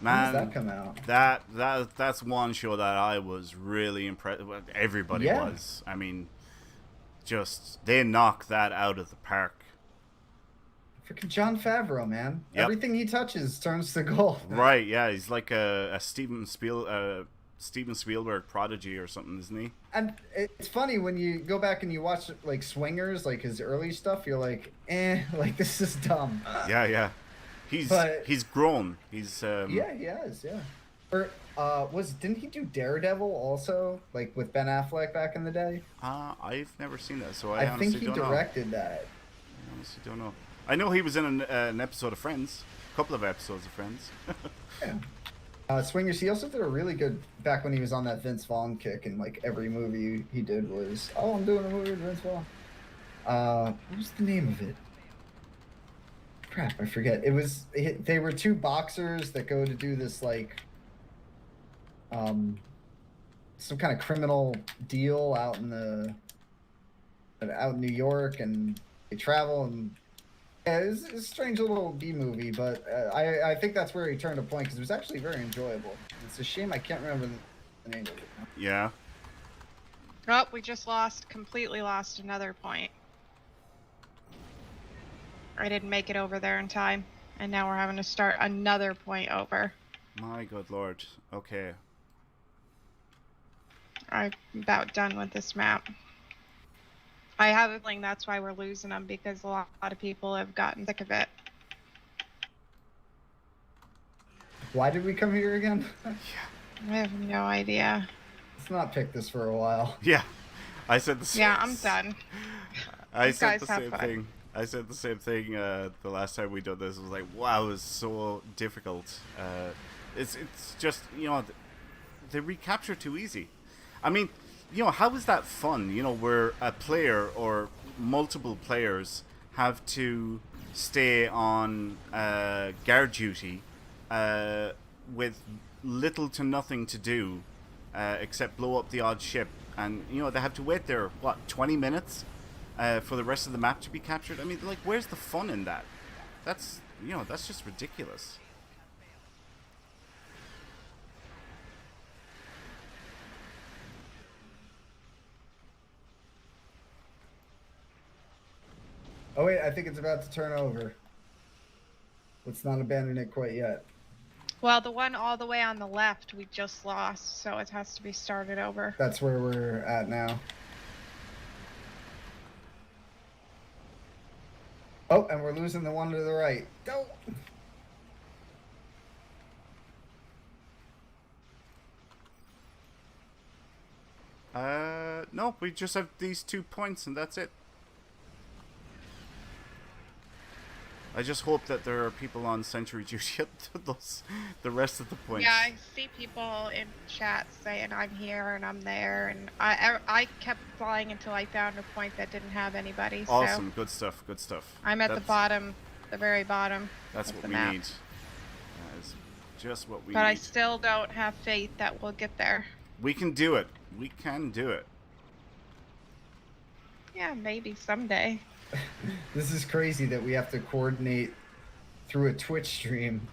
Man, when does that come out? That's one show that I was really impressed with. Everybody was. I mean, just they knocked that out of the park. Freaking Jon Favreau, man. Yep. Everything he touches turns to gold. Right, yeah, he's like a Steven Spielberg prodigy or something, isn't he? And it's funny when you go back and you watch like Swingers, like his early stuff, you're like, like this is dumb. Yeah. He's grown. He's yeah, he has, yeah. Or didn't he do Daredevil also, like with Ben Affleck back in the day? I've never seen that, so I honestly think he don't know. directed that. I honestly don't know. I know he was in an episode of Friends, a couple of episodes of Friends. Yeah. Swingers, he also did a really good, back when he was on that Vince Vaughn kick, and like every movie he did was, I'm doing a movie with Vince Vaughn. What was the name of it? Crap, I forget. They were two boxers that go to do this like some kind of criminal deal out in New York, and they travel, and it's a strange little B movie, but I think that's where he turned a point, because it was actually very enjoyable. It's a shame I can't remember the name of it. Yeah. Oh, we just completely lost another point. I didn't make it over there in time, and now we're having to start another point over. My good lord. Okay. I'm about done with this map. I have a feeling that's why we're losing them, because a lot of people have gotten sick of it. Why did we come here again? I have no idea. Let's not pick this for a while. Yeah. I said the same. Yeah, I'm done. I said the same thing. The last time we did this. It was like, wow, it was so difficult. It's just, they recapture too easy. I mean, how is that fun? Where a player or multiple players have to stay on guard duty with little to nothing to do except blow up the odd ship, and they have to wait there 20 minutes for the rest of the map to be captured. I mean, like, where's the fun in that? That's just ridiculous. Oh wait, I think it's about to turn over. Let's not abandon it quite yet. Well, the one all the way on the left we just lost, so it has to be started over. That's where we're at now. Oh, and we're losing the one to the right. Go! No, we just have these 2 points and that's it. I just hope that there are people on Century duty at the rest of the points. Yeah, I see people in chat saying I'm here and I'm there, and I kept flying until I found a point that didn't have anybody. Awesome, so good stuff. I'm at the bottom, the very bottom. That's what we need. That is just what we need. But I still don't have faith that we'll get there. We can do it. We can do it. Yeah, maybe someday. This is crazy that we have to coordinate through a Twitch stream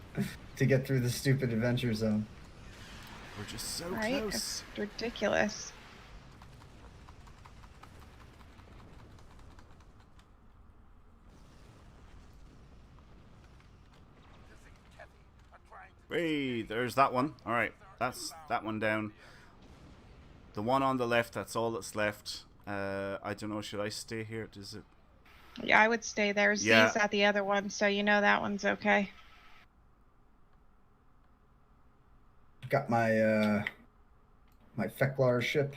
to get through the stupid adventure zone. We're just so right? close. It's ridiculous. Hey, there's that one. All right, that's that one down. The one on the left, that's all that's left. I don't know, should I stay here? Does it? Yeah, I would stay there. Yeah. Z's at the other one, so you know that one's okay. Got my my Feklar ship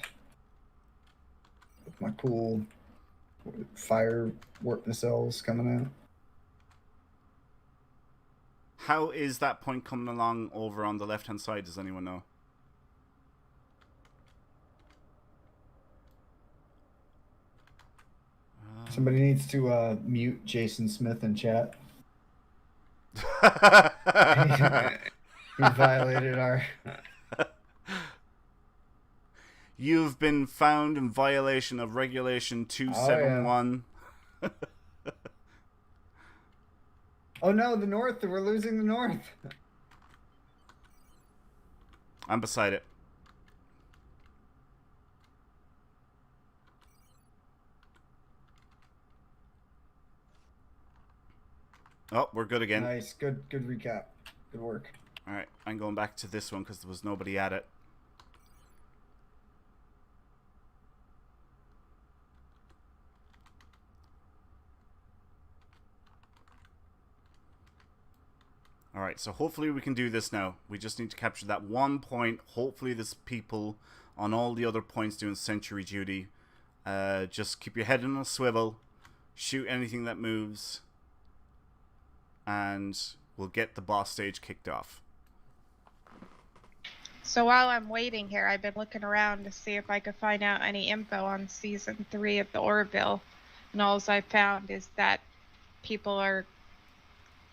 with my cool fire warp missiles coming out. How is that point coming along over on the left-hand side? Does anyone know? Somebody needs to mute Jason Smith in chat. He violated our... You've been found in violation of Regulation 271. Oh, yeah. Oh no, the North! We're losing the North! I'm beside it. Oh, we're good again. Nice, good recap. Good work. Alright, I'm going back to this one because there was nobody at it. Alright, so hopefully we can do this now. We just need to capture that one point. Hopefully there's people on all the other points doing sentry duty. Just keep your head on a swivel. Shoot anything that moves. And we'll get the boss stage kicked off. So while I'm waiting here, I've been looking around to see if I could find out any info on Season 3 of the Orville. And all I found is that people are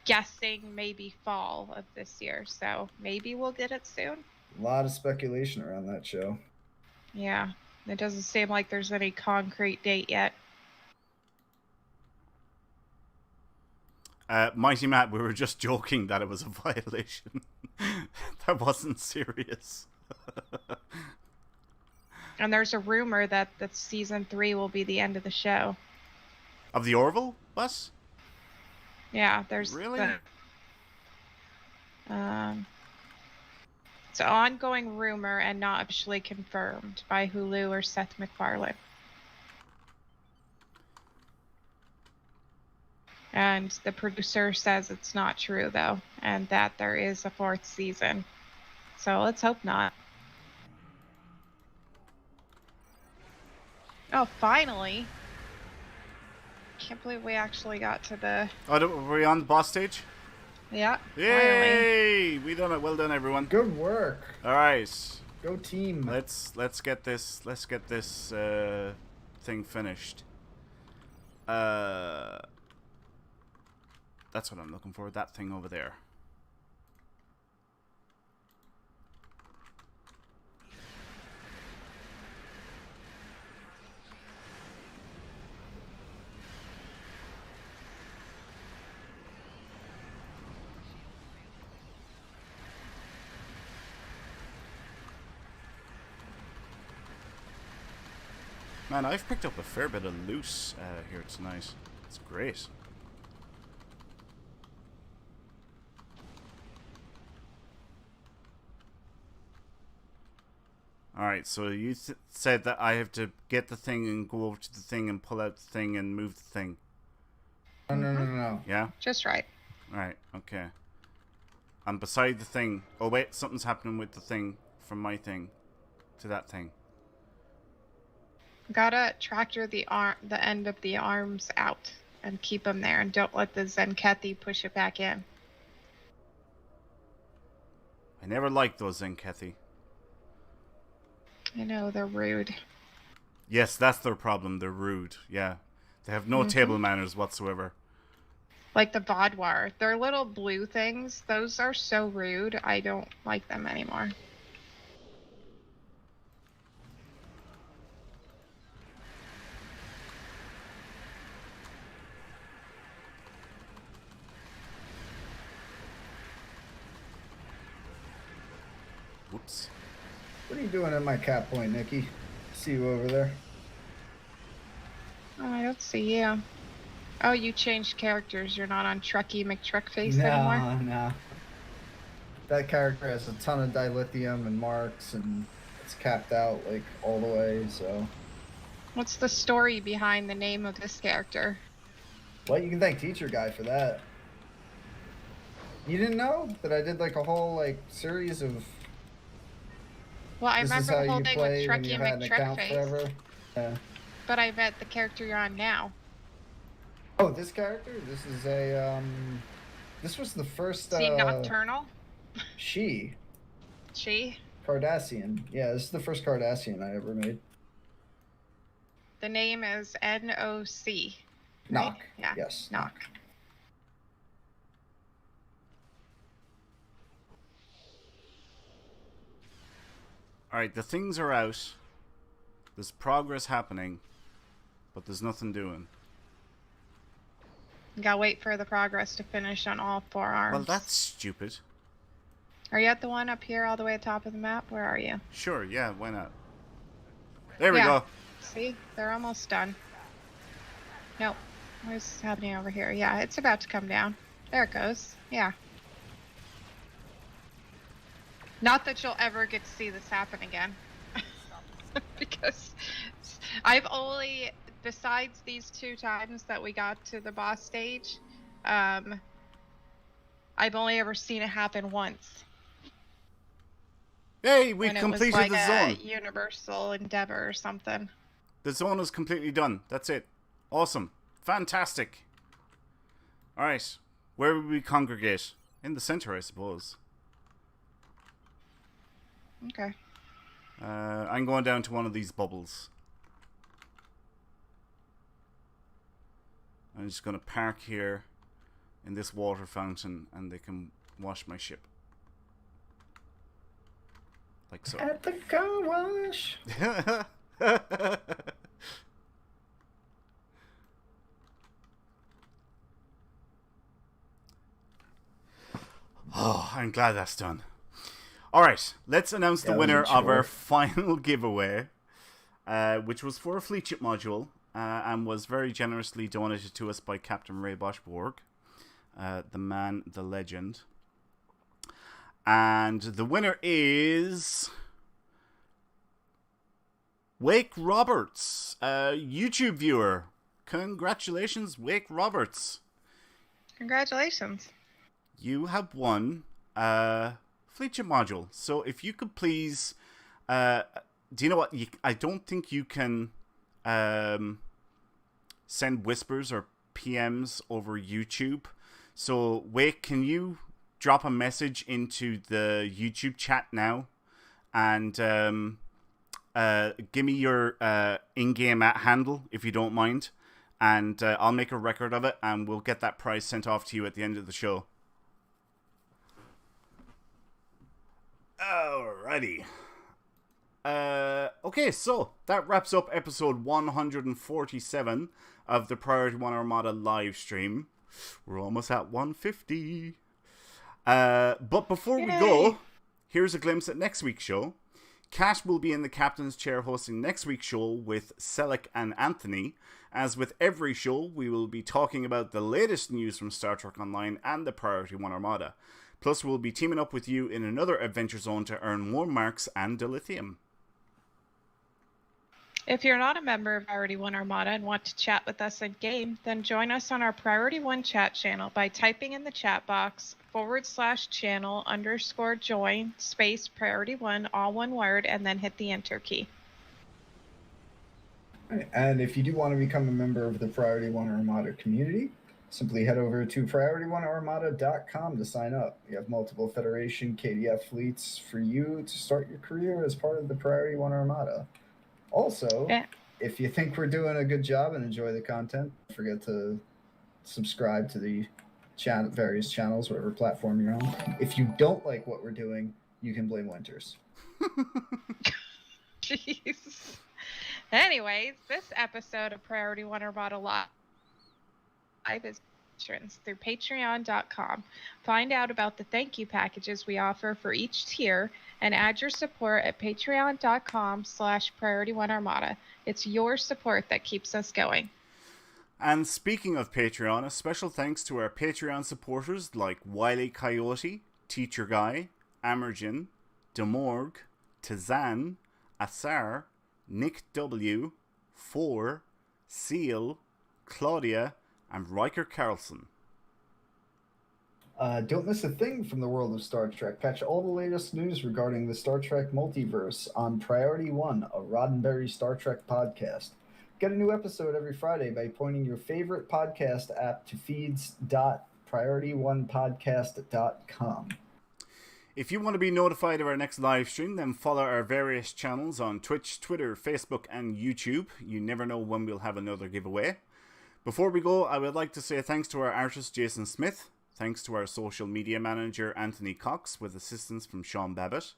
guessing maybe fall of this year. So maybe we'll get it soon. A lot of speculation around that show. Yeah, it doesn't seem like there's any concrete date yet. Mighty Matt, we were just joking that it was a violation. That wasn't serious. And there's a rumor that Season 3 will be the end of the show. Of the Orville bus? Yeah, there's... Really? It's an ongoing rumor and not officially confirmed by Hulu or Seth MacFarlane. And the producer says it's not true, though, and that there is a 4th season. So let's hope not. Oh, finally! Can't believe we actually got to the... Oh, were we on the boss stage? Yeah. Yay! We done it. Well done, everyone. Good work. All right. Go team. Let's get this thing finished. That's what I'm looking for. That thing over there. Man, I've picked up a fair bit of loot here tonight. It's great. Alright, so you said that I have to get the thing and go over to the thing and pull out the thing and move the thing. No. Yeah? Just right. Alright, okay. I'm beside the thing. Oh wait, something's happening with the thing from my thing to that thing. Gotta tractor the end of the arms out and keep them there, and don't let the Zenkethi push it back in. I never liked those Zenkethi. I know, they're rude. Yes, that's their problem. They're rude. Yeah. They have no table manners whatsoever. Like the Vodwar. They're little blue things. Those are so rude. I don't like them anymore. you doing at my cap point, Nikki? See you over there. Oh, I don't see you. Oh, you changed characters. You're not on Trekkie McTruckface anymore? No. That character has a ton of dilithium and marks, and it's capped out, like, all the way, so... What's the story behind the name of this character? Well, you can thank Teacher Guy for that. You didn't know that I did, like, a whole, like, series of... Well, I remember the whole thing with Trekkie McTruckface. Yeah. But I bet the character you're on now. Oh, this character? This is a, This was the first, Is he nocturnal? She? Cardassian. Yeah, this is the first Cardassian I ever made. The name is N-O-C. Knock. Right? Yeah. Yes. Knock. Alright, the things are out. There's progress happening. But there's nothing doing. You gotta wait for the progress to finish on all 4 arms. Well, that's stupid. Are you at the one up here all the way at the top of the map? Where are you? Sure, yeah, why not? There we go. See? They're almost done. Nope. What's happening over here? Yeah, it's about to come down. There it goes. Yeah. Not that you'll ever get to see this happen again. Because I've only, besides these 2 times that we got to the boss stage, I've only ever seen it happen once. Hey, we completed the zone. A universal endeavor or something. The zone is completely done. That's it. Awesome. Fantastic. Alright. Where would we congregate? In the center, I suppose. Okay. I'm going down to one of these bubbles. I'm just going to park here in this water fountain and they can wash my ship. Like so. At the car wash. Oh, I'm glad that's done. Alright, let's announce the winner of our final giveaway, which was for a fleet ship module, and was very generously donated to us by Captain Ray Boschborg, the man, the legend. And the winner is Wake Roberts, a YouTube viewer. Congratulations, Wake Roberts. Congratulations. You have won fleet ship module. So if you could please, do you know what? I don't think you can send whispers or PMs over YouTube. So Wake, can you drop a message into the YouTube chat now and give me your in-game handle if you don't mind, and I'll make a record of it and we'll get that prize sent off to you at the end of the show. Alrighty. Okay, so that wraps up episode 147 of the Priority 1 Armada live stream. We're almost at 150. But before we go, here's a glimpse at next week's show. Cash will be in the captain's chair hosting next week's show with Selleck and Anthony. As with every show, we will be talking about the latest news from Star Trek Online and the Priority 1 Armada. Plus, we'll be teaming up with you in another adventure zone to earn more marks and dilithium. If you're not a member of Priority 1 Armada and want to chat with us in game, then join us on our Priority 1 chat channel by typing in the chat box /channel_join space Priority 1, all one word, and then hit the enter key. And if you do want to become a member of the Priority 1 Armada community, simply head over to priority1armada.com to sign up. We have multiple Federation KDF fleets for you to start your career as part of the Priority 1 Armada. Also, if you think we're doing a good job and enjoy the content, don't forget to subscribe to the various channels, whatever platform you're on. If you don't like what we're doing, you can blame Winters. Jeez. Anyways, this episode of Priority 1 Armada Live is patrons through patreon.com. Find out about the thank you packages we offer for each tier and add your support at patreon.com/PriorityOneArmada. It's your support that keeps us going. And speaking of Patreon, a special thanks to our Patreon supporters like Wily Coyote, Teacher Guy, Amergin, Demorg, Tazan, Asar, Nick W, 4, Seal, Claudia, and Riker Carlson. Don't miss a thing from the world of Star Trek. Catch all the latest news regarding the Star Trek Multiverse on Priority One, a Roddenberry Star Trek podcast. Get a new episode every Friday by pointing your favorite podcast app to feeds.PriorityOnePodcast.com. If you want to be notified of our next live stream, then follow our various channels on Twitch, Twitter, Facebook, and YouTube. You never know when we'll have another giveaway. Before we go, I would like to say thanks to our artist Jason Smith, thanks to our social media manager Anthony Cox with assistance from Sean Babbitt.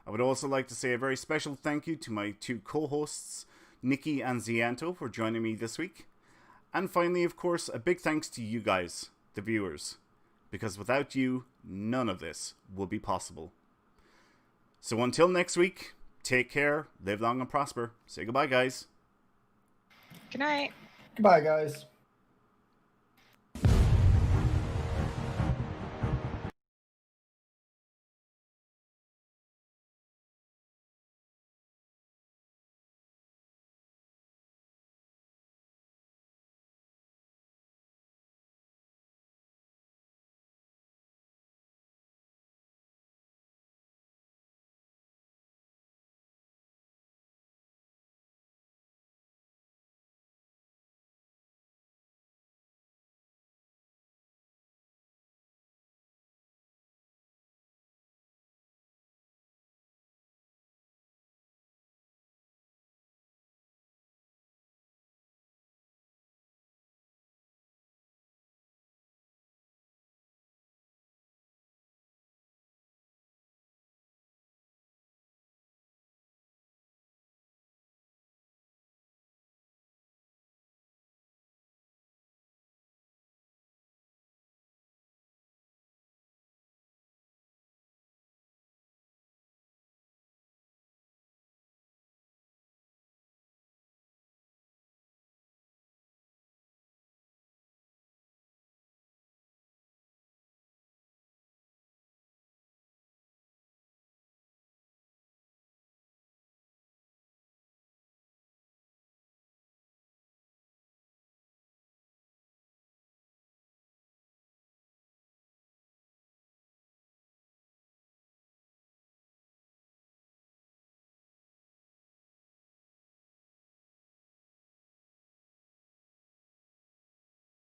I would also like to say a very special thank you to my two co-hosts, Nikki and Zianto, for joining me this week. And finally, of course, a big thanks to you guys, the viewers, because without you, none of this would be possible. So until next week, take care, live long and prosper. Say goodbye, guys. Good night. Goodbye, guys.